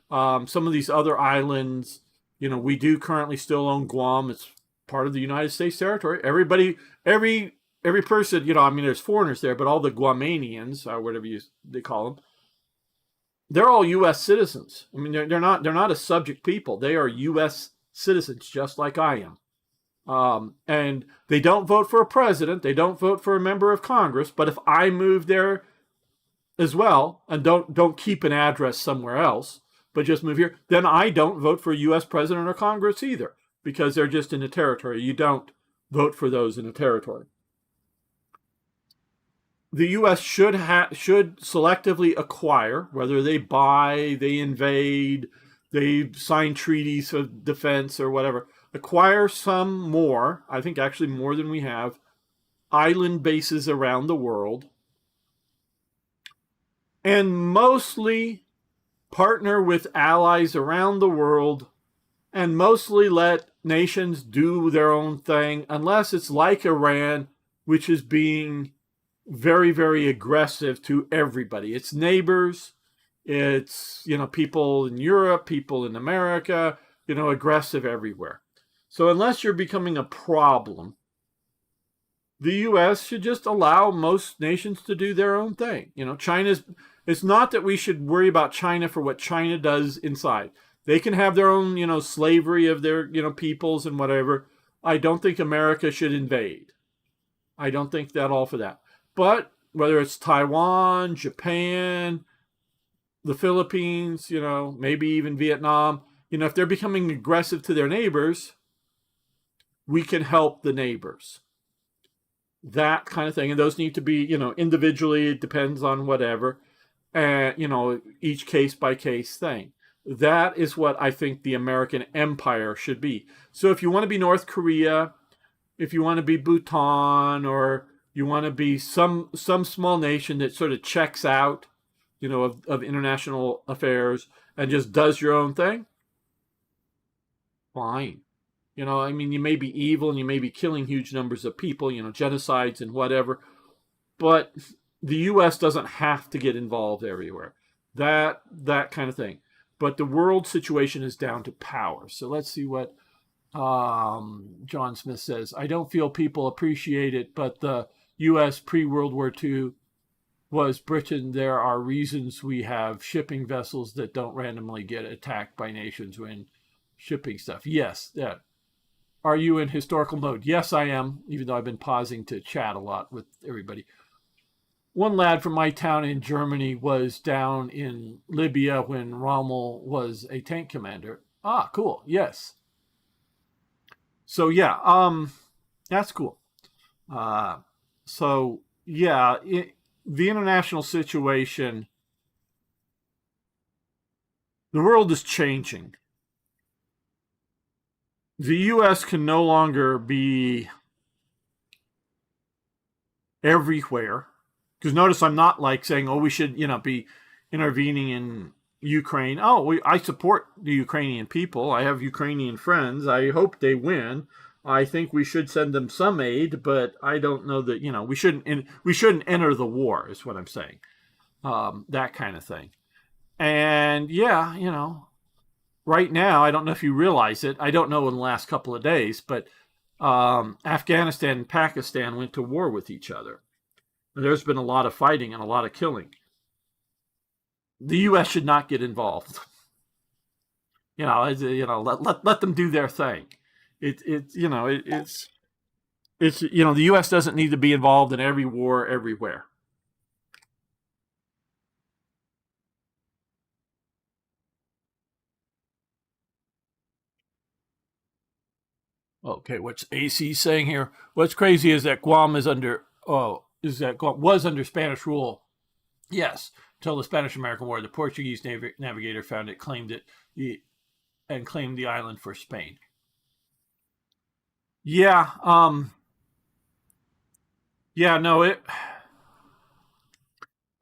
Some of these other islands, we do currently still own Guam. It's part of the United States territory. Everybody, every person, there's foreigners there, but all the Guamanians, or whatever they call them, they're all U.S. citizens. They're not a subject people. They are U.S. citizens, just like I am. And they don't vote for a president. They don't vote for a member of Congress. But if I move there as well and don't keep an address somewhere else, but just move here, then I don't vote for a U.S. president or Congress either, because they're just in a territory. You don't vote for those in a territory. The U.S. should selectively acquire, whether they buy, they invade, they sign treaties of defense or whatever, acquire some more, I think actually more than we have, island bases around the world, and mostly partner with allies around the world, and mostly let nations do their own thing, unless it's like Iran, which is being very, very aggressive to everybody. Its neighbors, it's, people in Europe, people in America, aggressive everywhere. So unless you're becoming a problem, the U.S. should just allow most nations to do their own thing. China's. It's not that we should worry about China for what China does inside. They can have their own, slavery of their, peoples and whatever. I don't think America should invade. I don't think that all for that. But whether it's Taiwan, Japan, the Philippines, maybe even Vietnam, if they're becoming aggressive to their neighbors, we can help the neighbors. That kind of thing. And those need to be, individually, it depends on whatever, and, each case by case thing. That is what I think the American empire should be. So if you want to be North Korea, if you want to be Bhutan, or you want to be some small nation that sort of checks out, of international affairs and just does your own thing, fine. I mean, you may be evil and you may be killing huge numbers of people, genocides and whatever, but the U.S. doesn't have to get involved everywhere. That kind of thing. But the world situation is down to power. So let's see what John Smith says. I don't feel people appreciate it, but the U.S. pre-World War II was Britain. There are reasons we have shipping vessels that don't randomly get attacked by nations when shipping stuff. Yes, that. Are you in historical mode? Yes, I am, even though I've been pausing to chat a lot with everybody. One lad from my town in Germany was down in Libya when Rommel was a tank commander. Ah, cool. Yes. So yeah, that's cool. So yeah, the international situation, the world is changing. The U.S. can no longer be everywhere. Because notice I'm not like saying, oh, we should, be intervening in Ukraine. Oh, I support the Ukrainian people. I have Ukrainian friends. I hope they win. I think we should send them some aid, but I don't know that, we shouldn't enter the war, is what I'm saying. That kind of thing. And yeah, right now, I don't know if you realize it. I don't know in the last couple of days, but Afghanistan and Pakistan went to war with each other. There's been a lot of fighting and a lot of killing. The U.S. should not get involved. Let them do their thing. The U.S. doesn't need to be involved in every war everywhere. Okay, what's AC saying here? What's crazy is that Guam was under Spanish rule. Yes, until the Spanish-American War, the Portuguese navigator found it, claimed the island for Spain. Yeah, no,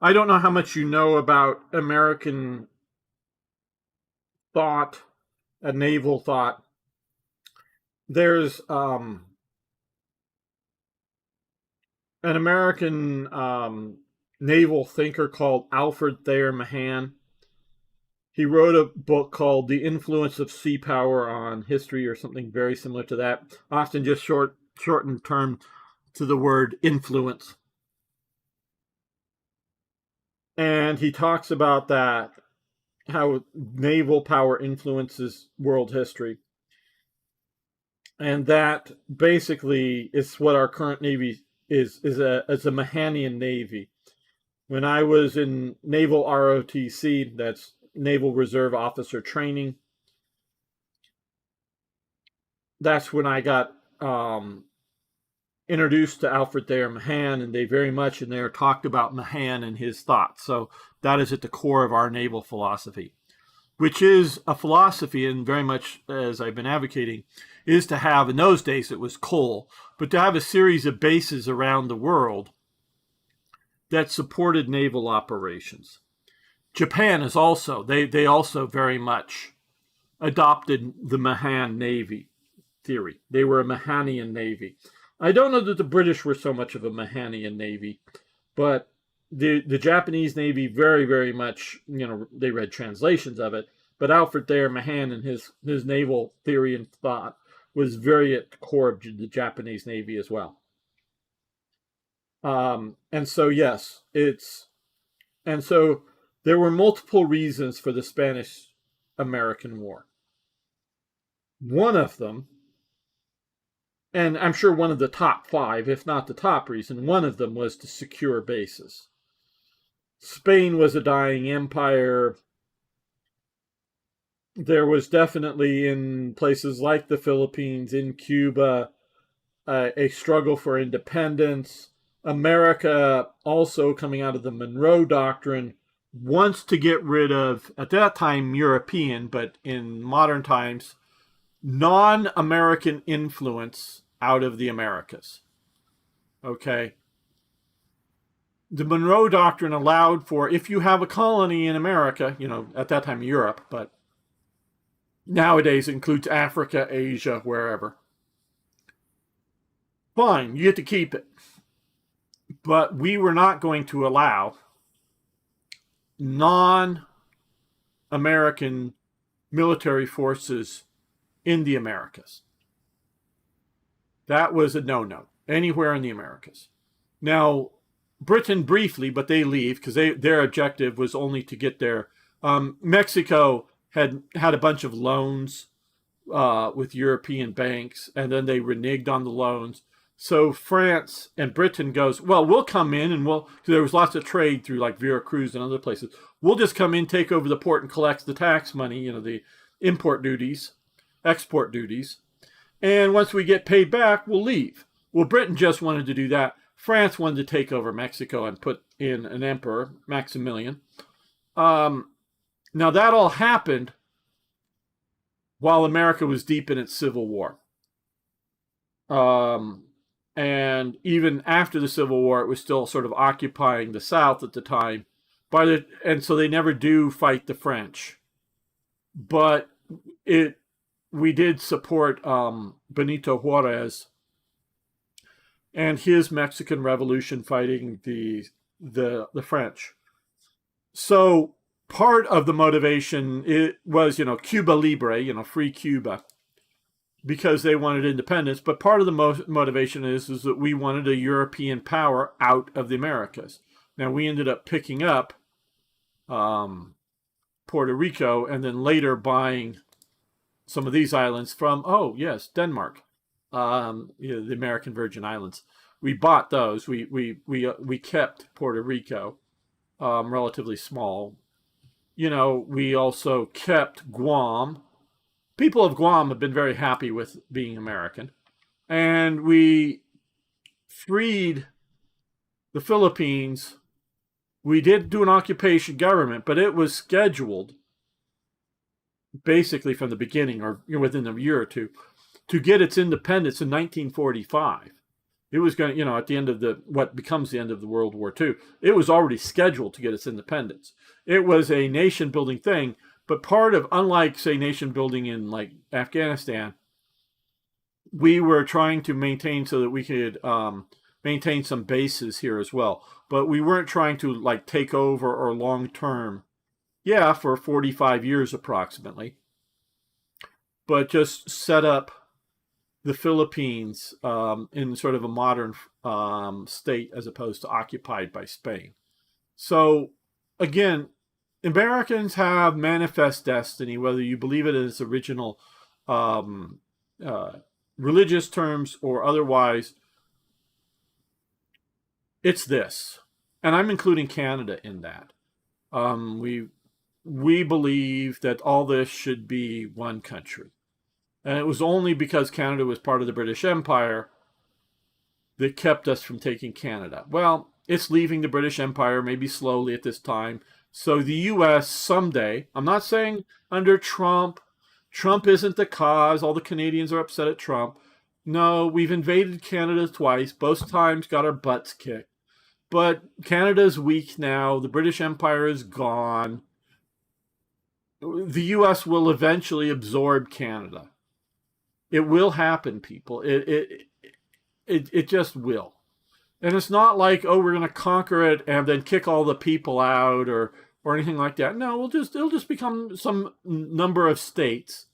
I don't know how much you know about American thought, naval thought. There's an American naval thinker called Alfred Thayer Mahan. He wrote a book called The Influence of Sea Power on History, or something very similar to that, often just shortened term to the word influence. And he talks about that, how naval power influences world history. And that basically is what our current Navy is a Mahanian Navy. When I was in Naval ROTC, that's Naval Reserve Officer Training, that's when I got introduced to Alfred Thayer Mahan, and they very much in there talked about Mahan and his thoughts. So that is at the core of our naval philosophy, which is a philosophy, and very much as I've been advocating, is to have, in those days it was coal, but to have a series of bases around the world that supported naval operations. Japan is also, they also very much adopted the Mahan Navy theory. They were a Mahanian Navy. I don't know that the British were so much of a Mahanian Navy, but the Japanese Navy very, very much, they read translations of it, but Alfred Thayer Mahan and his naval theory and thought was very at the core of the Japanese Navy as well. And so, yes, and so there were multiple reasons for the Spanish American War. One of them, and I'm sure one of the top five, if not the top reason, one of them was to secure bases. Spain was a dying empire. There was definitely in places like the Philippines, in Cuba, a struggle for independence. America, also coming out of the Monroe Doctrine, wants to get rid of, at that time, European, but in modern times, non-American influence out of the Americas. Okay? The Monroe Doctrine allowed for, if you have a colony in America, at that time Europe, but nowadays includes Africa, Asia, wherever. Fine, you get to keep it. But we were not going to allow non-American military forces in the Americas. That was a no-no, anywhere in the Americas. Now, Britain briefly, but they leave because their objective was only to get there. Mexico had a bunch of loans with European banks, and then they reneged on the loans. So France and Britain goes, well, we'll come in and cause there was lots of trade through like Veracruz and other places. We'll just come in, take over the port, and collect the tax money, the import duties, export duties. And once we get paid back, we'll leave. Well, Britain just wanted to do that. France wanted to take over Mexico and put in an emperor, Maximilian. Now, that all happened while America was deep in its Civil War. And even after the Civil War, it was still sort of occupying the South at the time. And so they never do fight the French. But we did support Benito Juarez and his Mexican Revolution fighting the French. So part of the motivation was, Cuba Libre, free Cuba, because they wanted independence. But part of the motivation is that we wanted a European power out of the Americas. Now, we ended up picking up Puerto Rico and then later buying some of these islands from, Denmark, the American Virgin Islands. We bought those. We kept Puerto Rico, relatively small. We also kept Guam. People of Guam have been very happy with being American. And we freed the Philippines. We did do an occupation government, but it was scheduled basically from the beginning or within a year or two to get its independence in 1945. It was going to, at the end of what becomes the end of the World War II, it was already scheduled to get its independence. It was a nation building thing, but part of, unlike, say, nation building in like Afghanistan, we were trying to maintain so that we could maintain some bases here as well. But we weren't trying to like take over or long term, for 45 years approximately, but just set up the Philippines in sort of a modern state as opposed to occupied by Spain. So again, Americans have manifest destiny, whether you believe it in its original religious terms or otherwise. It's this, and I'm including Canada in that. We believe that all this should be one country. And it was only because Canada was part of the British Empire that kept us from taking Canada. Well, it's leaving the British Empire, maybe slowly at this time. So the U.S. someday, I'm not saying under Trump. Trump isn't the cause. All the Canadians are upset at Trump. No, we've invaded Canada twice. Both times got our butts kicked. But Canada's weak now. The British Empire is gone. The U.S. will eventually absorb Canada. It will happen, people. It just will. And it's not like, we're going to conquer it and then kick all the people out or anything like that. No, it'll just become some number of states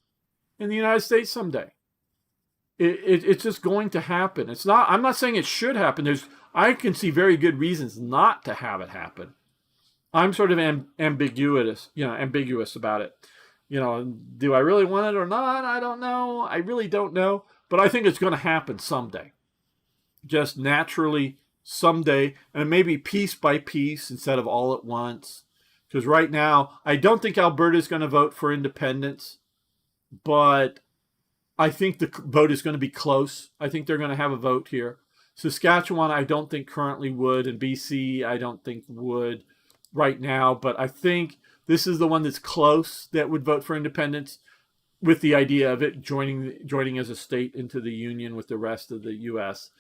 in the United States someday. It's just going to happen. It's not. I'm not saying it should happen. I can see very good reasons not to have it happen. I'm sort of ambiguous about it. Do I really want it or not? I don't know. I really don't know. But I think it's going to happen someday, just naturally someday, and maybe piece by piece instead of all at once. Because right now, I don't think Alberta is going to vote for independence, but I think the vote is going to be close. I think they're going to have a vote here. Saskatchewan, I don't think currently would, and BC, I don't think would right now. But I think this is the one that's close that would vote for independence, with the idea of it joining as a state into the union with the rest of the U.S.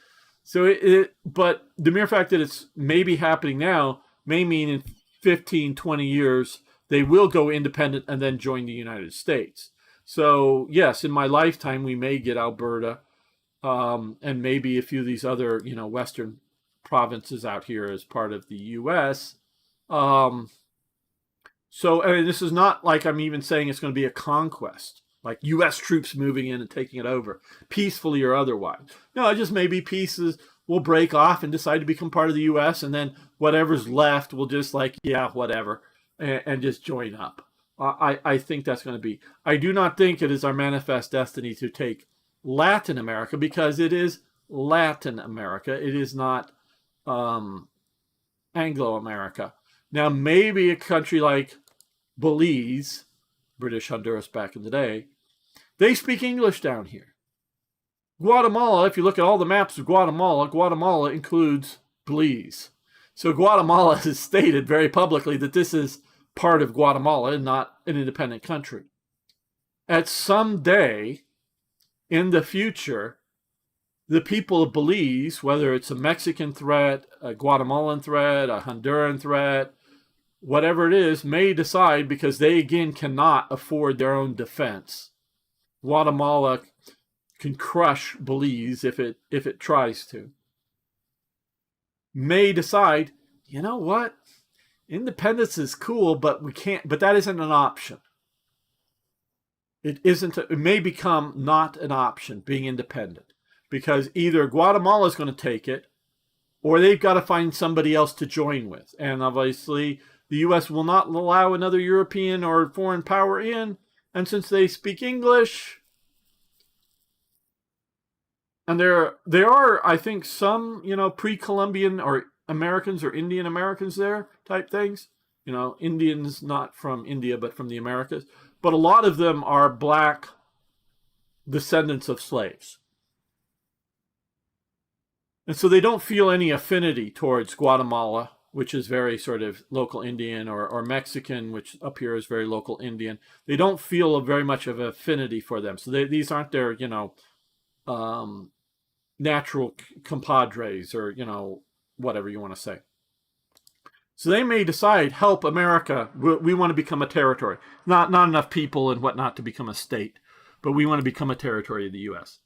So but the mere fact that it's maybe happening now may mean in 15, 20 years they will go independent and then join the United States. So yes, in my lifetime we may get Alberta, and maybe a few of these other western provinces out here as part of the U.S. So I mean, this is not like I'm even saying it's going to be a conquest, like U.S. troops moving in and taking it over, peacefully or otherwise. No, it just maybe pieces will break off and decide to become part of the U.S., and then whatever's left will just whatever, and just join up. I think that's going to be. I do not think it is our manifest destiny to take Latin America, because it is Latin America. It is not Anglo America. Now, maybe a country like Belize, British Honduras back in the day, they speak English down here. Guatemala, if you look at all the maps of Guatemala, Guatemala includes Belize. So Guatemala has stated very publicly that this is part of Guatemala and not an independent country. At some day in the future, the people of Belize, whether it's a Mexican threat, a Guatemalan threat, a Honduran threat, whatever it is, may decide, because they again cannot afford their own defense. Guatemala can crush Belize if it tries to. May decide, you know what? Independence is cool, but we can't. But that isn't an option. It isn't. It may become not an option, being independent, because either Guatemala is going to take it, or they've got to find somebody else to join with. And obviously, the U.S. will not allow another European or foreign power in. And since they speak English, and there are, I think, some, pre-Columbian or Americans or Indian Americans there type things. Indians not from India, but from the Americas. But a lot of them are black descendants of slaves. And so they don't feel any affinity towards Guatemala, which is very sort of local Indian, or Mexican, which up here is very local Indian. They don't feel very much of affinity for them. So these aren't their, natural compadres, or, whatever you want to say. So they may decide, help America, we want to become a territory. Not enough people and whatnot to become a state, but we want to become a territory of the U.S.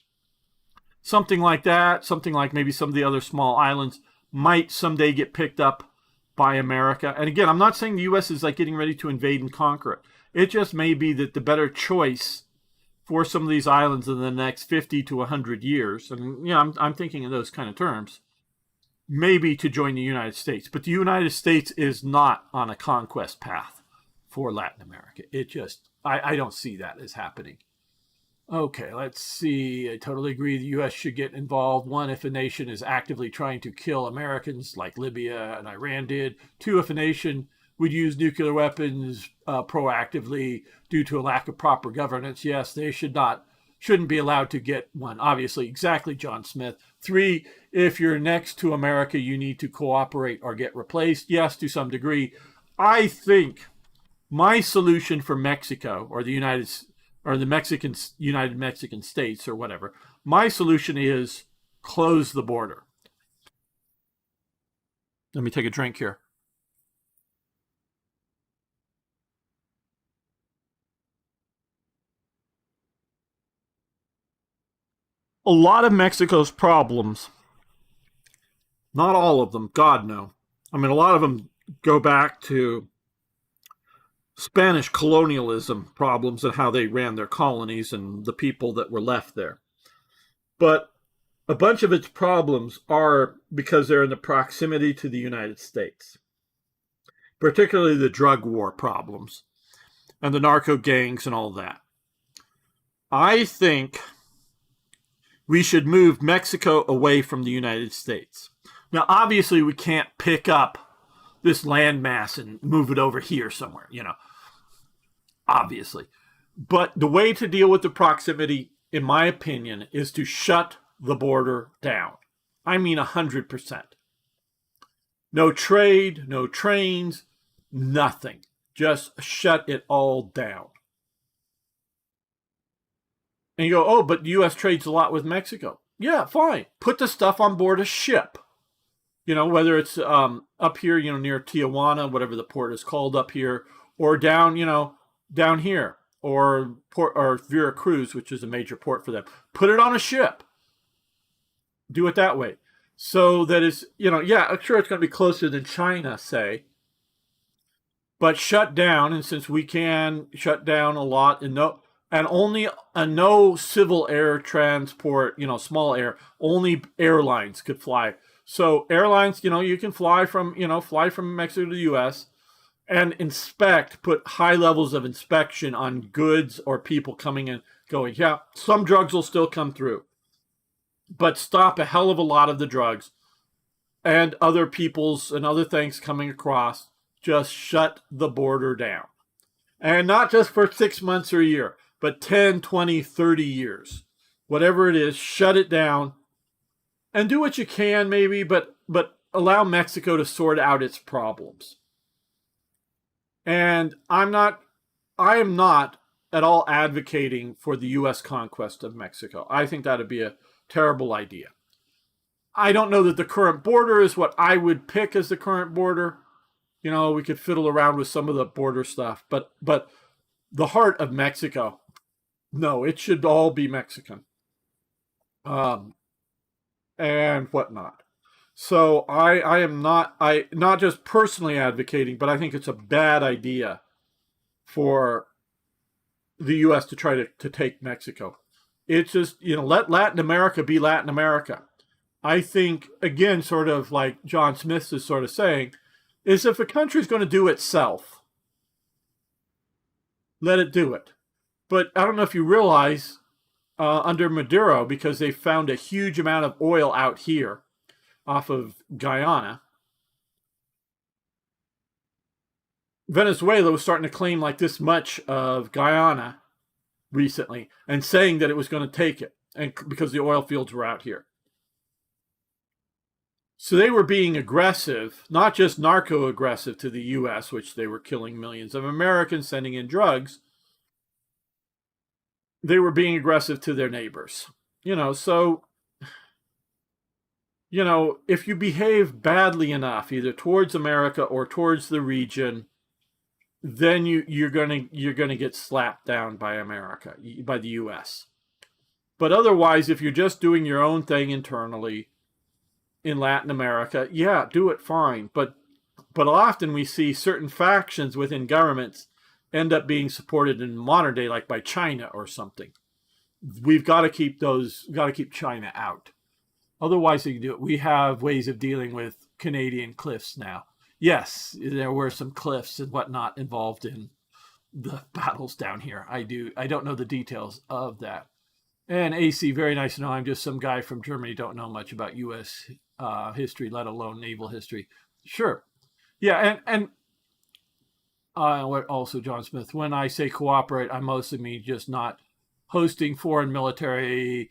Something like that, something like maybe some of the other small islands might someday get picked up by America. And again, I'm not saying the U.S. is like getting ready to invade and conquer it. It just may be that the better choice for some of these islands in the next 50 to 100 years, and I'm thinking in those kind of terms, maybe to join the United States. But the United States is not on a conquest path for Latin America. I don't see that as happening. Okay, let's see. I totally agree the U.S. should get involved. One, if a nation is actively trying to kill Americans, like Libya and Iran did. Two, if a nation would use nuclear weapons proactively due to a lack of proper governance, yes, they shouldn't be allowed to get one. Obviously, exactly, John Smith. Three, if you're next to America, you need to cooperate or get replaced. Yes, to some degree. I think my solution for Mexico, or the United Mexican States, or whatever, my solution is close the border. Let me take a drink here. A lot of Mexico's problems, not all of them, God no. I mean, a lot of them go back to Spanish colonialism problems and how they ran their colonies and the people that were left there. But a bunch of its problems are because they're in the proximity to the United States, particularly the drug war problems and the narco gangs and all that. I think we should move Mexico away from the United States. Now, obviously, we can't pick up this landmass and move it over here somewhere, obviously. But the way to deal with the proximity, in my opinion, is to shut the border down. I mean 100%. No trade, no trains, nothing. Just shut it all down. And you go, oh, but the U.S. trades a lot with Mexico. Yeah, fine. Put the stuff on board a ship. Whether it's up here, near Tijuana, whatever the port is called up here, or down here, or Veracruz, which is a major port for them. Put it on a ship. Do it that way. So that is, I'm sure it's going to be closer than China, say. But shut down, and since we can shut down a lot, and only no civil air transport, small air, only airlines could fly. So airlines, you can fly from Mexico to the U.S. and put high levels of inspection on goods or people coming and going. Yeah, some drugs will still come through, but stop a hell of a lot of the drugs and other people's and other things coming across. Just shut the border down. And not just for 6 months or a year, but 10, 20, 30 years. Whatever it is, shut it down. And do what you can, maybe, but allow Mexico to sort out its problems. And I am not at all advocating for the U.S. conquest of Mexico. I think that would be a terrible idea. I don't know that the current border is what I would pick as the current border. We could fiddle around with some of the border stuff, but the heart of Mexico, no, it should all be Mexican. And whatnot. So I am not just personally advocating, but I think it's a bad idea for the U.S. to try to take Mexico. It's just, let Latin America be Latin America. I think, again, sort of like John Smith is sort of saying, is if a country's going to do itself, let it do it. But I don't know if you realize, under Maduro, because they found a huge amount of oil out here off of Guyana, Venezuela was starting to claim like this much of Guyana recently and saying that it was going to take it, and because the oil fields were out here. So they were being aggressive, not just narco-aggressive to the U.S., which they were killing millions of Americans, sending in drugs. They were being aggressive to their neighbors. So, if you behave badly enough, either towards America or towards the region, then you're gonna get slapped down by America, by the U.S. But otherwise, if you're just doing your own thing internally in Latin America, yeah, do it fine. But often we see certain factions within governments end up being supported in modern day, like by China or something. We've got to keep China out. Otherwise, we have ways of dealing with Canadian cliffs now. Yes, there were some cliffs and whatnot involved in the battles down here. I don't know the details of that. And AC, very nice to know. I'm just some guy from Germany, don't know much about U.S. History, let alone naval history. Sure. Yeah, and also John Smith, when I say cooperate, I mostly mean just not hosting foreign military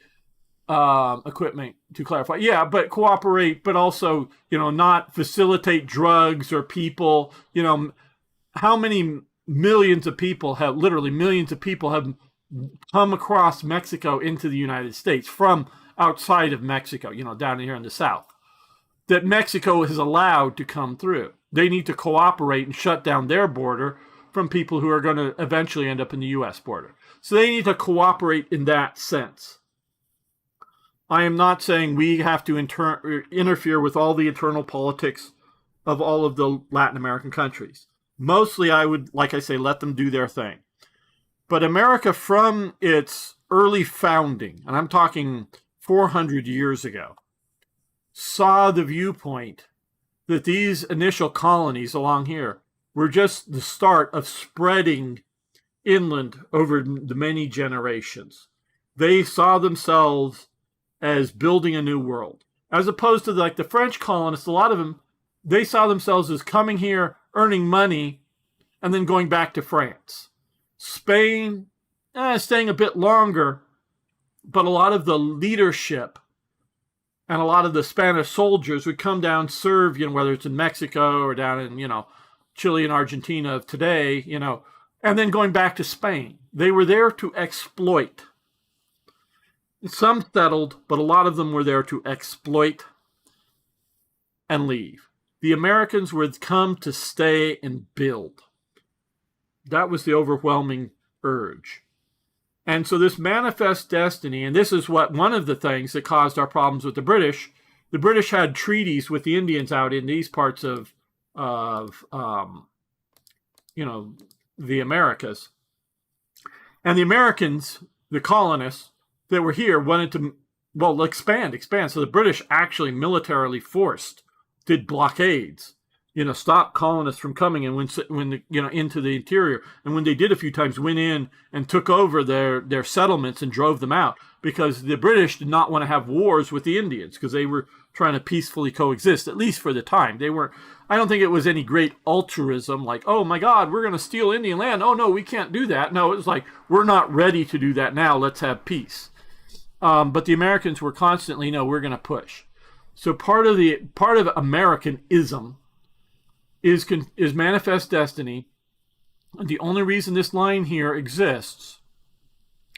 equipment, to clarify. Yeah, but cooperate, but also, not facilitate drugs or people. How many millions of people have come across Mexico into the United States from outside of Mexico, down here in the South, that Mexico is allowed to come through. They need to cooperate and shut down their border from people who are going to eventually end up in the U.S. border. So they need to cooperate in that sense. I am not saying we have to interfere with all the internal politics of all of the Latin American countries. Mostly, I would, like I say, let them do their thing. But America, from its early founding, and I'm talking 400 years ago saw the viewpoint that these initial colonies along here were just the start of spreading inland over the many generations. They saw themselves as building a new world. As opposed to like the French colonists, a lot of them, they saw themselves as coming here, earning money, and then going back to France. Spain, staying a bit longer, but a lot of the leadership and a lot of the Spanish soldiers would come down, serve, whether it's in Mexico or down in, Chile and Argentina of today, and then going back to Spain. They were there to exploit. Some settled, but a lot of them were there to exploit and leave. The Americans would come to stay and build. That was the overwhelming urge. And so this manifest destiny, and this is one of the things that caused our problems with the British. The British had treaties with the Indians out in these parts of the Americas. And the Americans, the colonists that were here, wanted to, expand. So the British actually militarily did blockades, stop colonists from coming and when into the interior. And when they did a few times, went in and took over their settlements and drove them out, because the British did not want to have wars with the Indians, because they were trying to peacefully coexist, at least for the time. I don't think it was any great altruism, like, oh my God, we're going to steal Indian land. Oh no, we can't do that. No, it was like, we're not ready to do that now. Let's have peace. But the Americans were constantly, no, we're going to push. So part of Americanism is manifest destiny. And the only reason this line here exists,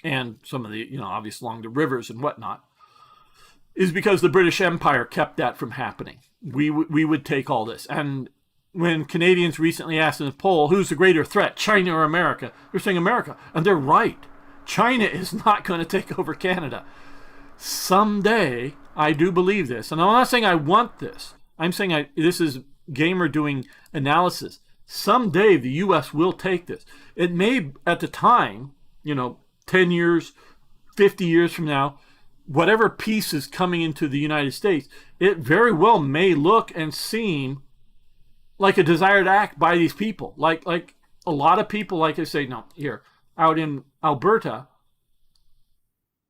and some of the, obviously along the rivers and whatnot, is because the British Empire kept that from happening. We would take all this. And when Canadians recently asked in the poll, who's the greater threat, China or America? They're saying America. And they're right. China is not going to take over Canada. Someday, I do believe this. And I'm not saying I want this. I'm saying this is Gamer doing analysis. Someday, the U.S. will take this. It may, at the time, 10 years, 50 years from now, whatever piece is coming into the United States, it very well may look and seem like a desired act by these people. Like a lot of people, like I say, no, here, out in Alberta,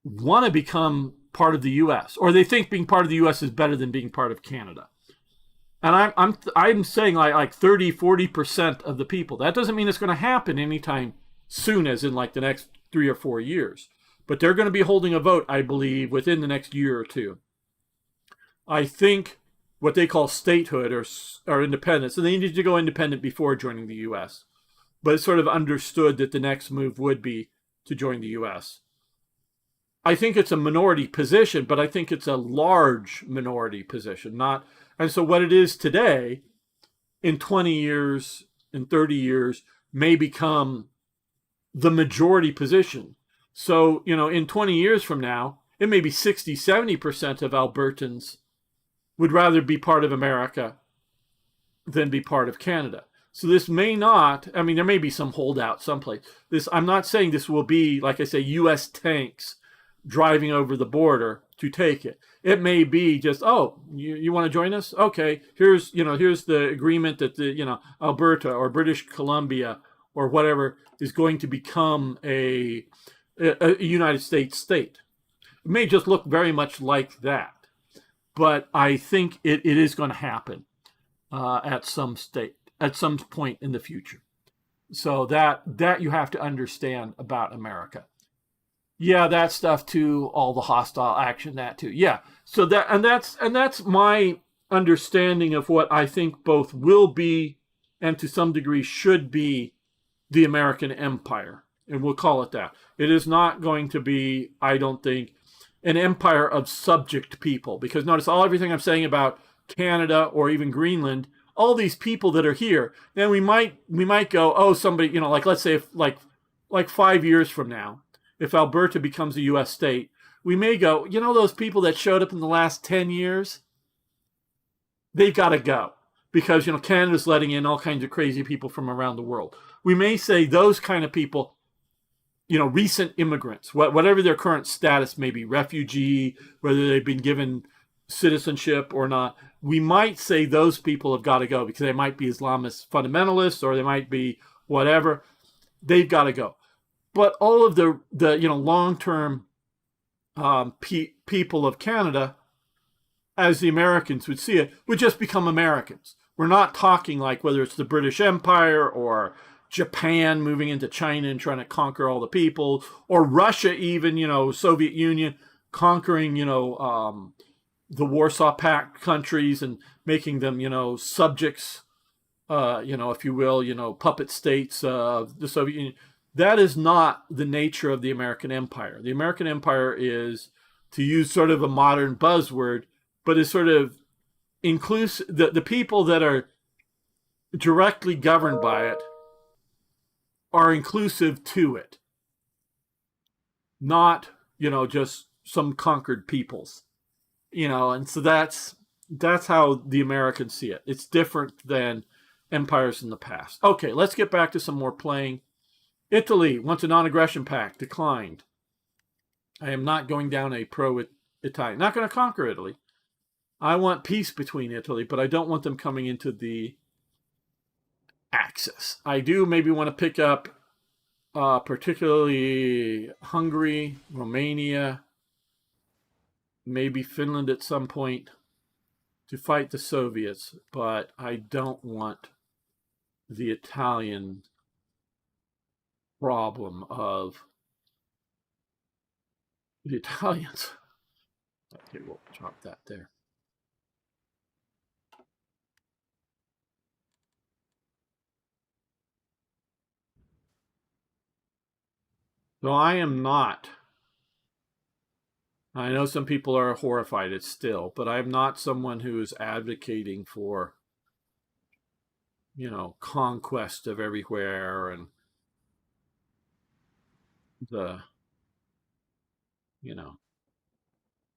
want to become part of the U.S., or they think being part of the U.S. is better than being part of Canada. And I'm saying like 30-40% of the people. That doesn't mean it's going to happen anytime soon, as in like the next 3 or 4 years. But they're going to be holding a vote, I believe, within the next year or two. I think what they call statehood or independence, and they needed to go independent before joining the U.S. But it's sort of understood that the next move would be to join the U.S. I think it's a minority position, but I think it's a large minority position. And so what it is today, in 20 years, in 30 years, may become the majority position. So, in 20 years from now, it may be 60-70% of Albertans would rather be part of America than be part of Canada. So this may not, there may be some holdout someplace. I'm not saying this will be, like I say, U.S. tanks driving over the border to take it. It may be just, you want to join us? Okay, here's the agreement that the, Alberta or British Columbia or whatever is going to become a United States state. It may just look very much like that, but I think it is going to happen at some point in the future. So that you have to understand about America. Yeah, that stuff too, all the hostile action, that too. Yeah. So that's my understanding of what I think both will be and to some degree should be the American empire. And we'll call it that. It is not going to be, I don't think, an empire of subject people. Because notice everything I'm saying about Canada or even Greenland, all these people that are here, then we might go, somebody, like let's say if, like 5 years from now, if Alberta becomes a U.S. state, we may go, those people that showed up in the last 10 years, they've got to go. Because, Canada's letting in all kinds of crazy people from around the world. We may say those kind of people, recent immigrants, whatever their current status may be, refugee, whether they've been given citizenship or not, we might say those people have got to go because they might be Islamist fundamentalists or they might be whatever. They've got to go. But all of the long-term people of Canada, as the Americans would see it, would just become Americans. We're not talking like whether it's the British Empire or Japan moving into China and trying to conquer all the people, or Russia even, Soviet Union conquering, the Warsaw Pact countries and making them, subjects, if you will, puppet states of the Soviet Union. That is not the nature of the American Empire. The American Empire is, to use sort of a modern buzzword, but is sort of inclusive. The people that are directly governed by it are inclusive to it, not, just some conquered peoples, and so that's how the Americans see it. It's different than empires in the past. Okay, let's get back to some more playing. Italy wants a non-aggression pact, declined. I am not going down a pro-Italian. Not going to conquer Italy. I want peace between Italy, but I don't want them coming into the Axis. I do maybe want to pick up particularly Hungary, Romania, maybe Finland at some point to fight the Soviets, but I don't want the Italian problem of the Italians. Okay, we'll drop that there. So I am not. I know some people are horrified at still, but I'm not someone who is advocating for, conquest of everywhere and the,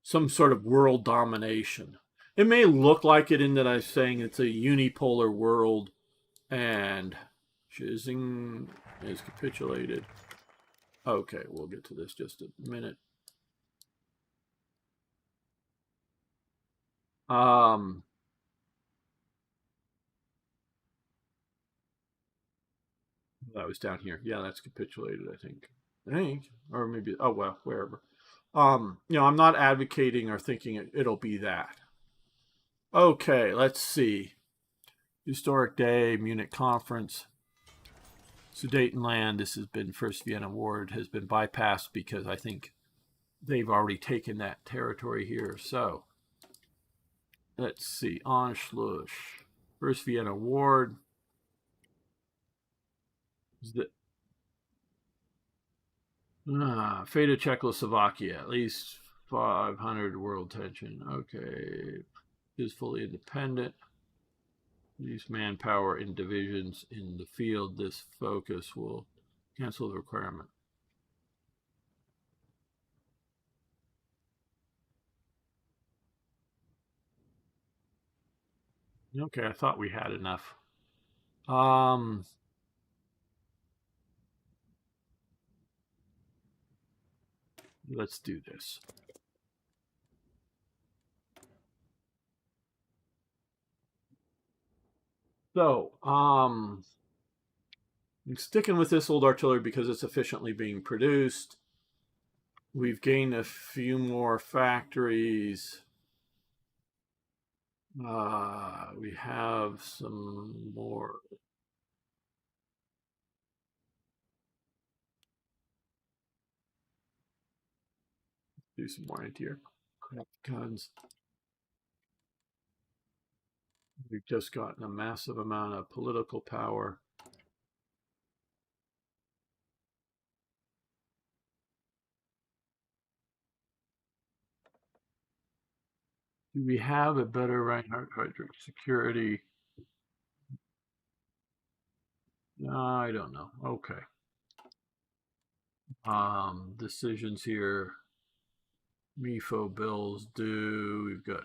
some sort of world domination. It may look like it in that I'm saying it's a unipolar world and Shizing is capitulated. Okay, we'll get to this just a minute. That was down here. Yeah, that's capitulated, I think. Or maybe, oh, well, wherever. I'm not advocating or thinking it'll be that. Okay, let's see. Historic Day, Munich Conference. Sudetenland, this has been First Vienna War, has been bypassed because I think they've already taken that territory here. So, let's see. Anschluss. First Vienna War. Fate of Czechoslovakia, at least 500 world tension. Okay. Is fully independent. Use manpower in divisions in the field. This focus will cancel the requirement. Okay, I thought we had enough. Let's do this. So, I'm sticking with this old artillery because it's efficiently being produced. We've gained a few more factories. We have some more. Do some more anti-aircraft guns. We've just gotten a massive amount of political power. Do we have a better Reinhardt security? I don't know. Okay. Decisions here. MIFO bills due. We've got,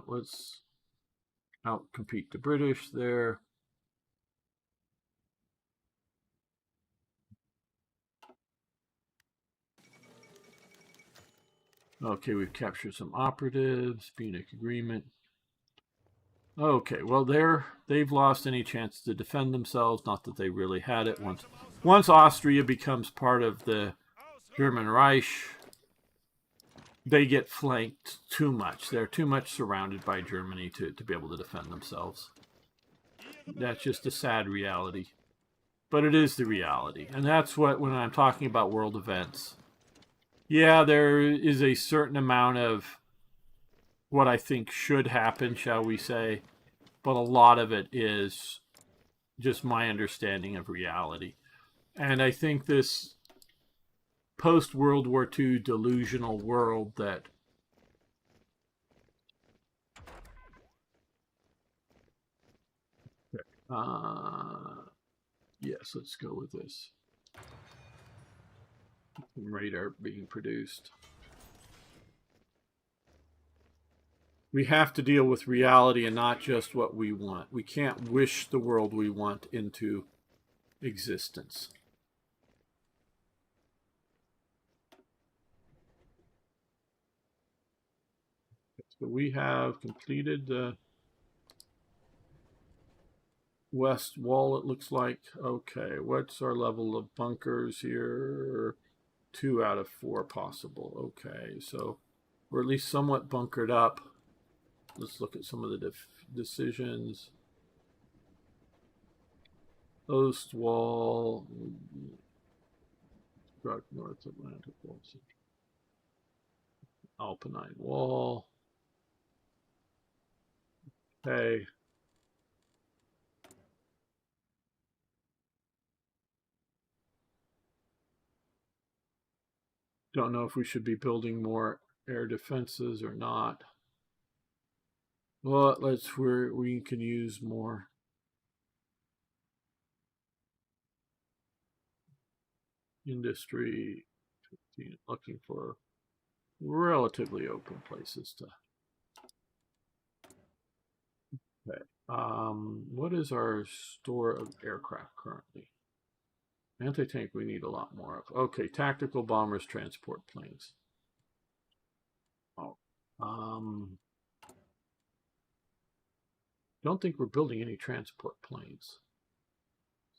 let's outcompete the British there. Okay, we've captured some operatives. Munich Agreement. Okay, well, they've lost any chance to defend themselves. Not that they really had it. Once Austria becomes part of the German Reich, they get flanked too much. They're too much surrounded by Germany to be able to defend themselves. That's just a sad reality. But it is the reality. And that's what, when I'm talking about world events, yeah, there is a certain amount of what I think should happen, shall we say, but a lot of it is just my understanding of reality. And I think this post-World War II delusional world that yes, let's go with this. Radar being produced. We have to deal with reality and not just what we want. We can't wish the world we want into existence. So we have completed the west wall, it looks like. Okay, what's our level of bunkers here? 2 out of 4 possible. Okay, so we're at least somewhat bunkered up. Let's look at some of the decisions. Ost wall, North Atlantic wall, Alpine wall. Okay. Don't know if we should be building more air defenses or not. Well, let's where we can use more. Industry, looking for relatively open places to. Okay. What is our store of aircraft currently? Anti-tank we need a lot more of. Okay, tactical bombers, transport planes. Oh. Don't think we're building any transport planes.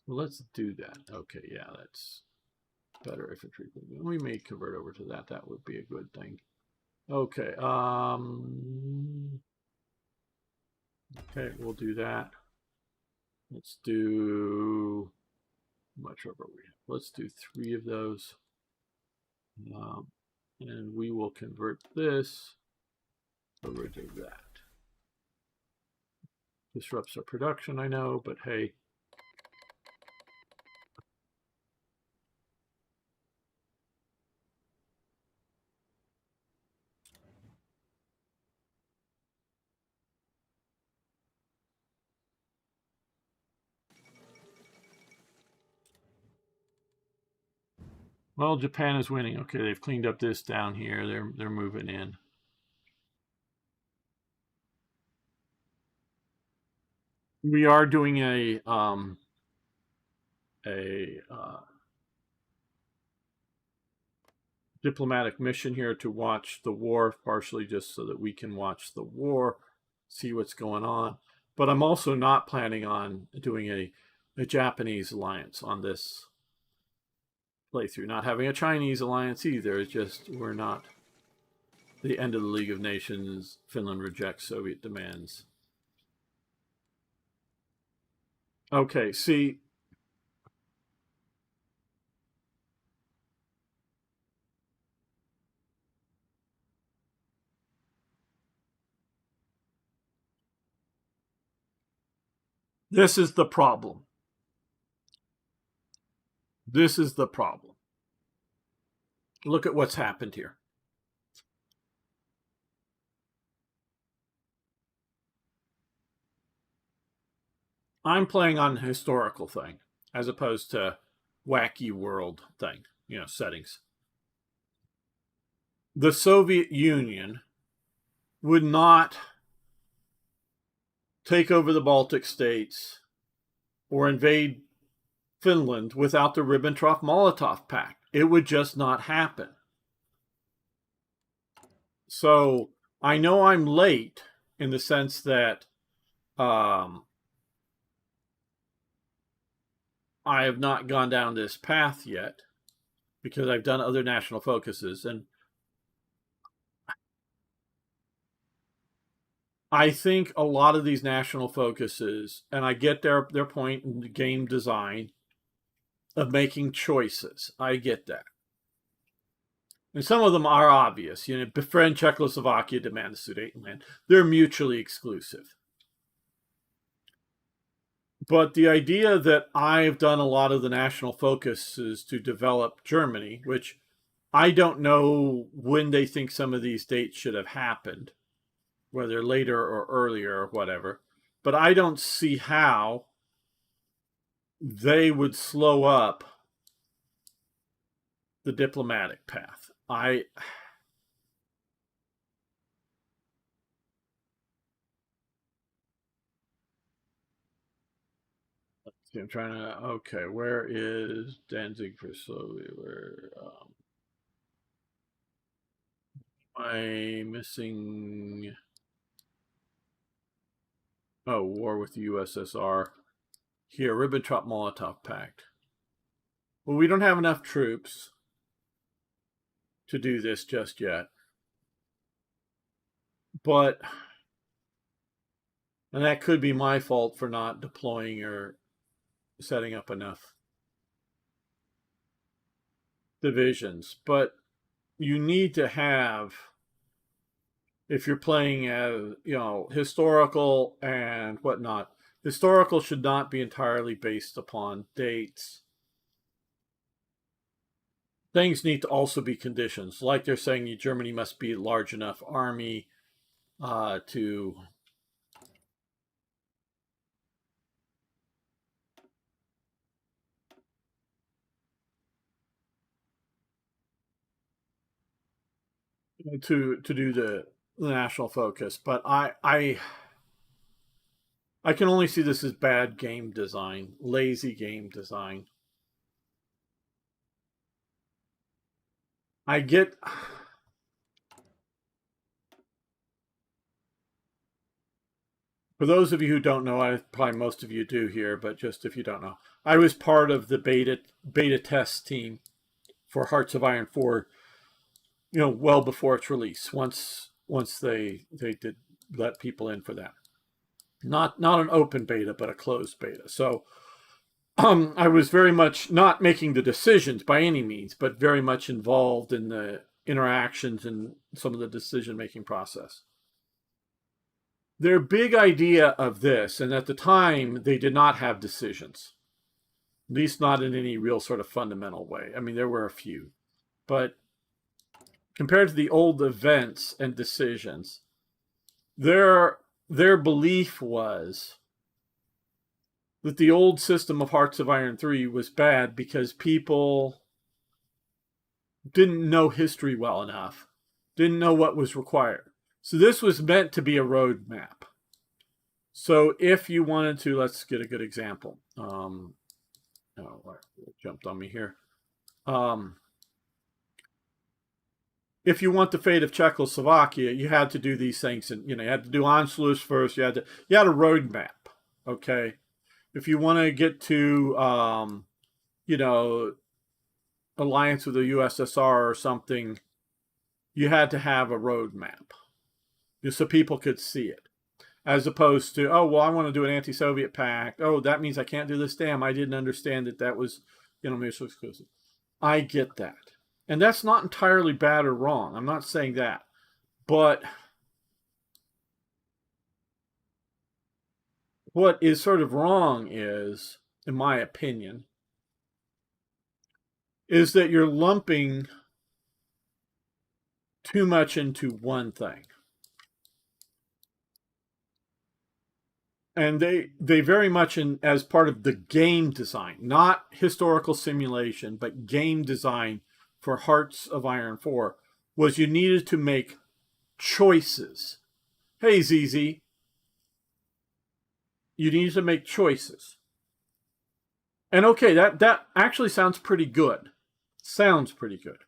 So let's do that. Okay, yeah, that's better infantry. We may convert over to that. That would be a good thing. Okay. Okay, we'll do that. Let's do much over we have. Let's do 3 of those. And we will convert this over to that. Disrupts our production, I know, but hey. Well, Japan is winning. Okay, they've cleaned up this down here. They're moving in. We are doing a diplomatic mission here to watch the war, partially just so that we can watch the war, see what's going on. But I'm also not planning on doing a Japanese alliance on this playthrough. Not having a Chinese alliance either. It's just we're not the end of the League of Nations. Finland rejects Soviet demands. Okay, see. This is the problem. This is the problem. Look at what's happened here. I'm playing on a historical thing as opposed to wacky world thing, settings. The Soviet Union would not take over the Baltic states or invade Finland without the Ribbentrop-Molotov Pact. It would just not happen. So I know I'm late in the sense that um, I have not gone down this path yet because I've done other national focuses. And I think a lot of these national focuses, and I get their point in the game design of making choices. I get that. And some of them are obvious. You know, befriend Czechoslovakia, demand the Sudetenland. They're mutually exclusive. But the idea that I've done a lot of the national focuses to develop Germany, which I don't know when they think some of these dates should have happened, whether later or earlier or whatever. But I don't see how they would slow up the diplomatic path. I'm trying to. Okay, where is Danzig for Slowly? Where am I missing? Oh, war with the USSR. Here, Ribbentrop-Molotov Pact. Well, we don't have enough troops to do this just yet. But, and that could be my fault for not deploying or setting up enough divisions. But you need to have, if you're playing as, historical and whatnot, historical should not be entirely based upon dates. Things need to also be conditions. Like they're saying, Germany must be a large enough army to do the national focus. But I can only see this as bad game design, lazy game design. I get. For those of you who don't know, probably most of you do here, but just if you don't know, I was part of the beta test team for Hearts of Iron 4, well before its release. Once they did let people in for that. Not an open beta, but a closed beta. So I was very much not making the decisions by any means, but very much involved in the interactions and some of the decision-making process. Their big idea of this, and at the time they did not have decisions, at least not in any real sort of fundamental way. I mean, there were a few, but compared to the old events and decisions, their belief was that the old system of Hearts of Iron 3 was bad because people didn't know history well enough, didn't know what was required. So this was meant to be a roadmap. So if you wanted to, let's get a good example. It jumped on me here. If you want the fate of Czechoslovakia, you had to do these things, and you had to do Anschluss first. You had a roadmap. Okay, if you want to get to alliance with the USSR or something, you had to have a roadmap so people could see it. As opposed to, oh, well, I want to do an anti-Soviet pact. Oh, that means I can't do this. Damn, I didn't understand that was, mutually exclusive. I get that. And that's not entirely bad or wrong. I'm not saying that. But what is sort of wrong is, in my opinion, is that you're lumping too much into one thing. And they very much as part of the game design, not historical simulation, but game design for Hearts of Iron 4, was you needed to make choices. Hey, ZZ, you needed to make choices. And okay, that actually sounds pretty good. Sounds pretty good.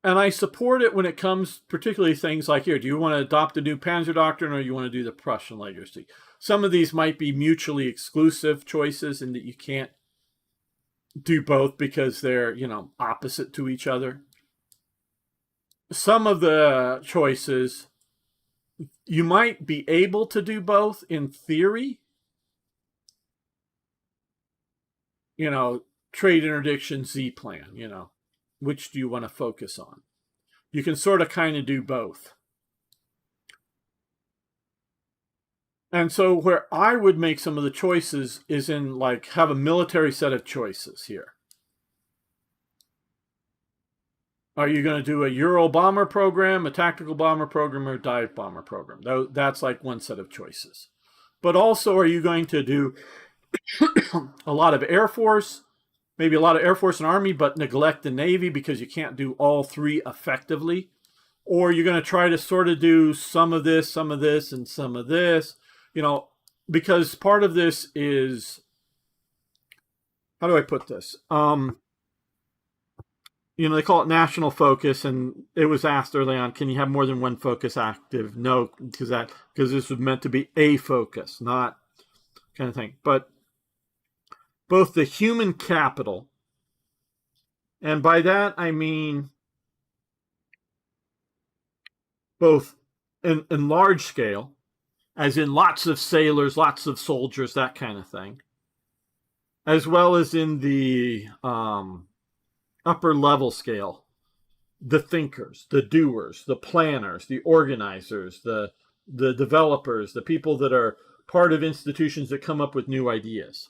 And I support it when it comes, particularly things like here, do you want to adopt the new Panzer Doctrine or you want to do the Prussian legacy? Some of these might be mutually exclusive choices and that you can't do both because they're, opposite to each other. Some of the choices, you might be able to do both in theory. Trade interdiction, Z plan, which do you want to focus on? You can sort of kind of do both. And so where I would make some of the choices is in have a military set of choices here. Are you going to do a Euro bomber program, a tactical bomber program, or a dive bomber program? That's one set of choices. But also, are you going to do a lot of Air Force, maybe a lot of Air Force and Army, but neglect the Navy because you can't do all three effectively? Or you're going to try to sort of do some of this, and some of this, because part of this is, how do I put this? They call it national focus, and it was asked early on, can you have more than one focus active? No, because this was meant to be a focus, not kind of thing. But both the human capital, and by that I mean both in large scale, as in lots of sailors, lots of soldiers, that kind of thing, as well as in the upper level scale, the thinkers, the doers, the planners, the organizers, the developers, the people that are part of institutions that come up with new ideas.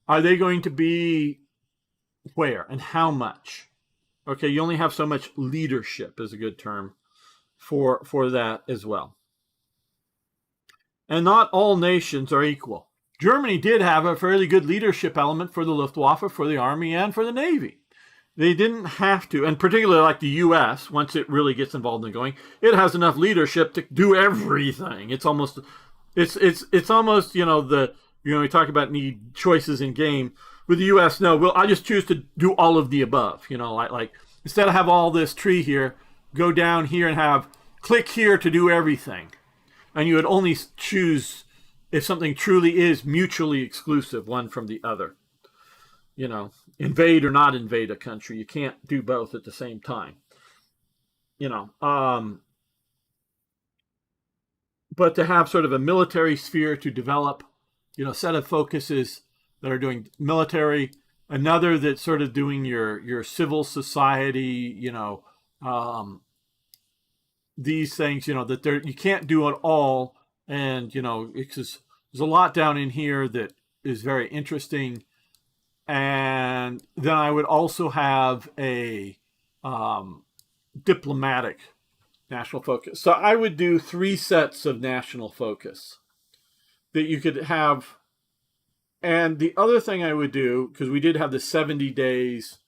Are they going to be where and how much? Okay, you only have so much leadership is a good term for that as well. And not all nations are equal. Germany did have a fairly good leadership element for the Luftwaffe, for the Army, and for the Navy. They didn't have to, and particularly like the U.S., once it really gets involved in going, it has enough leadership to do everything. It's almost, we talk about need choices in game. With the U.S., no, I just choose to do all of the above. Like instead of have all this tree here, go down here and have click here to do everything. And you would only choose if something truly is mutually exclusive, one from the other. Invade or not invade a country. You can't do both at the same time. But to have sort of a military sphere to develop, set of focuses that are doing military, another that's sort of doing your civil society, these things, that you can't do it all. And, there's a lot down in here that is very interesting. And then I would also have a diplomatic national focus. So I would do 3 sets of national focus that you could have. And the other thing I would do, because we did have the 70 days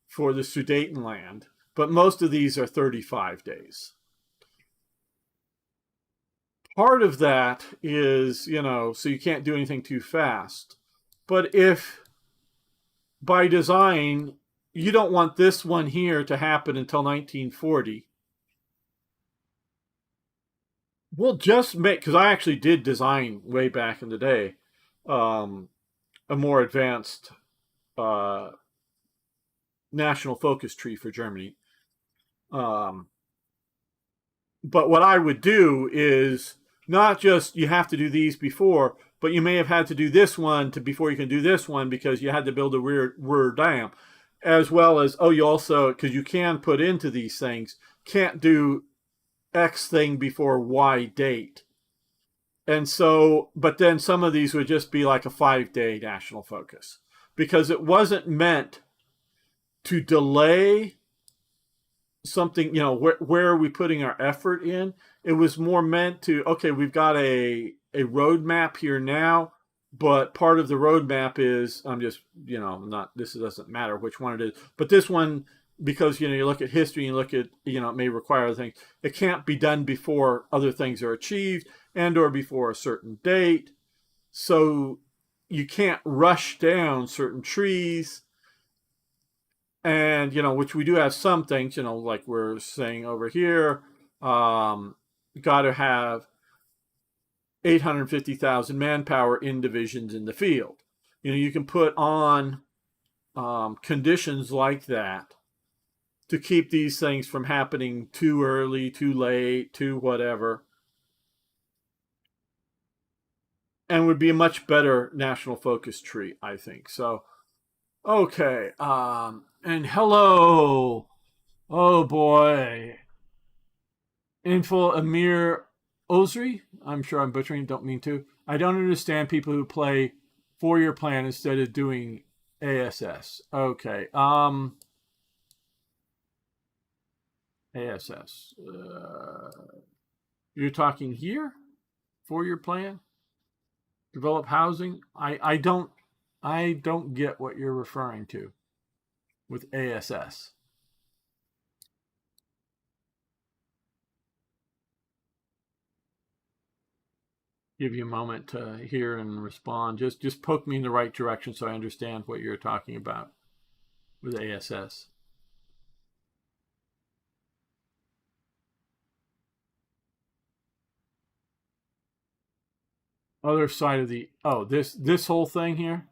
for the Sudetenland, but most of these are 35 days. Part of that is, so you can't do anything too fast. But if by design, you don't want this one here to happen until 1940, we'll just make, because I actually did design way back in the day, a more advanced national focus tree for Germany. But what I would do is not just you have to do these before, but you may have had to do this one before you can do this one because you had to build a rear dam, as well as, you also, because you can put into these things, can't do X thing before Y date. And so, but then some of these would just be like a 5-day national focus because it wasn't meant to delay something, where are we putting our effort in? It was more meant to, okay, we've got a roadmap here now, but part of the roadmap is, I'm just, this doesn't matter which one it is, but this one, because, you look at history and look at, it may require other things. It can't be done before other things are achieved and or before a certain date. So you can't rush down certain trees. and which we do have some things, like we're saying over here, got to have 850,000 manpower in divisions in the field. You can put on conditions like that to keep these things from happening too early, too late, too whatever, and would be a much better national focus tree, I think. So, okay, and hello, oh boy, Info Amir Osri. I'm sure I'm butchering, don't mean to. I don't understand people who play 4-year plan instead of doing ASS. Okay, ASS. You're talking here? 4-year plan? Develop housing? I don't get what you're referring to with ASS. Give you a moment to hear and respond. Just poke me in the right direction so I understand what you're talking about with ASS. Other side of the this whole thing here.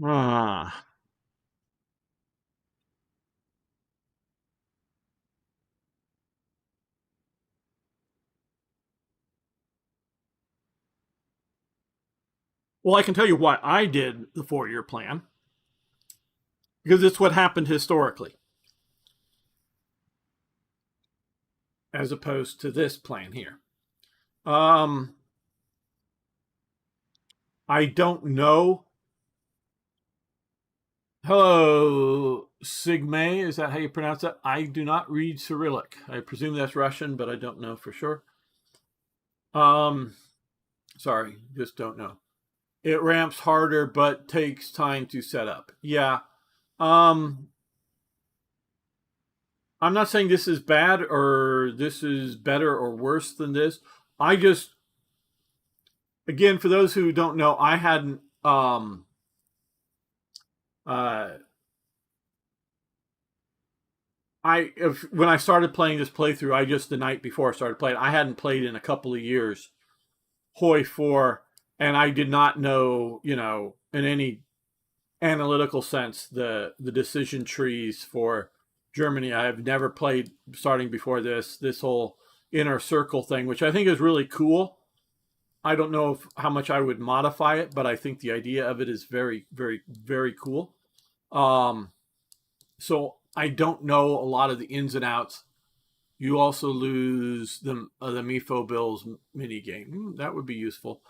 Ah. Well, I can tell you why I did the 4-year plan, because it's what happened historically, as opposed to this plan here. I don't know. Hello, Sigmay. Is that how you pronounce that? I do not read Cyrillic. I presume that's Russian, but I don't know for sure. Sorry, just don't know. It ramps harder, but takes time to set up. Yeah. I'm not saying this is bad or this is better or worse than this. I just, again, for those who don't know, I hadn't when I started playing this playthrough, I just the night before I started playing, I hadn't played in a couple of years Hoi 4, and I did not know, in any analytical sense, the decision trees for Germany. I've never played, starting before this whole inner circle thing, which I think is really cool. I don't know how much I would modify it, but I think the idea of it is very, very, very cool. So I don't know a lot of the ins and outs. You also lose the MIFO Bills mini game. That would be useful.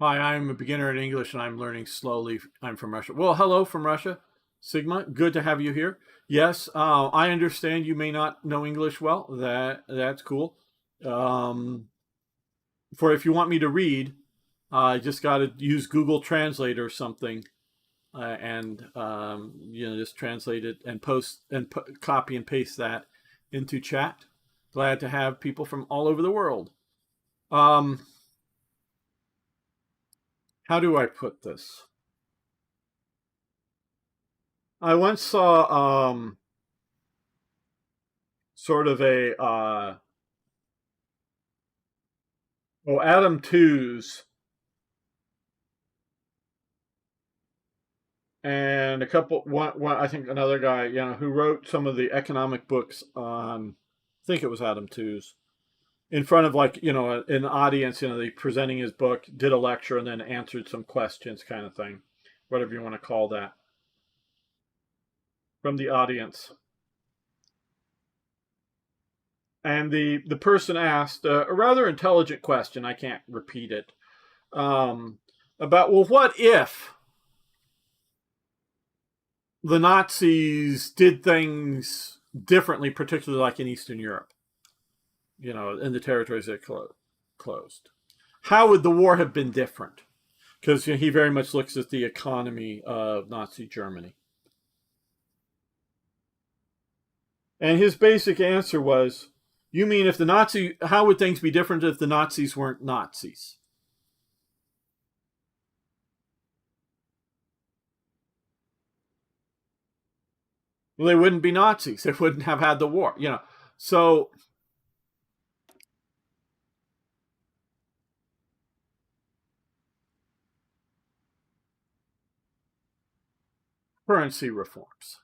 Hi, I'm a beginner in English and I'm learning slowly. I'm from Russia. Well, hello from Russia, Sigma. Good to have you here. Yes, I understand you may not know English well. That's cool. For if you want me to read, I just got to use Google Translate or something, and just translate it and copy and paste that into chat. Glad to have people from all over the world. How do I put this? I once saw sort of a Adam Tooze and a couple one I think another guy who wrote some of the economic books on, I think it was Adam Tooze, in front of an audience, they presenting his book, did a lecture, and then answered some questions, kind of thing, whatever you want to call that, from the audience. And the person asked a rather intelligent question. I can't repeat it. About, well, what if the Nazis did things differently, particularly like in Eastern Europe, in the territories that closed? How would the war have been different? Because he very much looks at the economy of Nazi Germany. And his basic answer was, you mean if the Nazi, how would things be different if the Nazis weren't Nazis? Well, they wouldn't be Nazis. They wouldn't have had the war, you know. So currency reforms.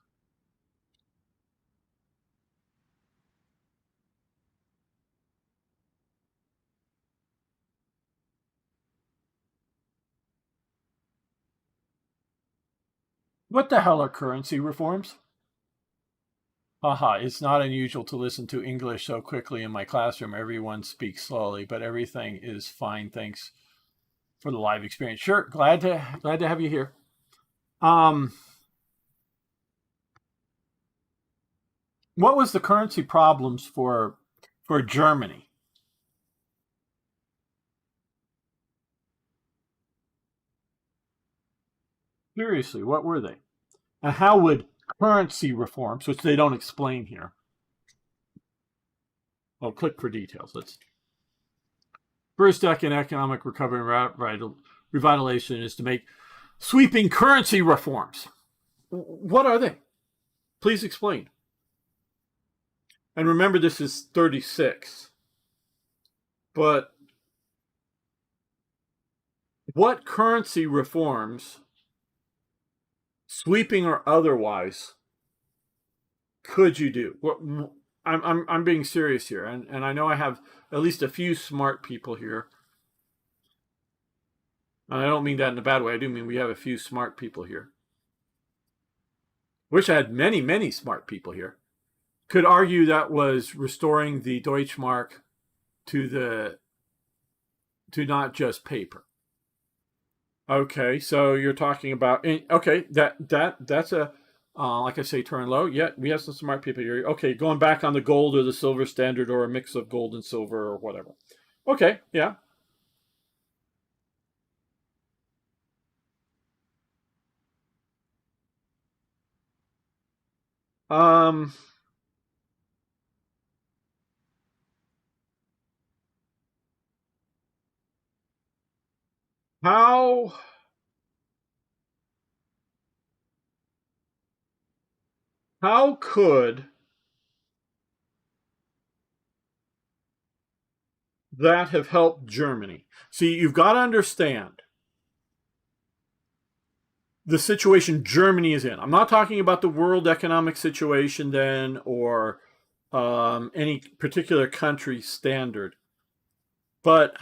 What the hell are currency reforms? Haha, it's not unusual to listen to English so quickly in my classroom. Everyone speaks slowly, but everything is fine. Thanks for the live experience. Sure, glad to have you here. What was the currency problems for Germany? Seriously, what were they? And how would currency reforms, which they don't explain here. I'll click for details. Let's. First step in economic recovery and revitalization is to make sweeping currency reforms. What are they? Please explain. And remember, this is 36. But what currency reforms, sweeping or otherwise, could you do? What, I'm being serious here, and I know I have at least a few smart people here. And I don't mean that in a bad way. I do mean we have a few smart people here. Wish I had many, many smart people here. Could argue that was restoring the Deutschmark to not just paper. Okay, so you're talking about, okay, that's a like I say, turn low. Yeah, we have some smart people here. Okay, going back on the gold or the silver standard or a mix of gold and silver or whatever. Okay, yeah. Um, how could that have helped Germany? See, you've got to understand the situation Germany is in. I'm not talking about the world economic situation then or any particular country standard, but,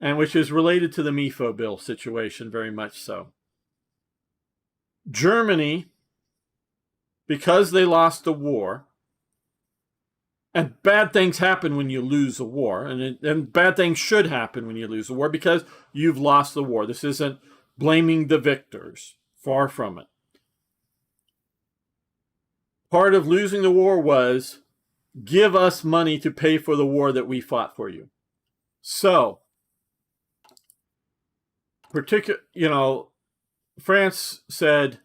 and which is related to the MIFO bill situation very much so. Germany, because they lost the war, and bad things happen when you lose a war, and bad things should happen when you lose a war because you've lost the war. This isn't blaming the victors. Far from it. Part of losing the war was give us money to pay for the war that we fought for you. So, France said,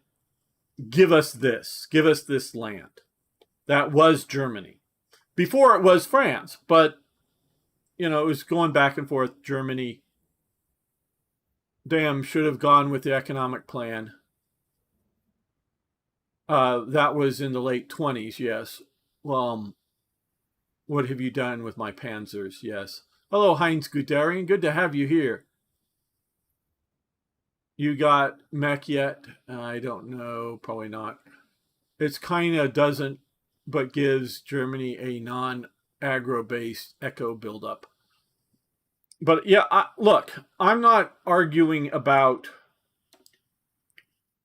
give us this land. That was Germany. Before it was France, but, it was going back and forth. Germany, should have gone with the economic plan. That was in the late 20s, yes. Well, what have you done with my panzers? Yes. Hello, Heinz Guderian. Good to have you here. You got mech yet? I don't know. Probably not. It's kind of doesn't, but gives Germany a non-aggro-based echo buildup. But yeah, look, I'm not arguing about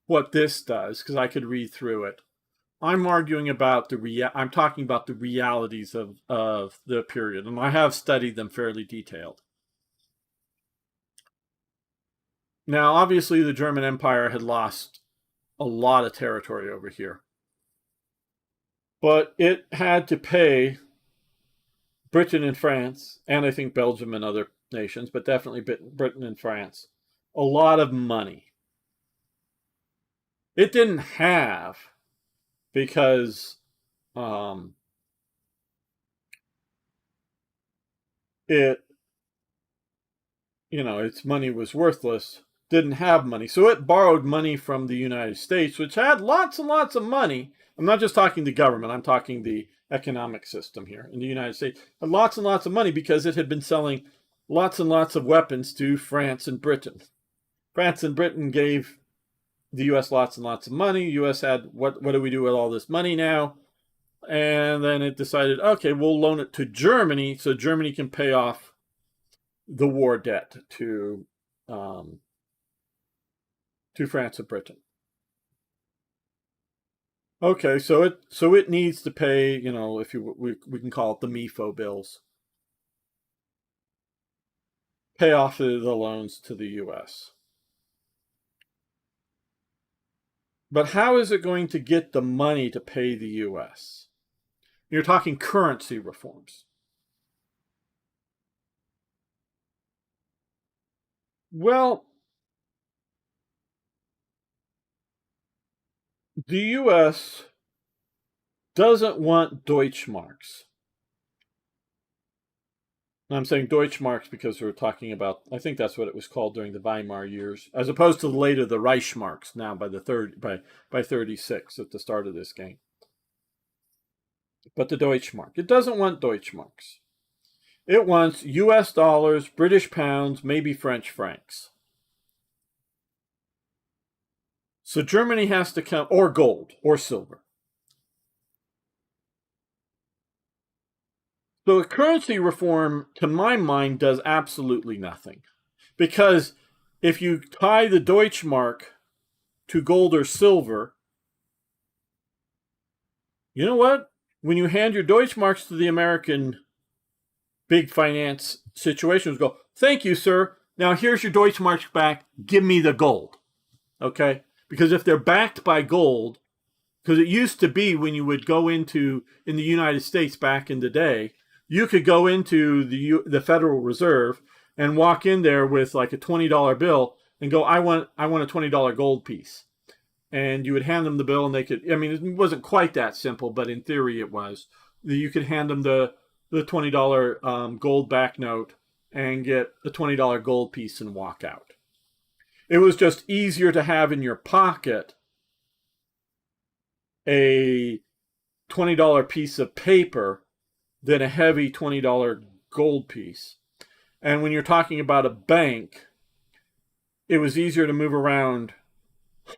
what this does because I could read through it. I'm arguing about I'm talking about the realities of the period, and I have studied them fairly detailed. Now, obviously, the German Empire had lost a lot of territory over here, but it had to pay Britain and France, and I think Belgium and other nations, but definitely Britain and France, a lot of money. It didn't have because it, its money was worthless, didn't have money. So it borrowed money from the United States, which had lots and lots of money. I'm not just talking the government, I'm talking the economic system here in the United States. Had lots and lots of money because it had been selling lots and lots of weapons to France and Britain. France and Britain gave the U.S. lots and lots of money. The U.S. had, what do we do with all this money now? And then it decided, okay, we'll loan it to Germany so Germany can pay off the war debt to France and Britain. Okay, so it needs to pay, if we can call it the MIFO bills, pay off the loans to the U.S. But how is it going to get the money to pay the U.S.? You're talking currency reforms. Well, the U.S. doesn't want Deutschmarks. I'm saying Deutschmarks because we're talking about, I think that's what it was called during the Weimar years, as opposed to later the Reichsmarks now by 36 at the start of this game. But the Deutschmark, it doesn't want Deutschmarks. It wants US dollars, British pounds, maybe French francs. So Germany has to come, or gold, or silver. So currency reform, to my mind, does absolutely nothing. Because if you tie the Deutschmark to gold or silver, you know what? When you hand your Deutschmarks to the American big finance situations, go, thank you, sir. Now here's your Deutschmarks back. Give me the gold. Okay? Because if they're backed by gold, because it used to be when you would go in the United States back in the day, you could go into the Federal Reserve and walk in there with like a $20 bill and go, I want a $20 gold piece. And you would hand them the bill and they could, it wasn't quite that simple, but in theory it was. You could hand them the $20 gold back note and get a $20 gold piece and walk out. It was just easier to have in your pocket a $20 piece of paper than a heavy $20 gold piece. And when you're talking about a bank, it was easier to move around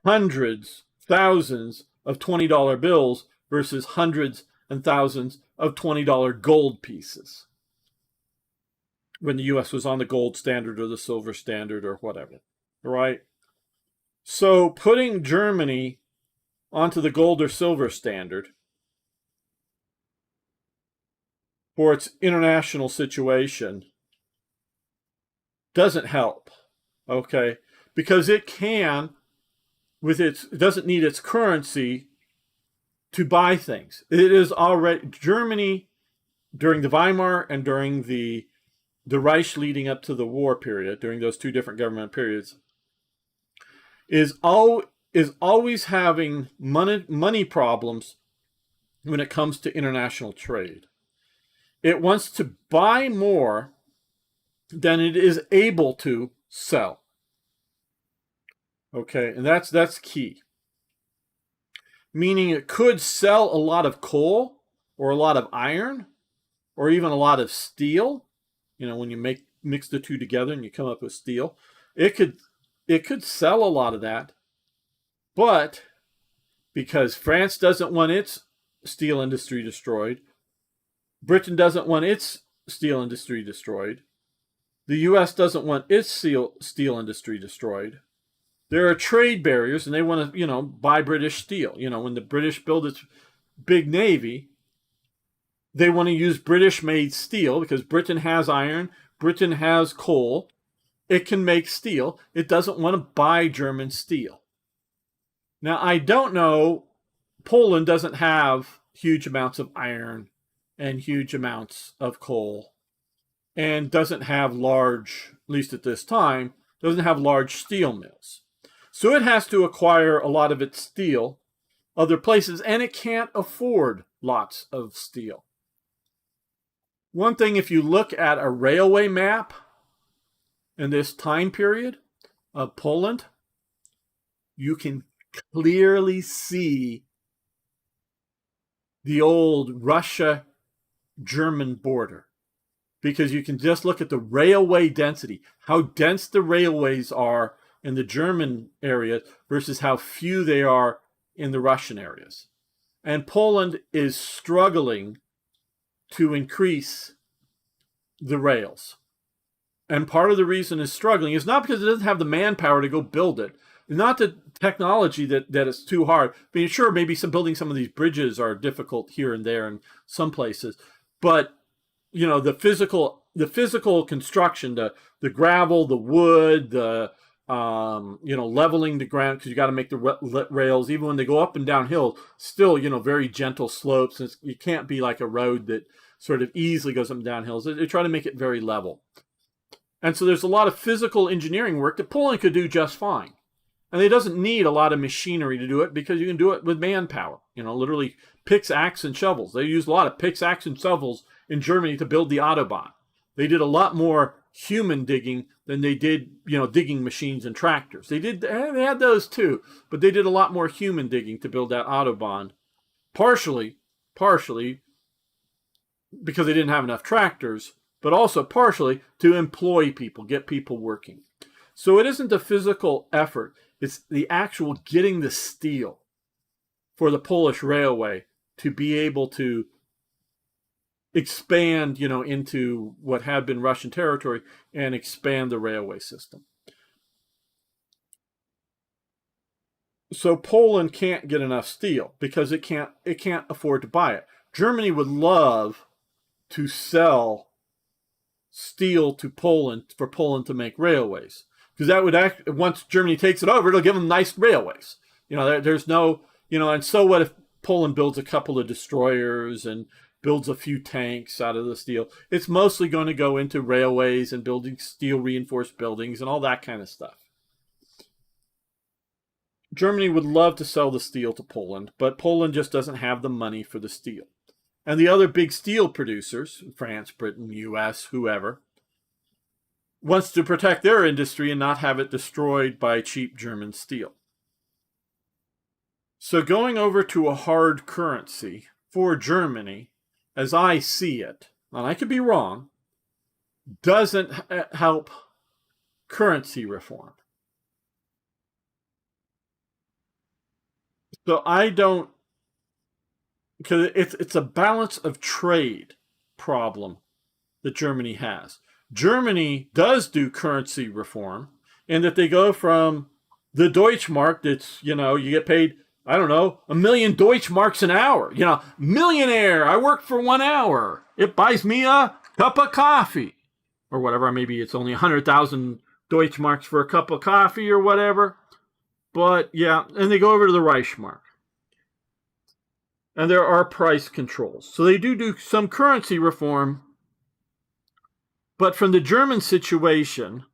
hundreds, thousands of $20 bills versus hundreds and thousands of $20 gold pieces when the U.S. was on the gold standard or the silver standard or whatever, right? So putting Germany onto the gold or silver standard for its international situation doesn't help, okay? Because it doesn't need its currency to buy things. It is already, Germany during the Weimar and during the Reich leading up to the war period, during those two different government periods, is always having money problems when it comes to international trade. It wants to buy more than it is able to sell. Okay, and that's key. Meaning it could sell a lot of coal or a lot of iron or even a lot of steel. When you mix the two together and you come up with steel, it could sell a lot of that. But because France doesn't want its steel industry destroyed, Britain doesn't want its steel industry destroyed, the U.S. doesn't want its steel industry destroyed, there are trade barriers and they want to, buy British steel. When the British build its big navy, they want to use British-made steel because Britain has iron, Britain has coal. It can make steel. It doesn't want to buy German steel. Now, I don't know, Poland doesn't have huge amounts of iron and huge amounts of coal and doesn't have large, at least at this time, doesn't have large steel mills. So it has to acquire a lot of its steel other places, and it can't afford lots of steel. One thing, if you look at a railway map in this time period of Poland, you can clearly see the old Russia-German border, because you can just look at the railway density, how dense the railways are in the German area versus how few they are in the Russian areas. And Poland is struggling to increase the rails. And part of the reason it's struggling is not because it doesn't have the manpower to go build it, not the technology that it's too hard. I mean, sure, maybe building some of these bridges are difficult here and there in some places, but you know, the physical construction, the gravel, the wood, the leveling the ground, because you got to make the rails, even when they go up and down hills, still, very gentle slopes. You can't be like a road that sort of easily goes up and down hills. They try to make it very level. And so there's a lot of physical engineering work that Poland could do just fine. And it doesn't need a lot of machinery to do it, because you can do it with manpower. Literally picks, axe, and shovels. They used a lot of picks, axe, and shovels in Germany to build the Autobahn. They did a lot more human digging than they did, digging machines and tractors. They had those too, but they did a lot more human digging to build that Autobahn. Partially because they didn't have enough tractors, but also partially to employ people, get people working. So it isn't the physical effort, it's the actual getting the steel for the Polish railway to be able to expand, into what had been Russian territory and expand the railway system. So Poland can't get enough steel because it can't afford to buy it. Germany would love to sell steel to Poland for Poland to make railways, because that would once Germany takes it over, it'll give them nice railways. There's no, and so what if Poland builds a couple of destroyers and builds a few tanks out of the steel? It's mostly going to go into railways and building steel reinforced buildings and all that kind of stuff. Germany would love to sell the steel to Poland, but Poland just doesn't have the money for the steel. And the other big steel producers, France, Britain, US, whoever, wants to protect their industry and not have it destroyed by cheap German steel. So going over to a hard currency for Germany, as I see it, and I could be wrong, doesn't help currency reform. So I don't, because it's a balance of trade problem that Germany has. Germany does do currency reform, in that they go from the Deutschmark that's, you get paid, I don't know, 1 million Deutschmarks an hour. Millionaire, I work for 1 hour. It buys me a cup of coffee. Or whatever, maybe it's only 100,000 Deutschmarks for a cup of coffee or whatever. But yeah, and they go over to the Reichsmark. And there are price controls. So they do some currency reform. But from the German situation,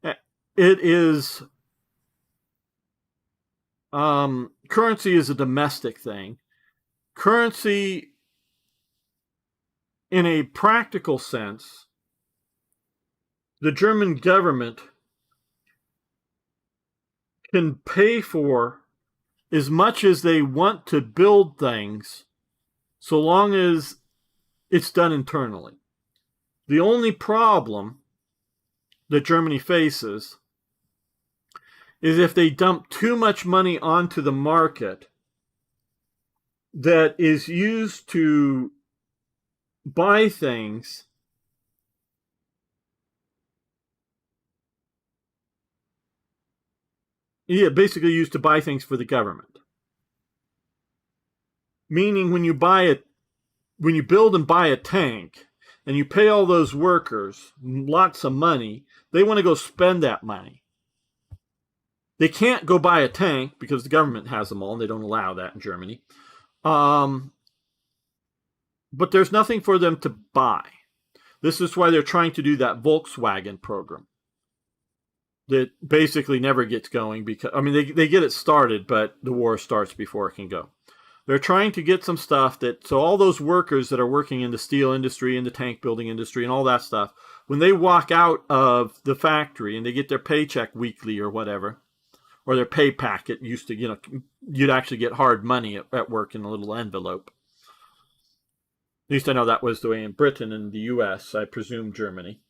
it is, currency is a domestic thing. Currency, in a practical sense, the German government can pay for as much as they want to build things, so long as it's done internally. The only problem that Germany faces is if they dump too much money onto the market that is used to buy things basically used to buy things for the government. Meaning when you build and buy a tank and you pay all those workers lots of money, they want to go spend that money. They can't go buy a tank because the government has them all, and they don't allow that in Germany. But there's nothing for them to buy. This is why they're trying to do that Volkswagen program. that basically never gets going because, I mean, they get it started, but the war starts before it can go. They're trying to get some stuff so all those workers that are working in the steel industry and the tank building industry and all that stuff, when they walk out of the factory and they get their paycheck weekly or whatever, or their pay packet, used to, you'd actually get hard money at work in a little envelope. At least I know that was the way in Britain and the US, I presume Germany.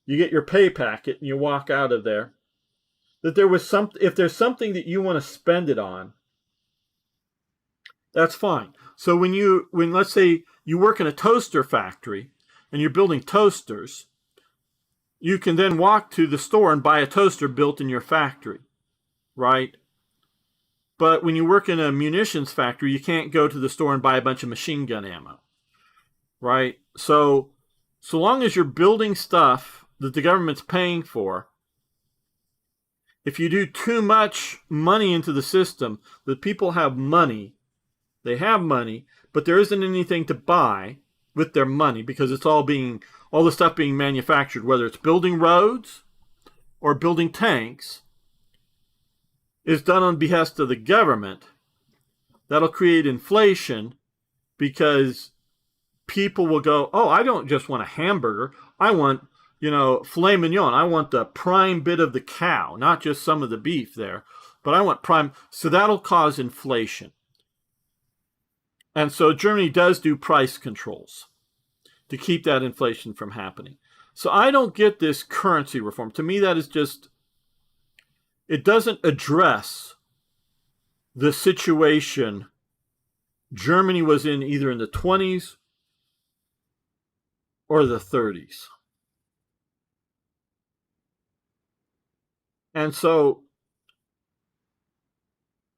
You get your pay packet and you walk out of there. That there was if there's something that you want to spend it on, that's fine. So when let's say you work in a toaster factory and you're building toasters, you can then walk to the store and buy a toaster built in your factory, right? But when you work in a munitions factory, you can't go to the store and buy a bunch of machine gun ammo, right? So long as you're building stuff that the government's paying for, if you do too much money into the system, the people have money, they have money, but there isn't anything to buy with their money because it's all the stuff being manufactured, whether it's building roads or building tanks, is done on behest of the government. That'll create inflation because people will go, oh, I don't just want a hamburger. I want, filet mignon. I want the prime bit of the cow, not just some of the beef there, but I want prime. So that'll cause inflation. And so Germany does do price controls to keep that inflation from happening. So I don't get this currency reform. To me, that is just, it doesn't address the situation Germany was in either in the 20s or the 30s. And so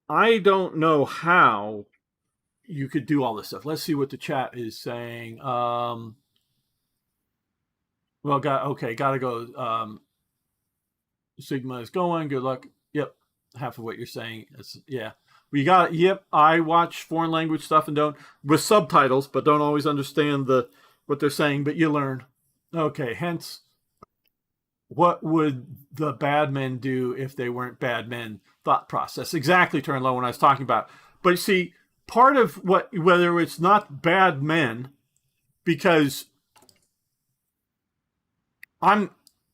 I don't know how you could do all this stuff. Let's see what the chat is saying. Gotta go. Sigma is going. Good luck. Yep, half of what you're saying. Yep, I watch foreign language stuff and don't, with subtitles, but don't always understand what they're saying, but you learn. Okay, hence, what would the bad men do if they weren't bad men thought process? Exactly, Turn Low, when I was talking about. But see, part of whether it's not bad men, because the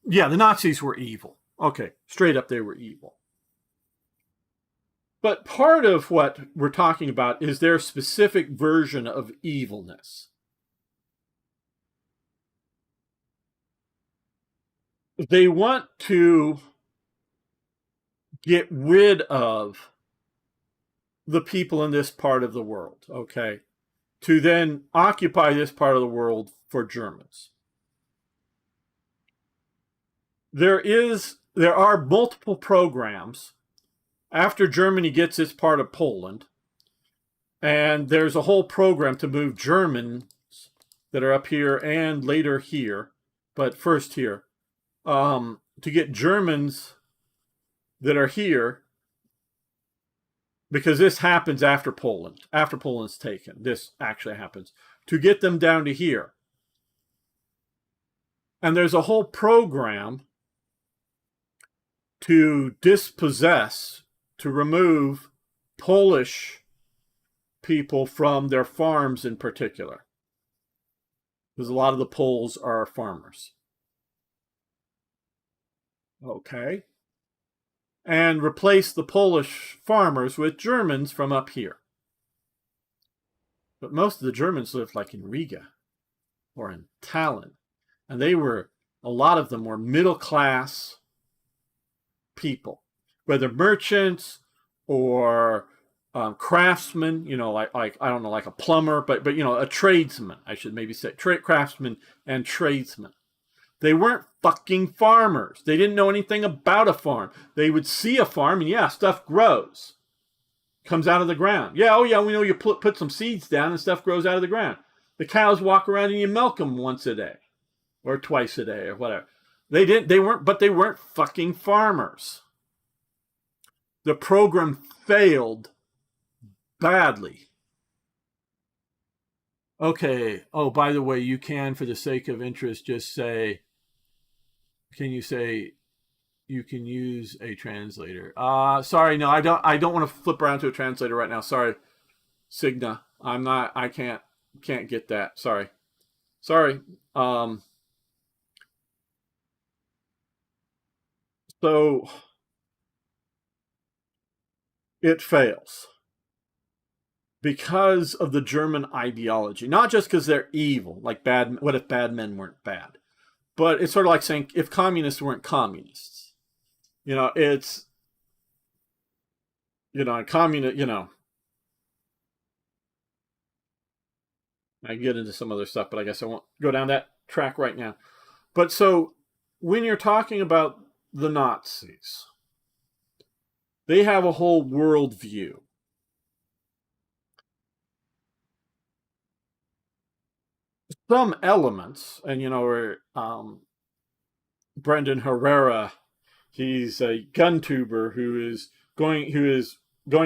Nazis were evil. Okay, straight up they were evil. But part of what we're talking about is their specific version of evilness. They want to get rid of the people in this part of the world, okay, to then occupy this part of the world for Germans. There are multiple programs after Germany gets its part of Poland, and there's a whole program to move Germans that are up here and later here, but first here, to get Germans that are here, because this happens after Poland. After Poland's taken, this actually happens, to get them down to here. And there's a whole program to dispossess, to remove Polish people from their farms in particular, because a lot of the Poles are farmers. Okay. And replace the Polish farmers with Germans from up here. But most of the Germans lived like in Riga or in Tallinn. And a lot of them were middle class people, whether merchants or craftsmen, like I don't know, like a plumber, but a tradesman, I should maybe say, craftsmen and tradesmen. They weren't fucking farmers. They didn't know anything about a farm. They would see a farm and stuff grows, comes out of the ground. We know you put some seeds down and stuff grows out of the ground. The cows walk around and you milk them once a day or twice a day or whatever. They weren't fucking farmers. The program failed badly. Okay. Oh, by the way, you can, for the sake of interest, just say, can you say you can use a translator. Sorry, no, I don't want to flip around to a translator right now. Sorry, Cigna. I'm not. I can't get that. Sorry. Sorry. So it fails because of the German ideology, not just because they're evil, like bad. What if bad men weren't bad? But it's sort of like saying if communists weren't communists. It's communist. I get into some other stuff, but I guess I won't go down that track right now. But so when you're talking about the Nazis, they have a whole worldview. Some elements, and where Brendan Herrera, he's a gun tuber who is going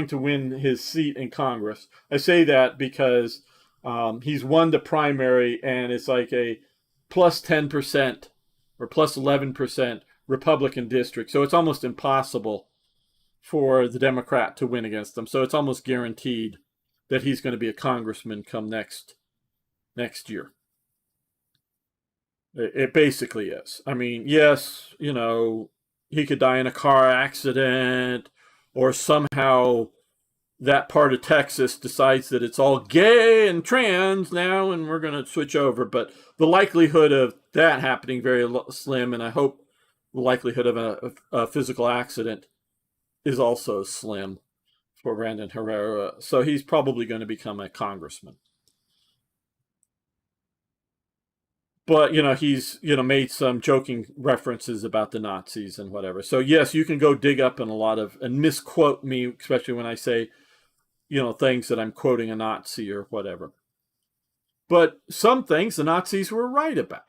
to win his seat in Congress. I say that because he's won the primary, and it's like a plus 10% or plus 11% Republican district. So it's almost impossible for the Democrat to win against them. So it's almost guaranteed that he's going to be a congressman come next year. It basically is. I mean, yes, he could die in a car accident, or somehow that part of Texas decides that it's all gay and trans now and we're going to switch over. But the likelihood of that happening very slim, and I hope the likelihood of a physical accident is also slim for Brandon Herrera. So he's probably going to become a congressman. But, he's, made some joking references about the Nazis and whatever. So, yes, you can go dig up and misquote me, especially when I say, things that I'm quoting a Nazi or whatever. But some things the Nazis were right about.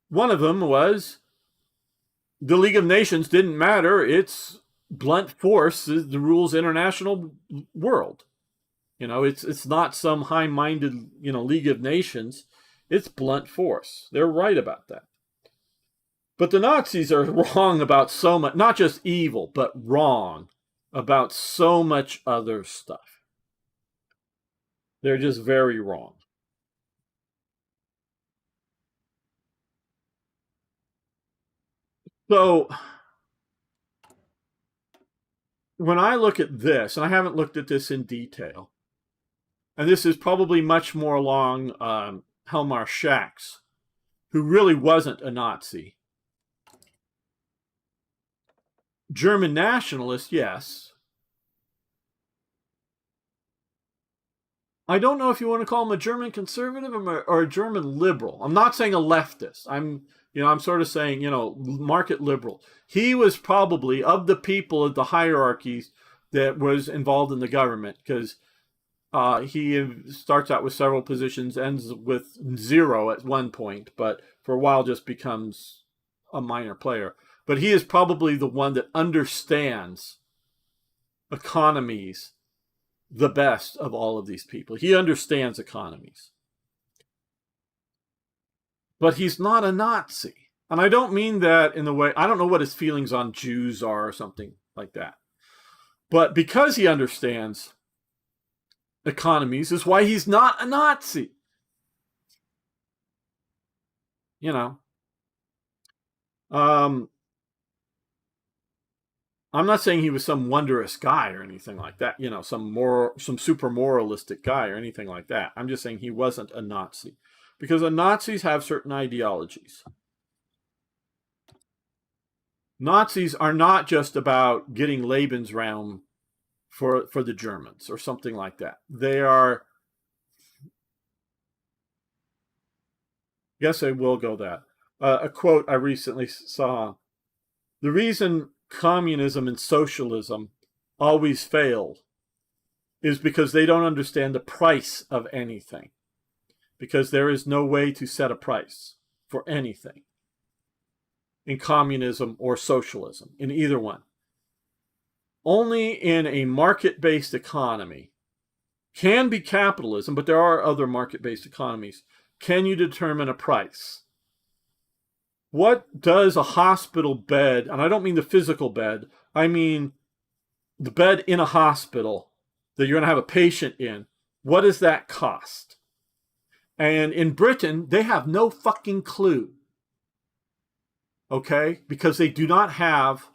One of them was the League of Nations didn't matter. It's blunt force is the rules international world. It's not some high-minded, League of Nations. It's blunt force. They're right about that. But the Nazis are wrong about so much, not just evil, but wrong about so much other stuff. They're just very wrong. So when I look at this, and I haven't looked at this in detail, and this is probably much more along Helmar Schacht's, who really wasn't a Nazi. German nationalist, yes. I don't know if you want to call him a German conservative or a German liberal. I'm not saying a leftist. I'm sort of saying, market liberal. He was probably of the people of the hierarchies that was involved in the government, because he starts out with several positions, ends with 0 at one point, but for a while just becomes a minor player. But he is probably the one that understands economies the best of all of these people. He understands economies. But he's not a Nazi. And I don't mean that in the way, I don't know what his feelings on Jews are or something like that. But because he understands economies is why he's not a Nazi. I'm not saying he was some wondrous guy or anything like that, some super moralistic guy or anything like that. I'm just saying he wasn't a Nazi, because the Nazis have certain ideologies. Nazis are not just about getting Lebensraum for the Germans or something like that. They are, yes, I will go that. A quote I recently saw: the reason communism and socialism always failed is because they don't understand the price of anything, because there is no way to set a price for anything in communism or socialism, in either one. Only in a market-based economy, can be capitalism, but there are other market-based economies, can you determine a price. what does a hospital bed, and I don't mean the physical bed, I mean the bed in a hospital that you're going to have a patient in, what does that cost? And in Britain, they have no fucking clue. Okay? Because they do not have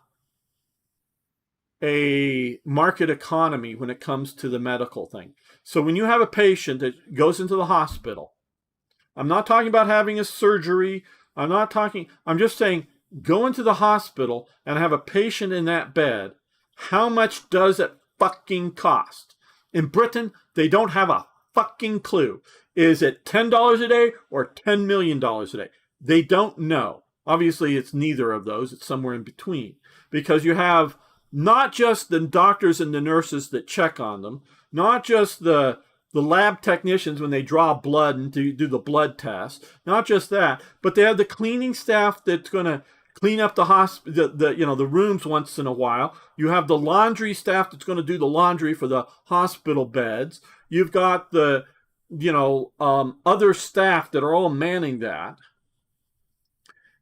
a market economy when it comes to the medical thing. So when you have a patient that goes into the hospital, I'm not talking about having a surgery. I'm just saying go into the hospital and have a patient in that bed. How much does it fucking cost? In Britain, they don't have a fucking clue. Is it $10 a day or $10 million a day? They don't know. Obviously, it's neither of those. It's somewhere in between. Because you have not just the doctors and the nurses that check on them, not just the lab technicians when they draw blood and do the blood test, not just that, but they have the cleaning staff that's going to clean up the hospital, the rooms once in a while. You have the laundry staff that's going to do the laundry for the hospital beds. You've got the other staff that are all manning that.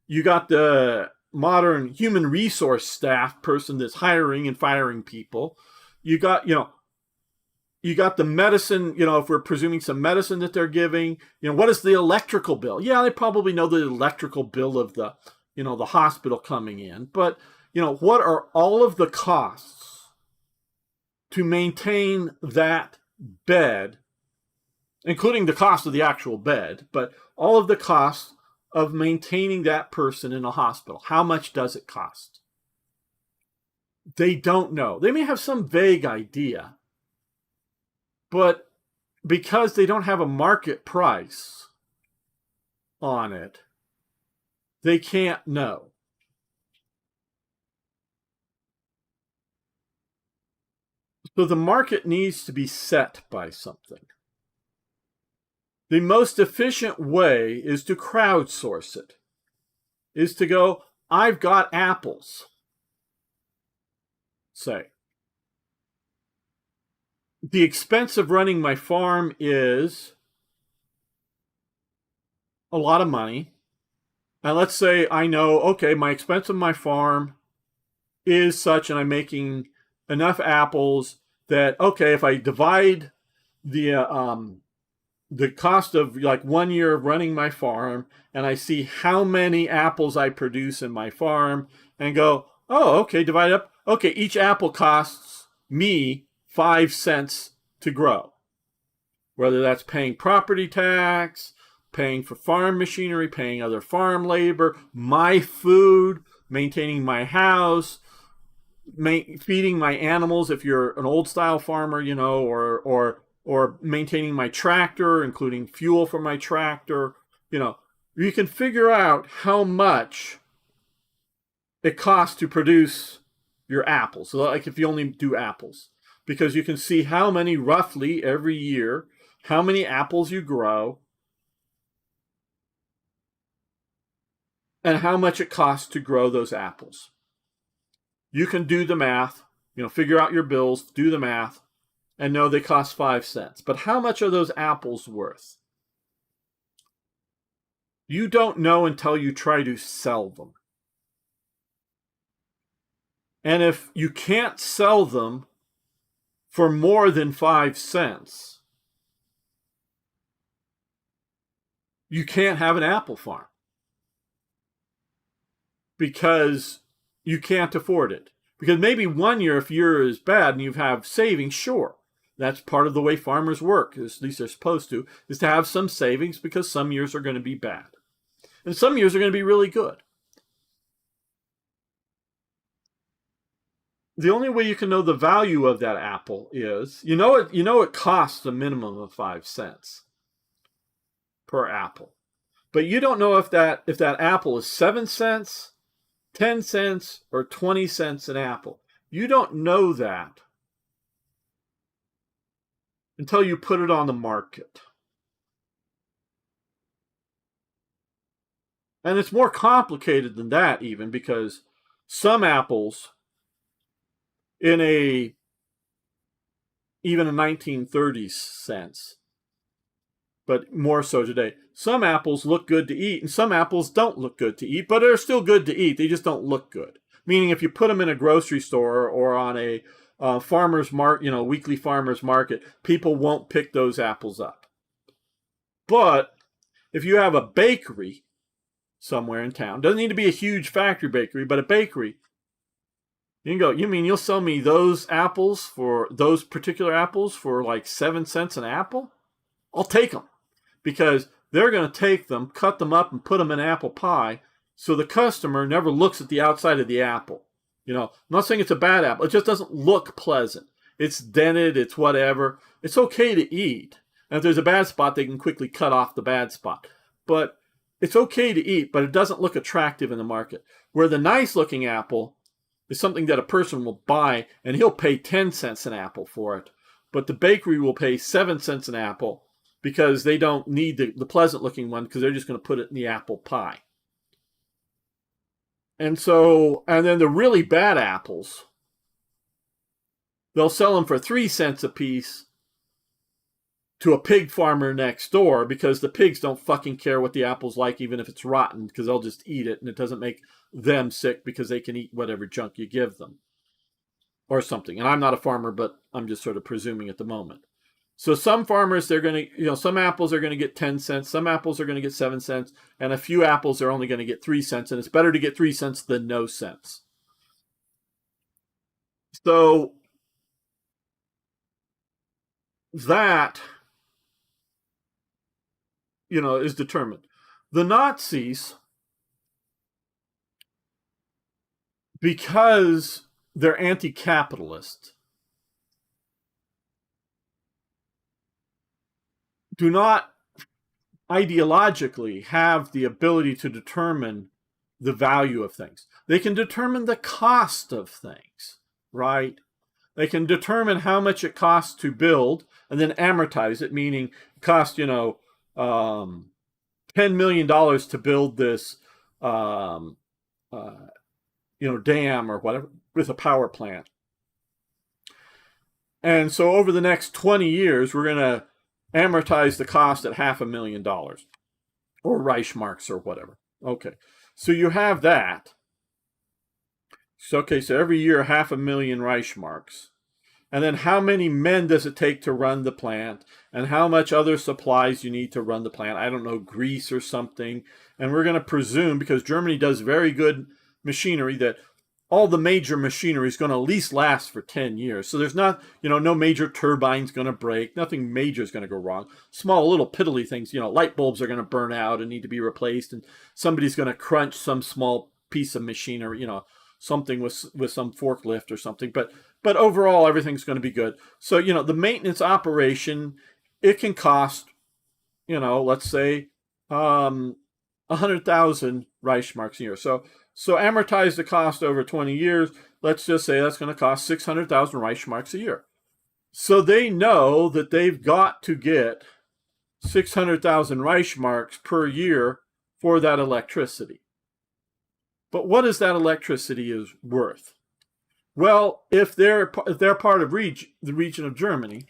You got the modern human resource staff person that's hiring and firing people. You got the medicine, if we're presuming some medicine that they're giving, what is the electrical bill? Yeah, they probably know the electrical bill of the hospital coming in. But, what are all of the costs to maintain that bed, including the cost of the actual bed, but all of the costs of maintaining that person in a hospital? How much does it cost? They don't know. They may have some vague idea, but because they don't have a market price on it, they can't know. So the market needs to be set by something. The most efficient way is to crowdsource it, is to go, I've got apples, say. The expense of running my farm is a lot of money. And let's say I know, okay, my expense of my farm is such, and I'm making enough apples that, okay, if I divide the cost of like 1 year of running my farm, and I see how many apples I produce in my farm, and go, oh, okay, divide up. Okay, each apple costs me 5 cents to grow. Whether that's paying property tax, paying for farm machinery, paying other farm labor, my food, maintaining my house, feeding my animals if you're an old style farmer, or maintaining my tractor, including fuel for my tractor. You can figure out how much it costs to produce your apples. So like if you only do apples, because you can see how many roughly every year, how many apples you grow, and how much it costs to grow those apples. You can do the math, figure out your bills, do the math, and know they cost 5 cents. But how much are those apples worth? You don't know until you try to sell them. And if you can't sell them for more than 5 cents, you can't have an apple farm. Because you can't afford it. Because maybe 1 year, if you're as bad and you have savings, sure. That's part of the way farmers work, at least they're supposed to, is to have some savings because some years are going to be bad. And some years are going to be really good. The only way you can know the value of that apple is, it costs a minimum of 5 cents per apple. But you don't know if that apple is 7 cents, 10 cents, or 20 cents an apple. You don't know that until you put it on the market. And it's more complicated than that even, because some apples in even a 1930s sense, but more so today. Some apples look good to eat, and some apples don't look good to eat, but they're still good to eat. They just don't look good. Meaning, if you put them in a grocery store or on a farmer's market, weekly farmer's market, people won't pick those apples up. But if you have a bakery somewhere in town, doesn't need to be a huge factory bakery, but a bakery, you can go, you mean you'll sell me those particular apples for like 7 cents an apple? I'll take them, because they're going to take them, cut them up, and put them in apple pie, so the customer never looks at the outside of the apple. I'm not saying it's a bad apple. It just doesn't look pleasant. It's dented. It's whatever. It's okay to eat. And if there's a bad spot, they can quickly cut off the bad spot. But it's okay to eat, but it doesn't look attractive in the market. Where the nice-looking apple is something that a person will buy, and he'll pay 10 cents an apple for it. But the bakery will pay 7 cents an apple because they don't need the pleasant-looking one, because they're just going to put it in the apple pie. And then the really bad apples, they'll sell them for 3 cents a piece to a pig farmer next door, because the pigs don't fucking care what the apple's like, even if it's rotten, because they'll just eat it, and it doesn't make them sick because they can eat whatever junk you give them or something. And I'm not a farmer, but I'm just sort of presuming at the moment. So some farmers, they're going to, some apples are going to get 10 cents, some apples are going to get 7 cents, and a few apples are only going to get 3 cents, and it's better to get 3 cents than no cents. So that, is determined. The Nazis, because they're anti-capitalist, do not ideologically have the ability to determine the value of things. They can determine the cost of things, right? They can determine how much it costs to build and then amortize it, meaning it costs, $10 million to build this, dam or whatever with a power plant. And so over the next 20 years, we're going to amortize the cost at $500,000 or Reichsmarks or whatever. Okay, so you have that. So every year, 500,000 Reichsmarks. And then how many men does it take to run the plant, and how much other supplies you need to run the plant? I don't know, grease or something. And we're going to presume, because Germany does very good machinery, that all the major machinery is going to at least last for 10 years. So there's not, no major turbines going to break. Nothing major is going to go wrong. Small little piddly things, light bulbs are going to burn out and need to be replaced. And somebody's going to crunch some small piece of machinery, something with some forklift or something. But overall, everything's going to be good. So, the maintenance operation, it can cost, let's say, 100,000 Reichsmarks a year. So amortize the cost over 20 years. Let's just say that's going to cost 600,000 Reichsmarks a year. So they know that they've got to get 600,000 Reichsmarks per year for that electricity. But what is that electricity is worth? Well, if they're part of the region of Germany,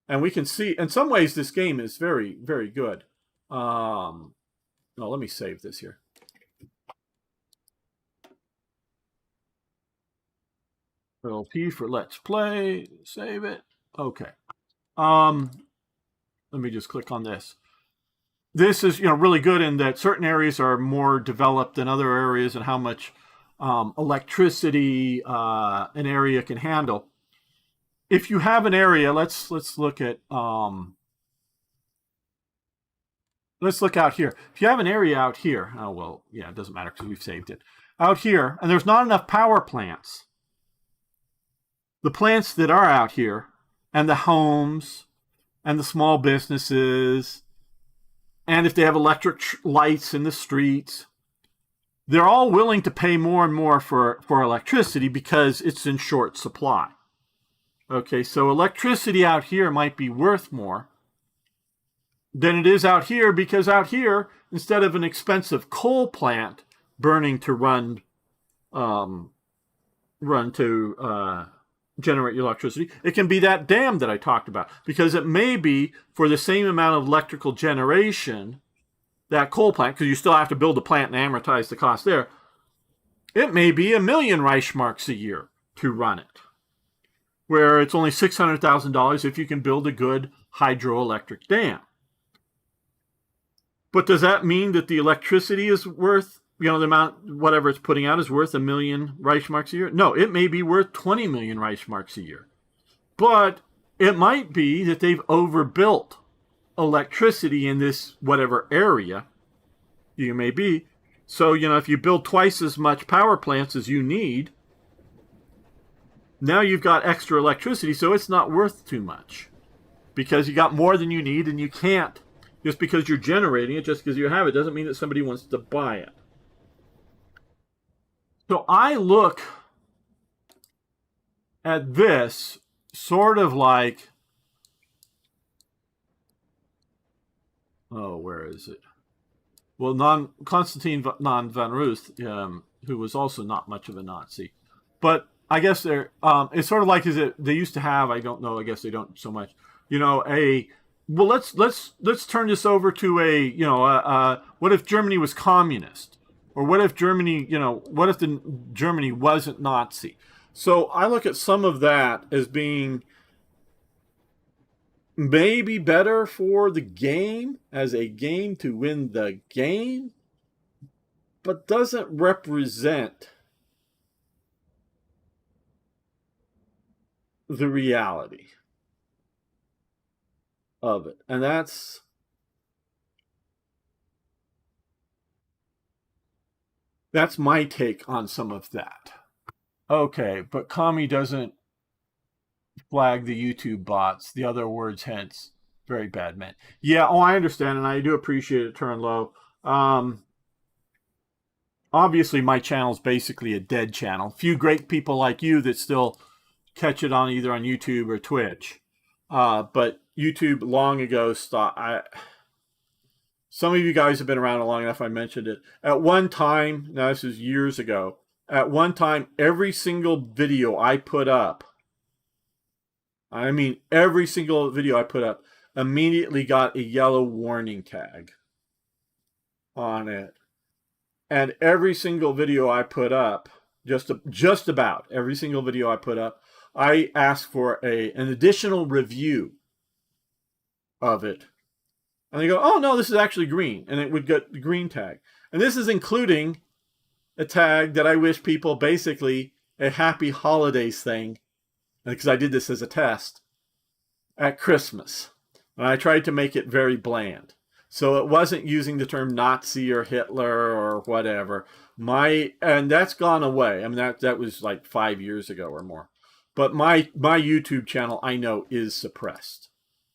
and we can see, in some ways, this game is very, very good. No, let me save this here. Control P for Let's Play. Save it. Okay. Let me just click on this. This is, really good in that certain areas are more developed than other areas, and how much electricity an area can handle. If you have an area, let's look at let's look out here. If you have an area out here, oh well, yeah, it doesn't matter because we've saved it. Out here, and there's not enough power plants. The plants that are out here, and the homes, and the small businesses, and if they have electric lights in the streets, they're all willing to pay more and more for electricity because it's in short supply. Okay, so electricity out here might be worth more than it is out here, because out here, instead of an expensive coal plant burning to run to generate your electricity. It can be that dam that I talked about, because it may be for the same amount of electrical generation, that coal plant, because you still have to build the plant and amortize the cost there, it may be 1,000,000 Reichsmarks a year to run it, where it's only $600,000 if you can build a good hydroelectric dam. But does that mean that the electricity is worth, the amount, whatever it's putting out is worth 1,000,000 Reichsmarks a year? No, it may be worth 20 million Reichsmarks a year. But it might be that they've overbuilt electricity in this whatever area you may be. So, if you build twice as much power plants as you need, now you've got extra electricity, so it's not worth too much, because you got more than you need, and you can't, just because you're generating it, just because you have it, doesn't mean that somebody wants to buy it. So I look at this sort of like, where is it? Well, Constantine von Reuss, who was also not much of a Nazi, but I guess it's sort of like, they used to have, I don't know, I guess they don't so much, well, let's turn this over to what if Germany was communist? Or what if Germany, what if Germany wasn't Nazi? So I look at some of that as being maybe better for the game, as a game to win the game, but doesn't represent the reality of it. And that's my take on some of that. Okay, but Kami doesn't flag the YouTube bots. The other words, hence, very bad men. Yeah, I understand, and I do appreciate it, Turn Low. Obviously, my channel's basically a dead channel. Few great people like you that still catch it on either on YouTube or Twitch. But YouTube long ago stopped. Some of you guys have been around long enough, I mentioned it. At one time, now this is years ago, at one time, every single video I put up, every single video I put up, immediately got a yellow warning tag on it. And every single video I put up, just about every single video I put up, I asked for an additional review of it. And they go, oh, no, this is actually green. And it would get the green tag. And this is including a tag that I wish people, basically a happy holidays thing, because I did this as a test, at Christmas. And I tried to make it very bland. So it wasn't using the term Nazi or Hitler or whatever. And that's gone away. That was like 5 years ago or more. But my YouTube channel, I know, is suppressed.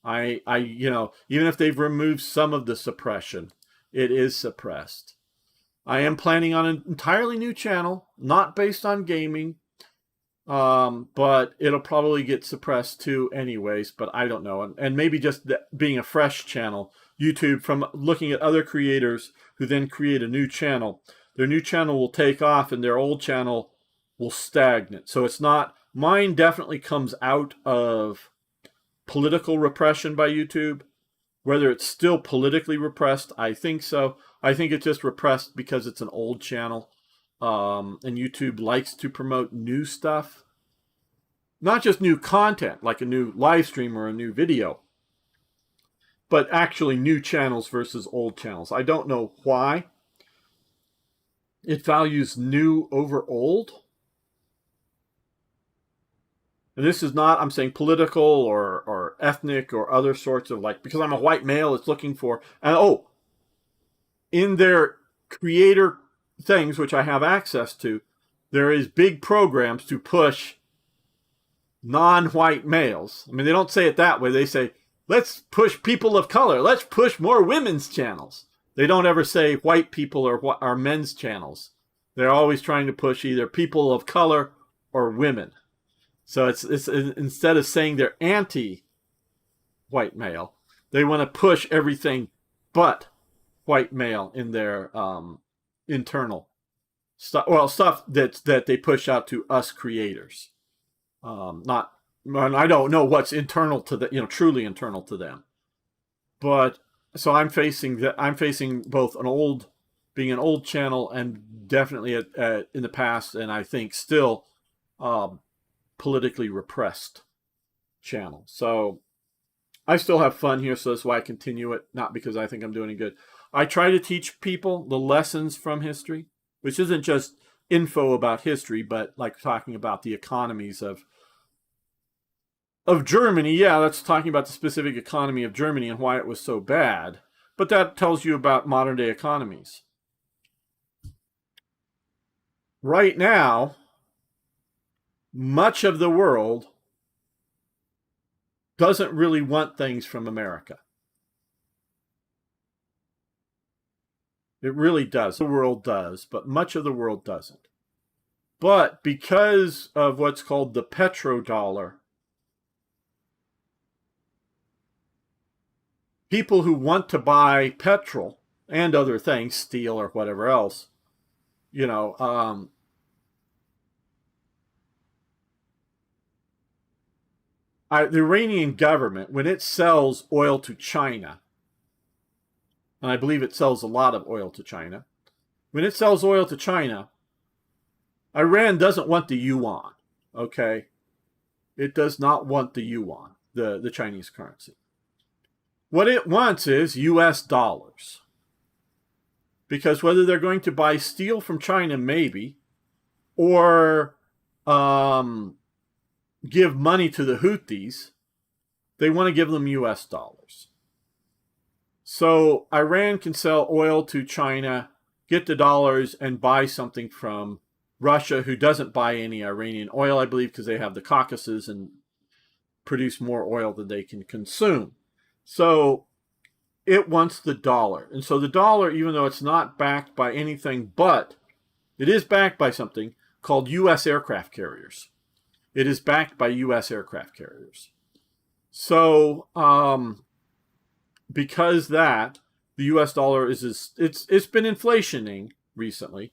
Even if they've removed some of the suppression, it is suppressed. I am planning on an entirely new channel, not based on gaming, but it'll probably get suppressed too anyways, but I don't know. And maybe just being a fresh channel, YouTube, from looking at other creators who then create a new channel, their new channel will take off and their old channel will stagnate. So it's not, mine definitely comes out of political repression by YouTube. Whether it's still politically repressed, I think so. I think it's just repressed because it's an old channel. And YouTube likes to promote new stuff. Not just new content, like a new live stream or a new video, but actually new channels versus old channels. I don't know why it values new over old. And this is not, I'm saying, political or ethnic or other sorts of, like, because I'm a white male, it's looking for, and in their creator things, which I have access to, there is big programs to push non-white males. They don't say it that way. They say, let's push people of color. Let's push more women's channels. They don't ever say white people or men's channels. They're always trying to push either people of color or women. So it's instead of saying they're anti-white male, they want to push everything but white male in their internal stuff. Well, stuff that they push out to us creators. Not, and I don't know what's internal to the, truly internal to them. But so I'm facing that. I'm facing both being an old channel, and definitely in the past, and I think still politically repressed channel. So I still have fun here, so that's why I continue it, not because I think I'm doing it good. I try to teach people the lessons from history, which isn't just info about history, but like talking about the economies of Germany. Yeah, that's talking about the specific economy of Germany and why it was so bad. But that tells you about modern day economies. Right now, much of the world doesn't really want things from America. It really does. The world does, but much of the world doesn't. But because of what's called the petrodollar, people who want to buy petrol and other things, steel or whatever else, the Iranian government, when it sells oil to China, and I believe it sells a lot of oil to China, when it sells oil to China, Iran doesn't want the yuan, okay? It does not want the yuan, the Chinese currency. What it wants is US dollars. Because whether they're going to buy steel from China, maybe, or give money to the Houthis, they want to give them US dollars. So Iran can sell oil to China, get the dollars, and buy something from Russia, who doesn't buy any Iranian oil, I believe, because they have the Caucasus and produce more oil than they can consume. So it wants the dollar. And so the dollar, even though it's not backed by anything, but it is backed by something called U.S. aircraft carriers. It is backed by U.S. aircraft carriers. So because that, the U.S. dollar it's been inflationing recently,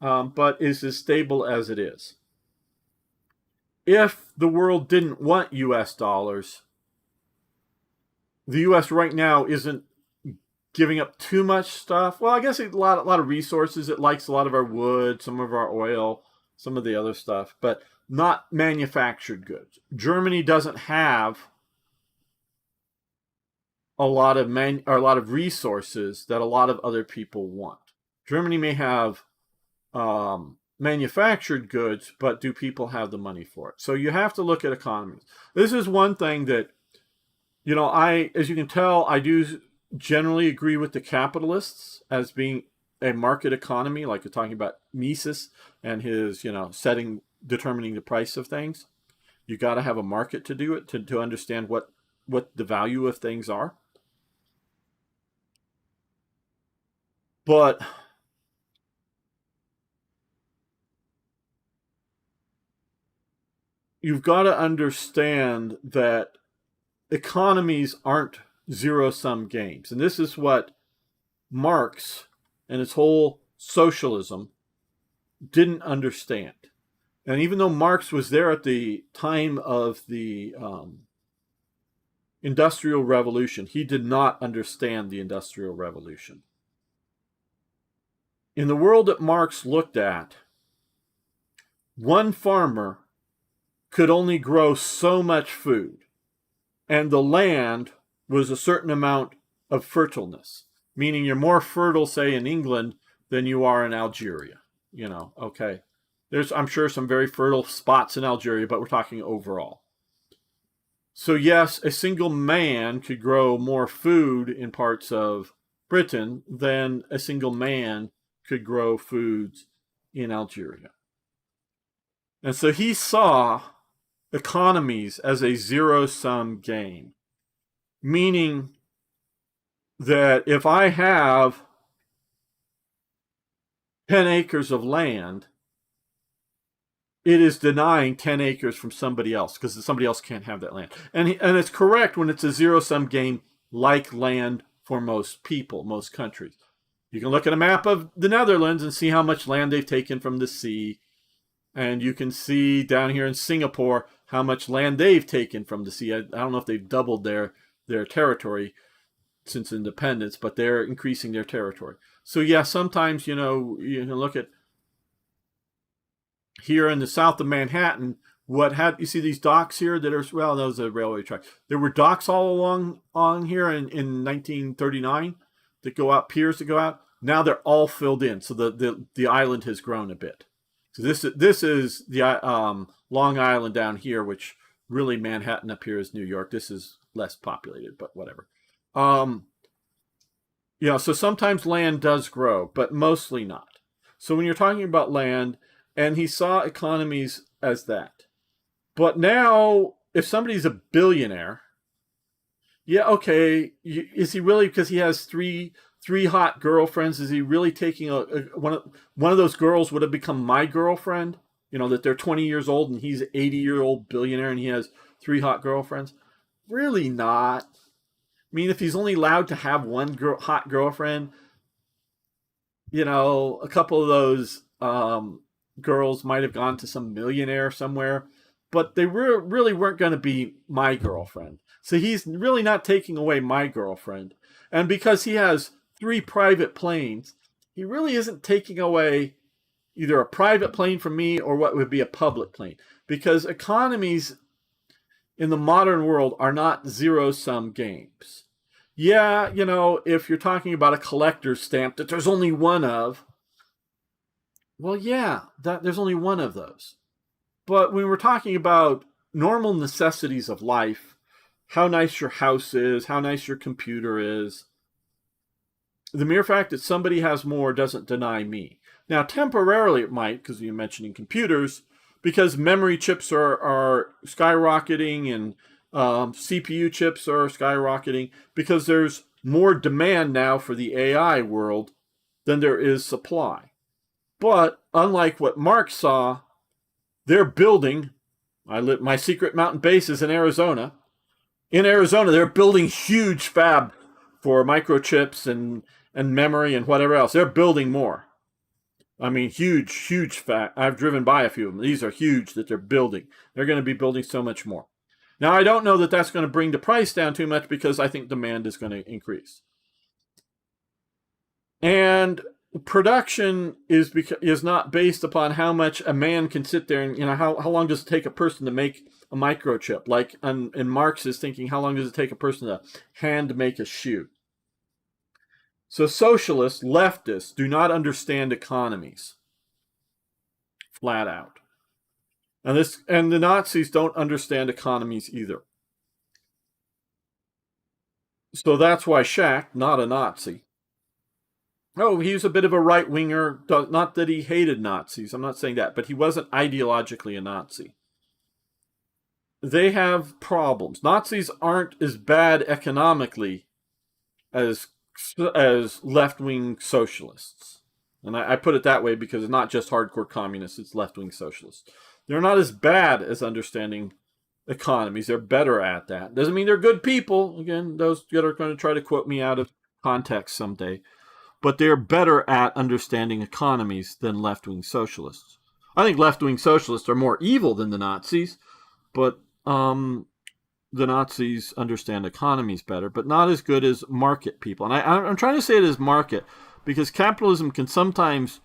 but is as stable as it is. If the world didn't want U.S. dollars, the U.S. right now isn't giving up too much stuff. Well, I guess a lot of resources. It likes a lot of our wood, some of our oil, some of the other stuff, but not manufactured goods. Germany doesn't have a lot of resources that a lot of other people want. Germany may have manufactured goods, but do people have the money for it? So you have to look at economies. This is one thing that, as you can tell, I do generally agree with the capitalists as being a market economy, like you're talking about Mises and his, determining the price of things. You got to have a market to do it, to understand what the value of things are. But you've got to understand that economies aren't zero-sum games. And this is what Marx and his whole socialism didn't understand. And even though Marx was there at the time of the Industrial Revolution, he did not understand the Industrial Revolution. In the world that Marx looked at, one farmer could only grow so much food, and the land was a certain amount of fertileness, meaning you're more fertile, say, in England than you are in Algeria. Okay. There's, I'm sure, some very fertile spots in Algeria, but we're talking overall. So yes, a single man could grow more food in parts of Britain than a single man could grow foods in Algeria. And so he saw economies as a zero-sum game, meaning that if I have 10 acres of land, it is denying 10 acres from somebody else because somebody else can't have that land. And it's correct when it's a zero-sum game like land for most people, most countries. You can look at a map of the Netherlands and see how much land they've taken from the sea. And you can see down here in Singapore how much land they've taken from the sea. I don't know if they've doubled their territory since independence, but they're increasing their territory. So yeah, sometimes you can look at here in the south of Manhattan. You see these docks here that are, well, those are railway tracks. There were docks all along here in 1939 that go out, piers that go out. Now they're all filled in, so the island has grown a bit. So this is the Long Island down here, which really Manhattan up here is New York. This is less populated, but whatever. So sometimes land does grow, but mostly not. So when you're talking about land, and he saw economies as that. But now, if somebody's a billionaire, yeah, okay, is he really, because he has three hot girlfriends, is he really taking one of those girls would have become my girlfriend? That they're 20 years old and he's an 80-year-old billionaire and he has three hot girlfriends? Really not. I mean, if he's only allowed to have one hot girlfriend, a couple of those girls might have gone to some millionaire somewhere, but they really weren't going to be my girlfriend. So he's really not taking away my girlfriend. And because he has 3 private planes, he really isn't taking away either a private plane from me or what would be a public plane. Because economies in the modern world are not zero-sum games. Yeah, if you're talking about a collector's stamp that there's only one of, well, yeah, there's only one of those. But when we're talking about normal necessities of life, how nice your house is, how nice your computer is, the mere fact that somebody has more doesn't deny me. Now, temporarily it might, because you're mentioning computers, because memory chips are skyrocketing and CPU chips are skyrocketing, because there's more demand now for the AI world than there is supply. But unlike what Mark saw, they're building, my secret mountain base is in Arizona. In Arizona, they're building huge fab for microchips and memory and whatever else. They're building more. I mean, huge fab. I've driven by a few of them. These are huge that they're building. They're going to be building so much more. Now, I don't know that that's going to bring the price down too much because I think demand is going to increase. And production is not based upon how much a man can sit there and, how long does it take a person to make a microchip? Like in Marx is thinking, how long does it take a person to hand make a shoe? So socialists, leftists, do not understand economies. Flat out. And the Nazis don't understand economies either. So that's why Schacht, not a Nazi. Oh, he was a bit of a right-winger. Not that he hated Nazis. I'm not saying that. But he wasn't ideologically a Nazi. They have problems. Nazis aren't as bad economically as left-wing socialists. And I put it that way because it's not just hardcore communists. It's left-wing socialists. They're not as bad as understanding economies. They're better at that. Doesn't mean they're good people. Again, those that are going to try to quote me out of context someday. But they're better at understanding economies than left-wing socialists. I think left-wing socialists are more evil than the Nazis, but the Nazis understand economies better, but not as good as market people. And I'm trying to say it as market because capitalism can sometimes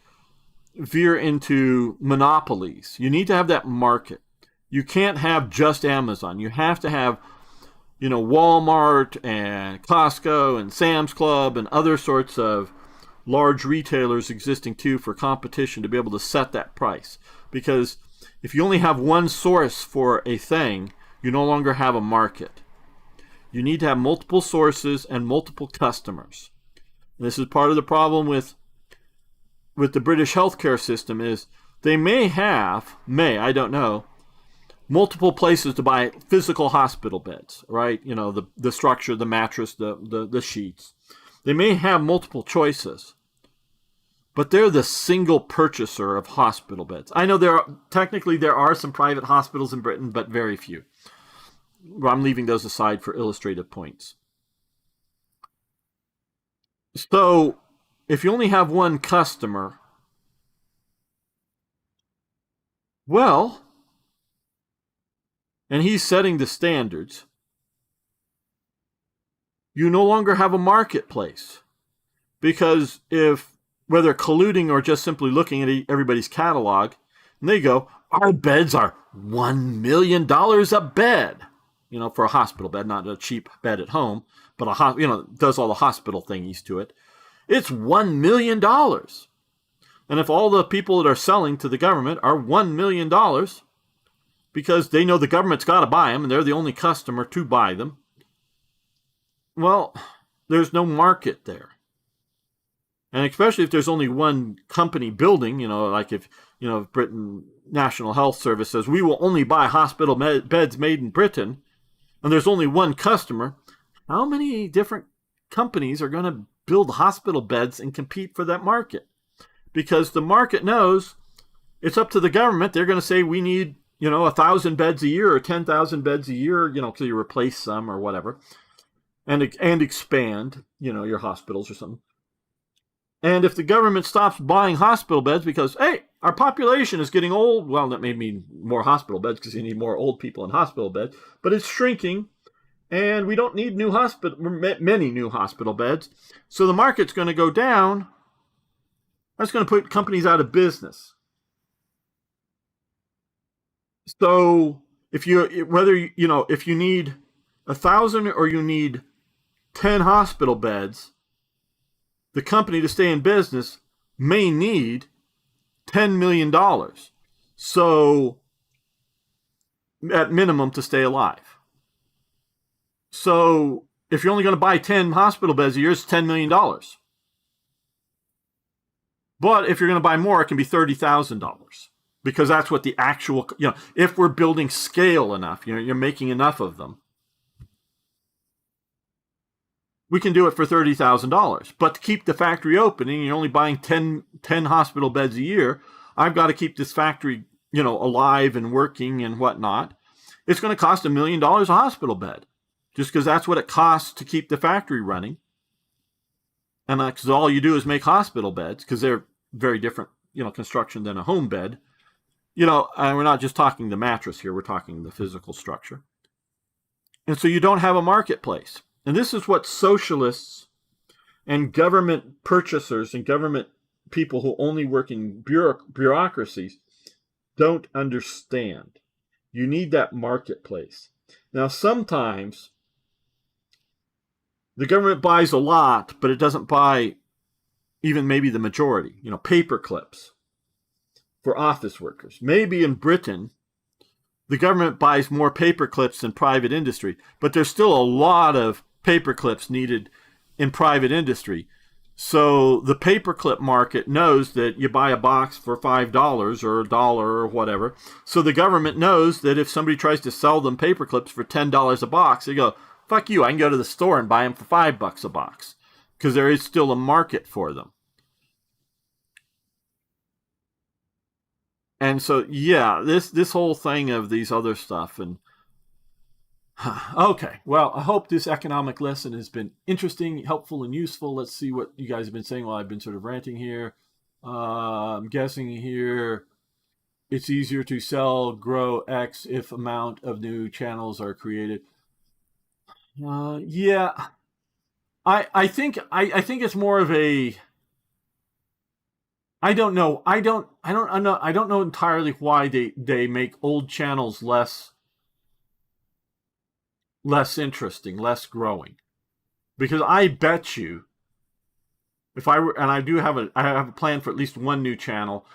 veer into monopolies. You need to have that market. You can't have just Amazon. You have to have Walmart and Costco and Sam's Club and other sorts of large retailers existing too for competition to be able to set that price. Because if you only have one source for a thing, you no longer have a market. You need to have multiple sources and multiple customers. And this is part of the problem with the British healthcare system is they I don't know, multiple places to buy physical hospital beds, right? The structure, the mattress, the sheets. They may have multiple choices, but they're the single purchaser of hospital beds. I know there are some private hospitals in Britain, but very few. I'm leaving those aside for illustrative points. So, if you only have one customer, Well, and he's setting the standards. You no longer have a marketplace. Because if, whether colluding or just simply looking at everybody's catalog, and they go, our beds are $1 million a bed, for a hospital bed, not a cheap bed at home, but does all the hospital thingies to it. It's $1 million. And if all the people that are selling to the government are $1 million, because they know the government's got to buy them and they're the only customer to buy them, well, there's no market there. And especially if there's only one company building, like if Britain National Health Service says we will only buy hospital beds made in Britain, and there's only one customer, how many different companies are going to build hospital beds and compete for that market? Because the market knows it's up to the government. They're going to say we need 1,000 beds a year or 10,000 beds a year, so you replace some or whatever, and expand, your hospitals or something. And if the government stops buying hospital beds because, hey, our population is getting old, well, that may mean more hospital beds because you need more old people in hospital beds, but it's shrinking, and we don't need many new hospital beds, so the market's going to go down. That's going to put companies out of business. So if you need 1,000 or you need 10 hospital beds, the company to stay in business may need $10 million. So, at minimum, to stay alive. So, if you're only going to buy 10 hospital beds a year, it's $10 million. But if you're going to buy more, it can be $30,000. Because that's what the actual, if we're building scale enough, you're making enough of them, we can do it for $30,000. But to keep the factory open, and you're only buying 10 hospital beds a year, I've got to keep this factory, alive and working and whatnot. It's going to cost $1 million a hospital bed, just because that's what it costs to keep the factory running. And that's all you do is make hospital beds, because they're very different, construction than a home bed. And we're not just talking the mattress here, we're talking the physical structure. And so you don't have a marketplace. And this is what socialists and government purchasers and government people who only work in bureaucracies don't understand. You need that marketplace. Now, sometimes the government buys a lot, but it doesn't buy even maybe the majority. Paper clips for office workers. Maybe in Britain, the government buys more paper clips than private industry, but there's still a lot of paper clips needed in private industry. So the paperclip market knows that you buy a box for $5 or $1 or whatever. So the government knows that if somebody tries to sell them paperclips for $10 a box, they go, fuck you, I can go to the store and buy them for $5 a box, because there is still a market for them. And so, yeah, this whole thing of these other stuff. And okay, well, I hope this economic lesson has been interesting, helpful, and useful. Let's see what you guys have been saying while I've been sort of ranting here. I'm guessing here it's easier to grow X if amount of new channels are created. Yeah, I think it's more of a. I don't know. I don't know entirely why they make old channels less interesting, less growing. Because I bet you, if I were, and I have a plan for at least one new channel.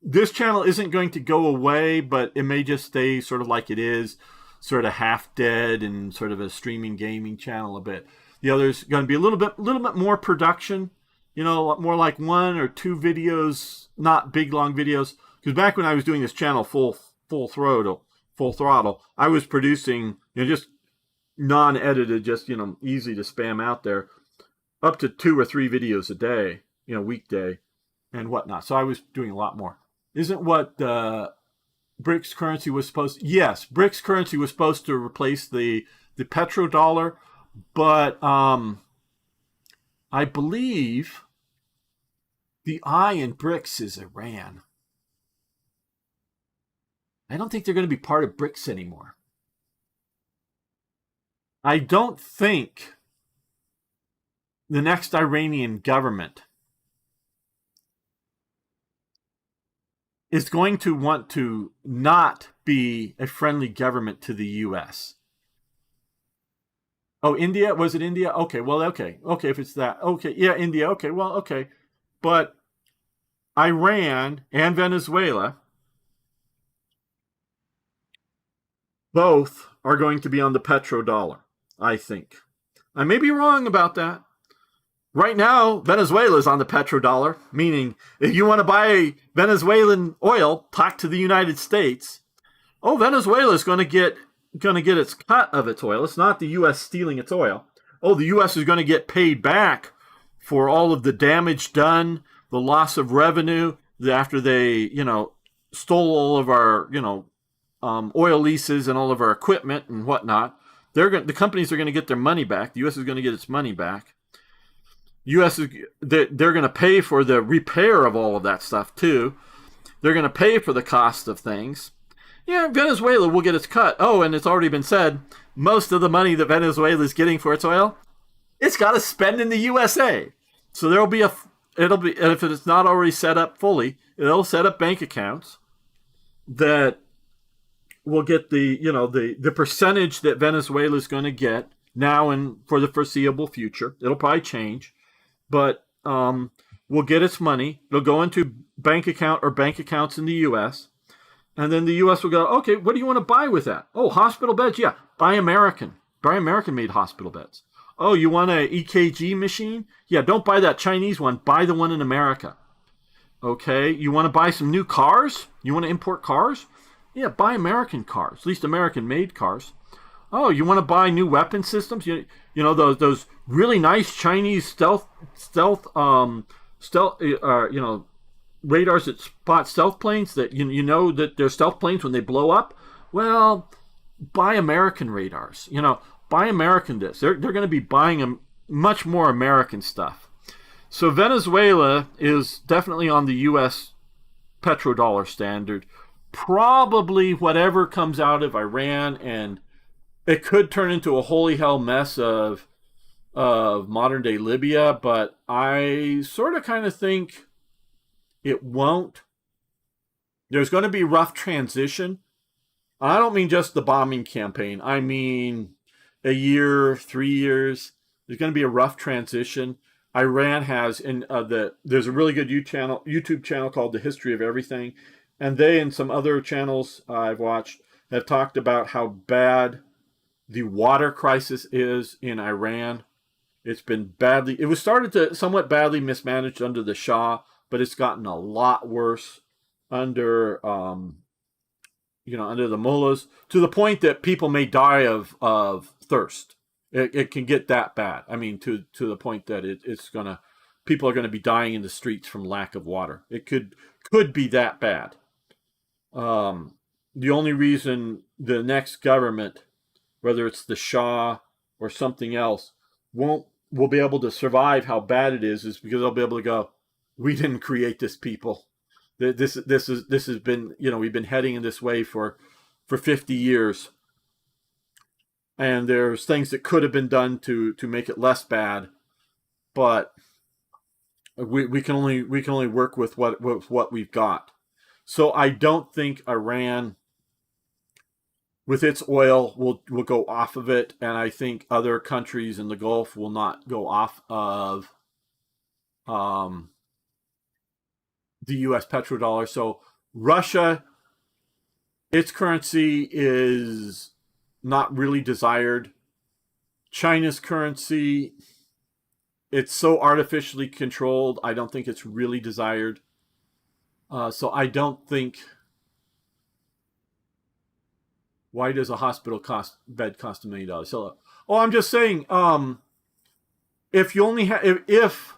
This channel isn't going to go away, but it may just stay sort of like it is, sort of half dead and sort of a streaming gaming channel a bit. The other's going to be a little bit more production. More like 1 or 2 videos, not big long videos. Because back when I was doing this channel full throttle, I was producing just non-edited, just easy to spam out there, up to 2 or 3 videos a day, weekday, and whatnot. So I was doing a lot more. Isn't what BRICS currency was supposed to? Yes, BRICS currency was supposed to replace the petrodollar, but I believe the I in BRICS is Iran. I don't think they're going to be part of BRICS anymore. I don't think the next Iranian government is going to want to not be a friendly government to the U.S. Oh, India? Was it India? Okay, well, okay. Okay, if it's that. Okay, yeah, India. Okay, well, okay. But Iran and Venezuela both are going to be on the petrodollar, I think. I may be wrong about that. Right now, Venezuela is on the petrodollar, meaning if you want to buy Venezuelan oil, talk to the United States. Oh, Venezuela is going to get its cut of its oil. It's not the U.S. stealing its oil. Oh, the U.S. is going to get paid back for all of the damage done, the loss of revenue after they, stole all of our, oil leases and all of our equipment and whatnot. The companies are going to get their money back. The U.S. is going to get its money back. They're going to pay for the repair of all of that stuff too. They're going to pay for the cost of things. Yeah, Venezuela will get its cut. Oh, and it's already been said, most of the money that Venezuela is getting for its oil, it's got to spend in the USA. So if it's not already set up fully, it'll set up bank accounts that will get the percentage that Venezuela is going to get now and for the foreseeable future. It'll probably change, but will get its money. It'll go into bank accounts in the U.S., and then the U.S. will go, okay, what do you want to buy with that? Oh, hospital beds? Yeah, buy American. Buy American-made hospital beds. Oh, you want an EKG machine? Yeah, don't buy that Chinese one. Buy the one in America. Okay, you want to buy some new cars? You want to import cars? Yeah, buy American cars, at least American-made cars. Oh, you want to buy new weapon systems? Those really nice Chinese stealth radars that spot stealth planes that that they're stealth planes when they blow up. Well, buy American radars. Buy American this. They're going to be buying much more American stuff. So Venezuela is definitely on the U.S. petrodollar standard. Probably whatever comes out of Iran, and it could turn into a holy hell mess of modern day Libya, but I sort of kind of think it won't. There's going to be rough transition. I don't mean just the bombing campaign. I mean a year, 3 years. There's going to be a rough transition. Iran has there's a really good YouTube channel called The History of Everything, and they and some other channels I've watched have talked about how bad the water crisis is in Iran. It was started to somewhat badly mismanaged under the Shah, but it's gotten a lot worse under the mullahs, to the point that people may die of thirst. It can get that bad. I mean, to the point that people are gonna be dying in the streets from lack of water. It could be that bad. The only reason the next government, whether it's the Shah or something else, will be able to survive how bad it is because they'll be able to go, we didn't create this people. This has been, we've been heading in this way for 50 years. And there's things that could have been done to make it less bad, but we can only work with what we've got. So I don't think Iran, with its oil, will go off of it, and I think other countries in the Gulf will not go off of the U.S. petrodollar. So Russia, its currency is not really desired. China's currency, it's so artificially controlled, I don't think it's really desired. So I don't think. Why does a hospital bed cost $1 million? So, I'm just saying, if you only have,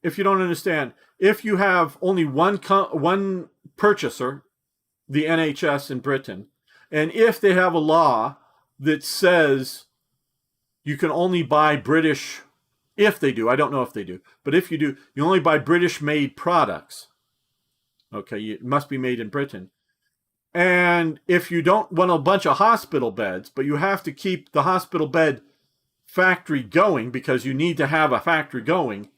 if you don't understand, if you have only one purchaser, the NHS in Britain, and if they have a law that says you can only buy British, if they do, I don't know if they do, but if you do, you only buy British-made products. Okay, it must be made in Britain. And if you don't want a bunch of hospital beds, but you have to keep the hospital bed factory going because you need to have a factory going,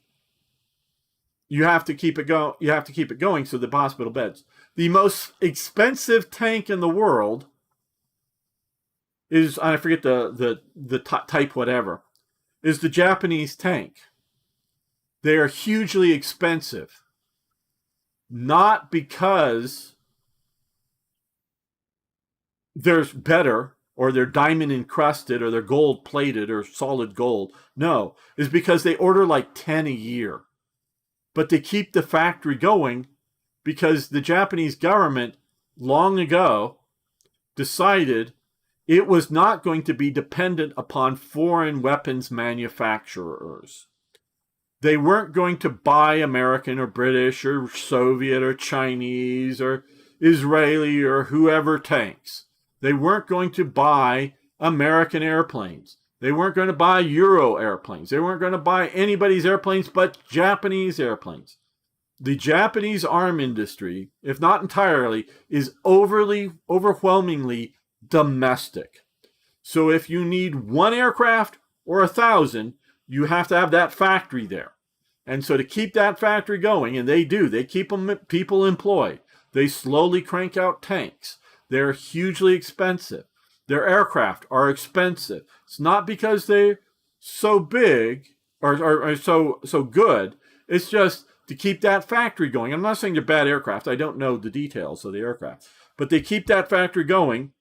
you have to keep it going. So the hospital beds. The most expensive tank in the world is, I forget the type whatever, is the Japanese tank. They are hugely expensive. Not because they're better or they're diamond encrusted or they're gold plated or solid gold. No, it's because they order like 10 a year. But they keep the factory going because the Japanese government long ago decided it was not going to be dependent upon foreign weapons manufacturers. They weren't going to buy American or British or Soviet or Chinese or Israeli or whoever tanks. They weren't going to buy American airplanes. They weren't going to buy Euro airplanes. They weren't going to buy anybody's airplanes but Japanese airplanes. The Japanese arm industry, if not entirely, is overwhelmingly domestic. So if you need one aircraft or 1,000, you have to have that factory there. And so to keep that factory going, and they do, they keep people employed. They slowly crank out tanks. They're hugely expensive. Their aircraft are expensive. It's not because they're so big or so good. It's just to keep that factory going. I'm not saying they're bad aircraft. I don't know the details of the aircraft. But they keep that factory going,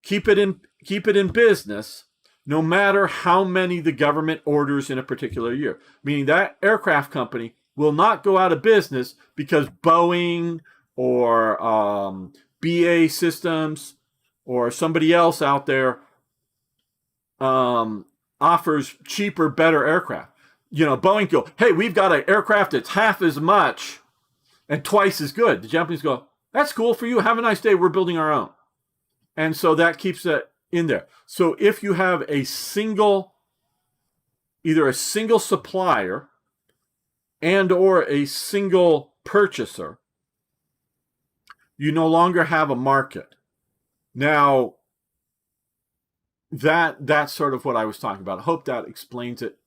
keep it in business, no matter how many the government orders in a particular year. Meaning that aircraft company will not go out of business because Boeing or BA Systems or somebody else out there offers cheaper, better aircraft. You know, Boeing go, hey, we've got an aircraft that's half as much and twice as good. The Japanese go, that's cool for you. Have a nice day. We're building our own. And so that keeps it in there. So if you have either a single supplier and or a single purchaser, you no longer have a market. Now, that's sort of what I was talking about. I hope that explains it.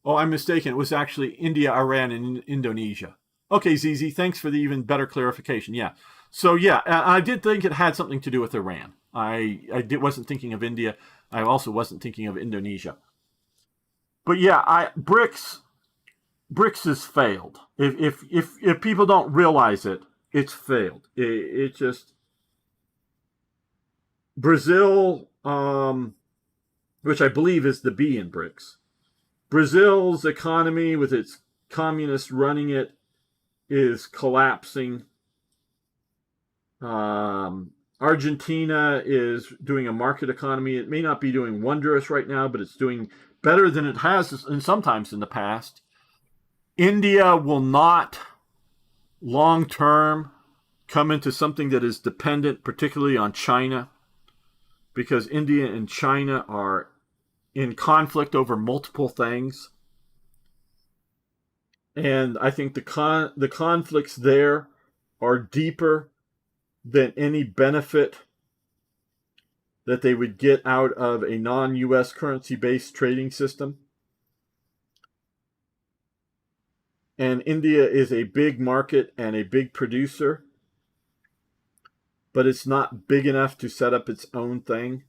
Oh, I'm mistaken. It was actually India, Iran, and Indonesia. Okay, ZZ, thanks for the even better clarification. Yeah. So, yeah, I did think it had something to do with Iran. I wasn't thinking of India. I also wasn't thinking of Indonesia. But, yeah, BRICS has failed. If people don't realize it, it's failed. It just... Brazil, which I believe is the B in BRICS. Brazil's economy, with its communists running it, is collapsing. Argentina is doing a market economy. It may not be doing wondrous right now, but it's doing better than it has and sometimes in the past. India will not long-term come into something that is dependent particularly on China, because India and China are in conflict over multiple things. And I think the conflicts there are deeper than any benefit that they would get out of a non-US currency-based trading system. And India is a big market and a big producer, but it's not big enough to set up its own thing.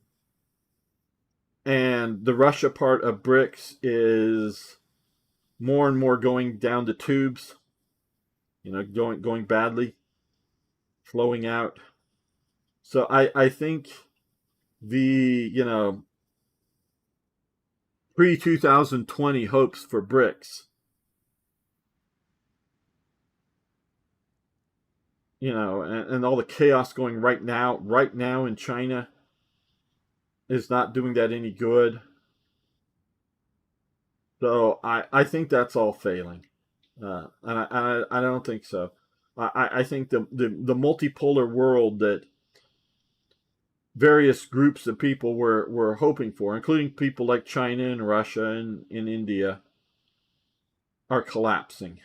And the Russia part of BRICS is more and more going down the tubes, going badly, flowing out. So I think the, pre-2020 hopes for BRICS, and all the chaos going right now in China is not doing that any good. So I think that's all failing, and I don't think so. I think the multipolar world that various groups of people were hoping for, including people like China and Russia and India, are collapsing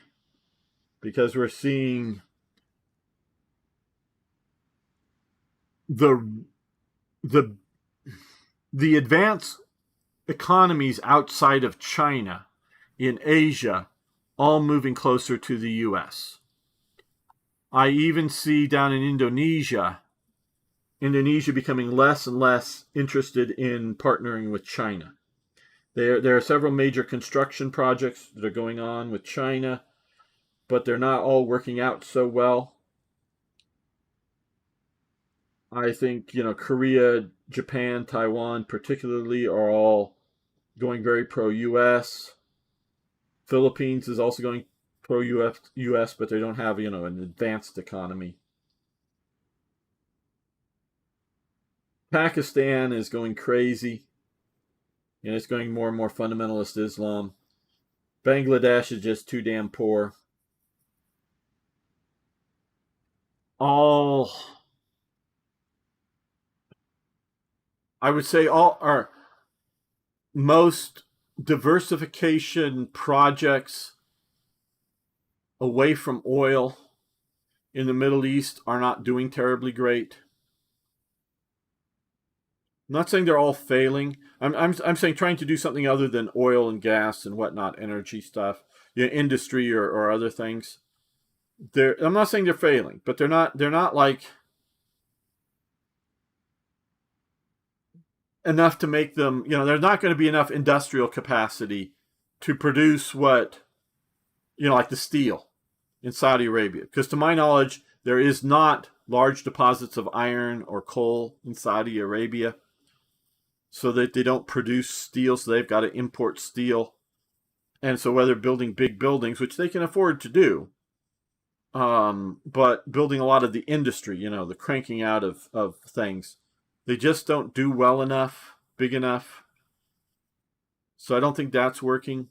because we're seeing the the the advanced economies outside of China in Asia all moving closer to the US. I even see down in Indonesia becoming less and less interested in partnering with China. There are several major construction projects that are going on with China, but they're not all working out so well. I think, Korea, Japan, Taiwan particularly are all going very pro-US. Philippines is also going pro-US, but they don't have, an advanced economy. Pakistan is going crazy. It's going more and more fundamentalist Islam. Bangladesh is just too damn poor. I would say most diversification projects away from oil in the Middle East are not doing terribly great. I'm not saying they're all failing. I'm saying trying to do something other than oil and gas and whatnot, energy stuff, industry or other things. I'm not saying they're failing, but they're not like enough to make them, there's not going to be enough industrial capacity to produce what, like the steel in Saudi Arabia. Because to my knowledge, there is not large deposits of iron or coal in Saudi Arabia, so that they don't produce steel, so they've got to import steel. And so whether building big buildings, which they can afford to do, but building a lot of the industry, the cranking out of things, they just don't do well enough, big enough. So I don't think that's working.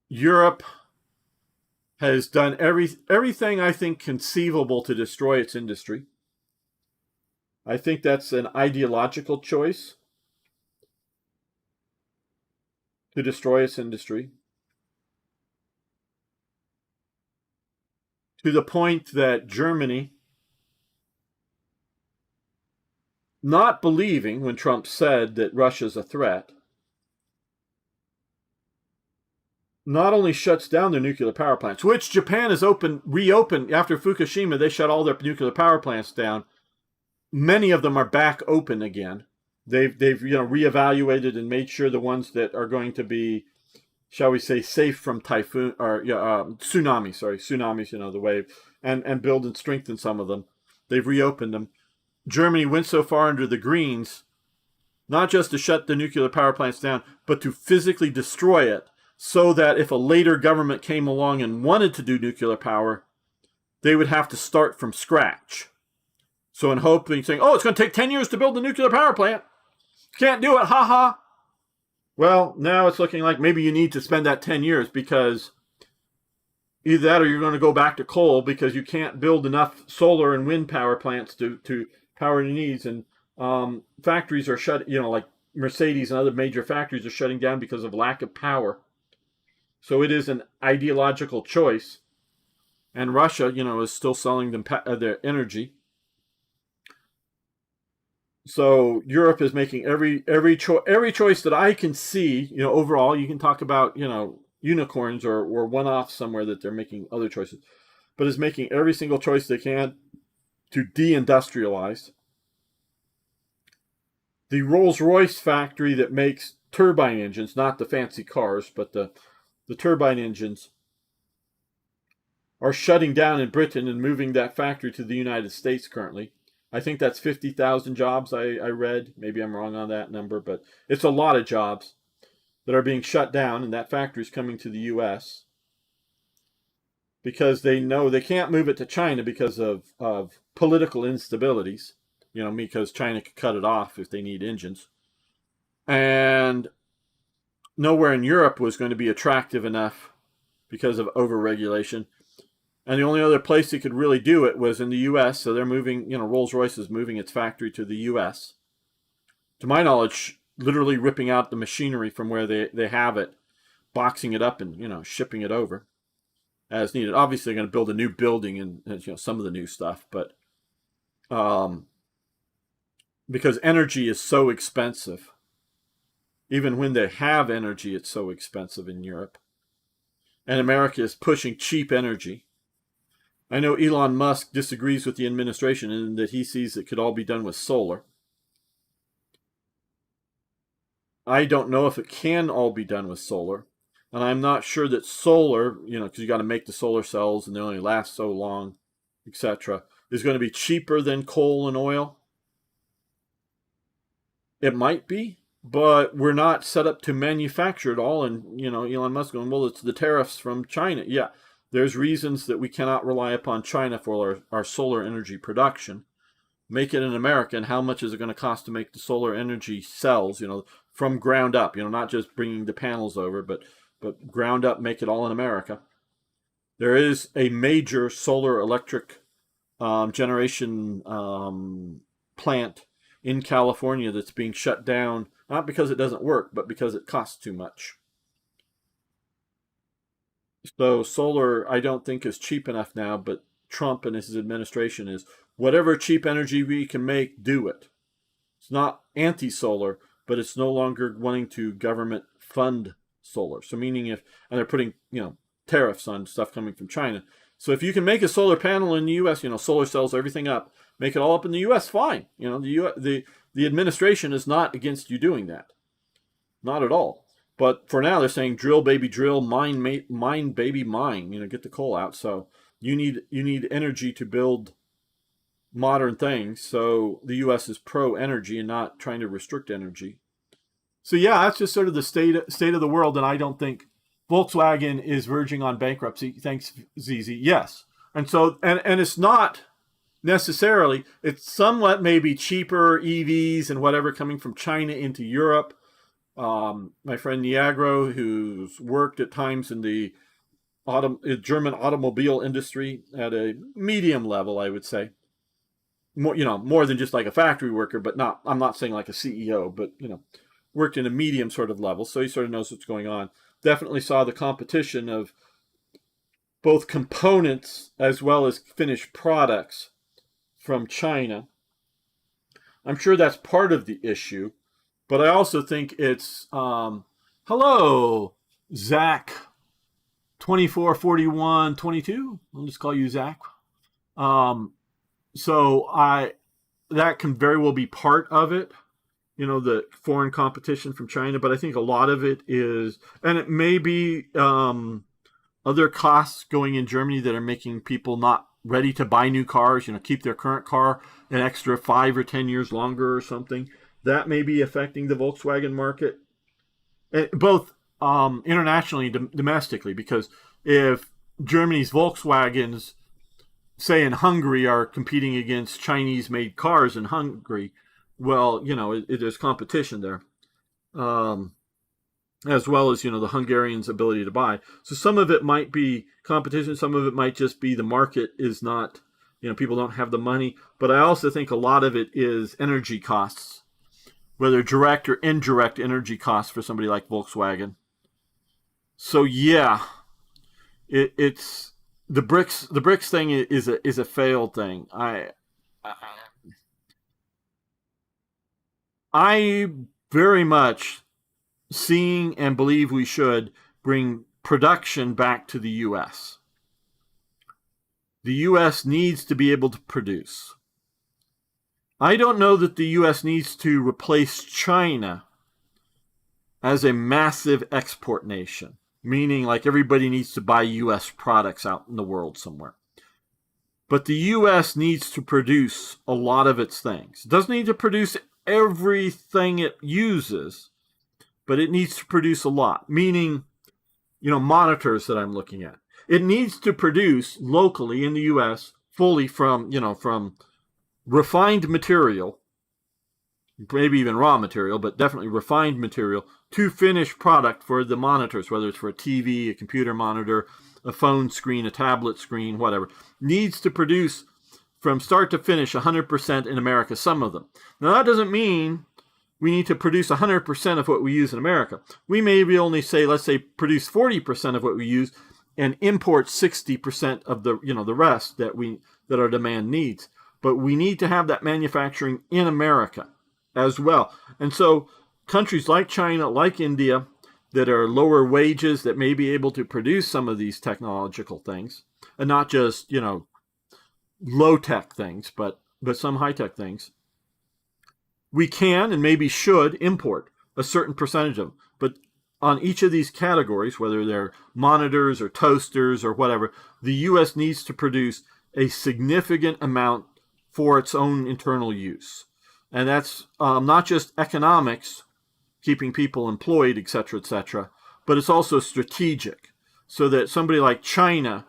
Europe has done everything I think conceivable to destroy its industry. I think that's an ideological choice to destroy its industry, to the point that Germany, not believing when Trump said that Russia's a threat, not only shuts down their nuclear power plants, which Japan has reopened after Fukushima. They shut all their nuclear power plants down. Many of them are back open again. They've reevaluated and made sure the ones that are going to be, shall we say, safe from typhoon or tsunamis, the wave, and build and strengthen some of them. They've reopened them. Germany went so far under the Greens, not just to shut the nuclear power plants down, but to physically destroy it, so that if a later government came along and wanted to do nuclear power, they would have to start from scratch. So in hoping, saying, it's going to take 10 years to build a nuclear power plant. Can't do it, haha. Well, now it's looking like maybe you need to spend that 10 years, because either that or you're going to go back to coal, because you can't build enough solar and wind power plants to power your needs. And factories are shut, like Mercedes and other major factories are shutting down because of lack of power. So it is an ideological choice. And Russia, is still selling them their energy. So Europe is making every choice that I can see. Overall, you can talk about unicorns or one-off somewhere that they're making other choices, but is making every single choice they can to deindustrialize. The Rolls-Royce factory that makes turbine engines, not the fancy cars, but the turbine engines, are shutting down in Britain and moving that factory to the United States currently. I think that's 50,000 jobs I read. Maybe I'm wrong on that number, but it's a lot of jobs that are being shut down, and that factory is coming to the U.S. because they know they can't move it to China because of political instabilities, because China could cut it off if they need engines. And nowhere in Europe was going to be attractive enough because of overregulation. And the only other place they could really do it was in the U.S., so they're moving, Rolls-Royce is moving its factory to the U.S. To my knowledge, literally ripping out the machinery from where they have it, boxing it up and, shipping it over as needed. Obviously, they're going to build a new building and some of the new stuff, but because energy is so expensive. Even when they have energy, it's so expensive in Europe. And America is pushing cheap energy. I know Elon Musk disagrees with the administration in that he sees it could all be done with solar. I don't know if it can all be done with solar. And I'm not sure that solar, because you got to make the solar cells and they only last so long, etc., is going to be cheaper than coal and oil. It might be, but we're not set up to manufacture it all. And, Elon Musk going, well, it's the tariffs from China. Yeah, there's reasons that we cannot rely upon China for our solar energy production. Make it in America, and how much is it going to cost to make the solar energy cells, from ground up, not just bringing the panels over, but ground up, make it all in America. There is a major solar electric generation plant in California that's being shut down, not because it doesn't work, but because it costs too much. So solar, I don't think, is cheap enough now, but Trump and his administration is, whatever cheap energy we can make, do it. It's not anti-solar, but it's no longer wanting to government fund solar. So meaning and they're putting, tariffs on stuff coming from China. So if you can make a solar panel in the U.S., solar cells, everything up, make it all up in the U.S., fine. The administration is not against you doing that. Not at all. But for now, they're saying drill, baby, drill, mine, baby, mine. Get the coal out. So you need energy to build modern things. So the U.S. is pro-energy and not trying to restrict energy. So yeah, that's just sort of the state of the world. And I don't think Volkswagen is verging on bankruptcy. Thanks, ZZ. Yes. And so, and it's not necessarily, it's somewhat maybe cheaper EVs and whatever coming from China into Europe. My friend Niagro, who's worked at times in the German automobile industry at a medium level, I would say, more than just like a factory worker, but I'm not saying like a CEO, but worked in a medium sort of level, so he sort of knows what's going on. Definitely saw the competition of both components as well as finished products from China. I'm sure that's part of the issue. But I also think it's, hello, Zach, 244122. I'll just call you Zach. So that can very well be part of it, the foreign competition from China. But I think a lot of it is, and it may be other costs going in Germany that are making people not ready to buy new cars, keep their current car an extra 5 or 10 years longer or something. That may be affecting the Volkswagen market, both internationally and domestically, because if Germany's Volkswagens, say in Hungary, are competing against Chinese-made cars in Hungary, well, there's competition there, as well as, the Hungarians' ability to buy. So some of it might be competition, some of it might just be the market is not, people don't have the money. But I also think a lot of it is energy costs, whether direct or indirect energy costs for somebody like Volkswagen. So yeah, it's the BRICS thing is a failed thing. I very much seeing and believe we should bring production back to the U.S. The U.S. needs to be able to produce. I don't know that the U.S. needs to replace China as a massive export nation, meaning like everybody needs to buy U.S. products out in the world somewhere. But the U.S. needs to produce a lot of its things. It doesn't need to produce everything it uses, but it needs to produce a lot, meaning, monitors that I'm looking at. It needs to produce locally in the U.S. fully from refined material, maybe even raw material, but definitely refined material, to finished product for the monitors, whether it's for a TV, a computer monitor, a phone screen, a tablet screen, whatever. Needs to produce from start to finish 100% in America, some of them. Now, that doesn't mean we need to produce 100% of what we use in America. We maybe only say, let's say, produce 40% of what we use and import 60% of the rest that our demand needs. But we need to have that manufacturing in America. as well. And so countries like China, like India, that are lower wages, that may be able to produce some of these technological things, and not just, low tech things, but some high tech things, we can and maybe should import a certain percentage of them. But on each of these categories, whether they're monitors or toasters or whatever, the U.S. needs to produce a significant amount for its own internal use. And that's not just economics, keeping people employed, et cetera, but it's also strategic. So that somebody like China,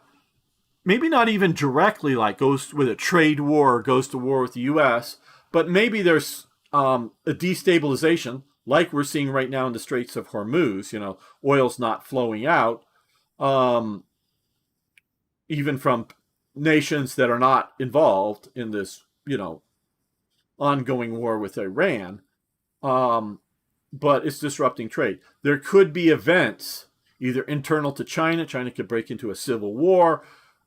maybe not even directly like goes with a trade war or goes to war with the U.S., but maybe there's a destabilization, like we're seeing right now in the Straits of Hormuz. Oil's not flowing out, um, even from nations that are not involved in this, ongoing war with Iran. But it's disrupting trade. There could be events either internal to China. China could break into a civil war,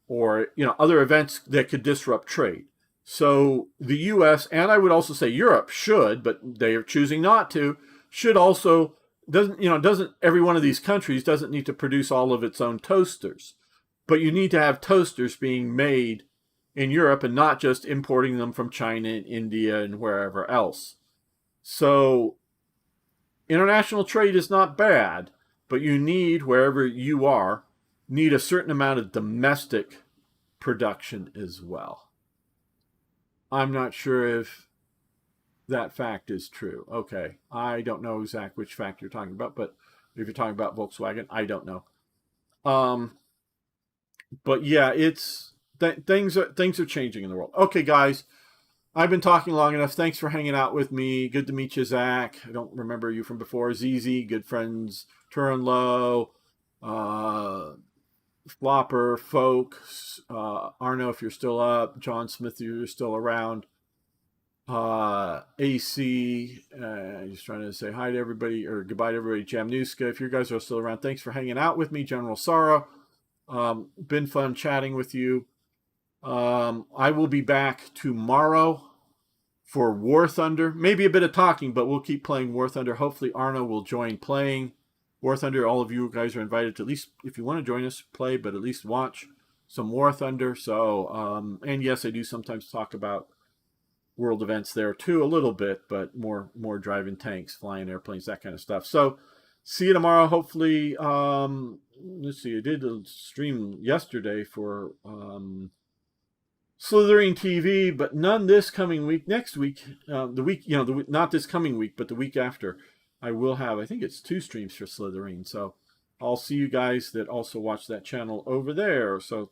or other events that could disrupt trade. So the U.S. and I would also say Europe should, but they are choosing not to, should also doesn't every one of these countries doesn't need to produce all of its own toasters, but you need to have toasters being made in Europe and not just importing them from China and India and wherever else. So international trade is not bad, but you need, wherever you are, need a certain amount of domestic production as well. I'm not sure if that fact is true. Okay, I don't know exactly which fact you're talking about, but if you're talking about Volkswagen, I don't know. But yeah, it's things are changing in the world. Okay, guys, I've been talking long enough. Thanks for hanging out with me. Good to meet you, Zach. I don't remember you from before. ZZ, good friends. Turin Low, Flopper, Folks, Arno, if you're still up. John Smith, if you're still around. AC, just trying to say hi to everybody, or goodbye to everybody. Jamnuska, if you guys are still around, thanks for hanging out with me. General Sorrow, been fun chatting with you. I will be back tomorrow for War Thunder. Maybe a bit of talking, but we'll keep playing War Thunder. Hopefully Arno will join playing War Thunder. All of you guys are invited to, at least, if you want to join us, play, but at least watch some War Thunder. So, and yes, I do sometimes talk about world events there too, a little bit, but more driving tanks, flying airplanes, that kind of stuff. So see you tomorrow. Hopefully, let's see, I did a stream yesterday for Slithering TV, but none this coming week. Next week, not this coming week, but the week after, I will have, I think it's 2 streams for Slithering. So I'll see you guys that also watch that channel over there. So talk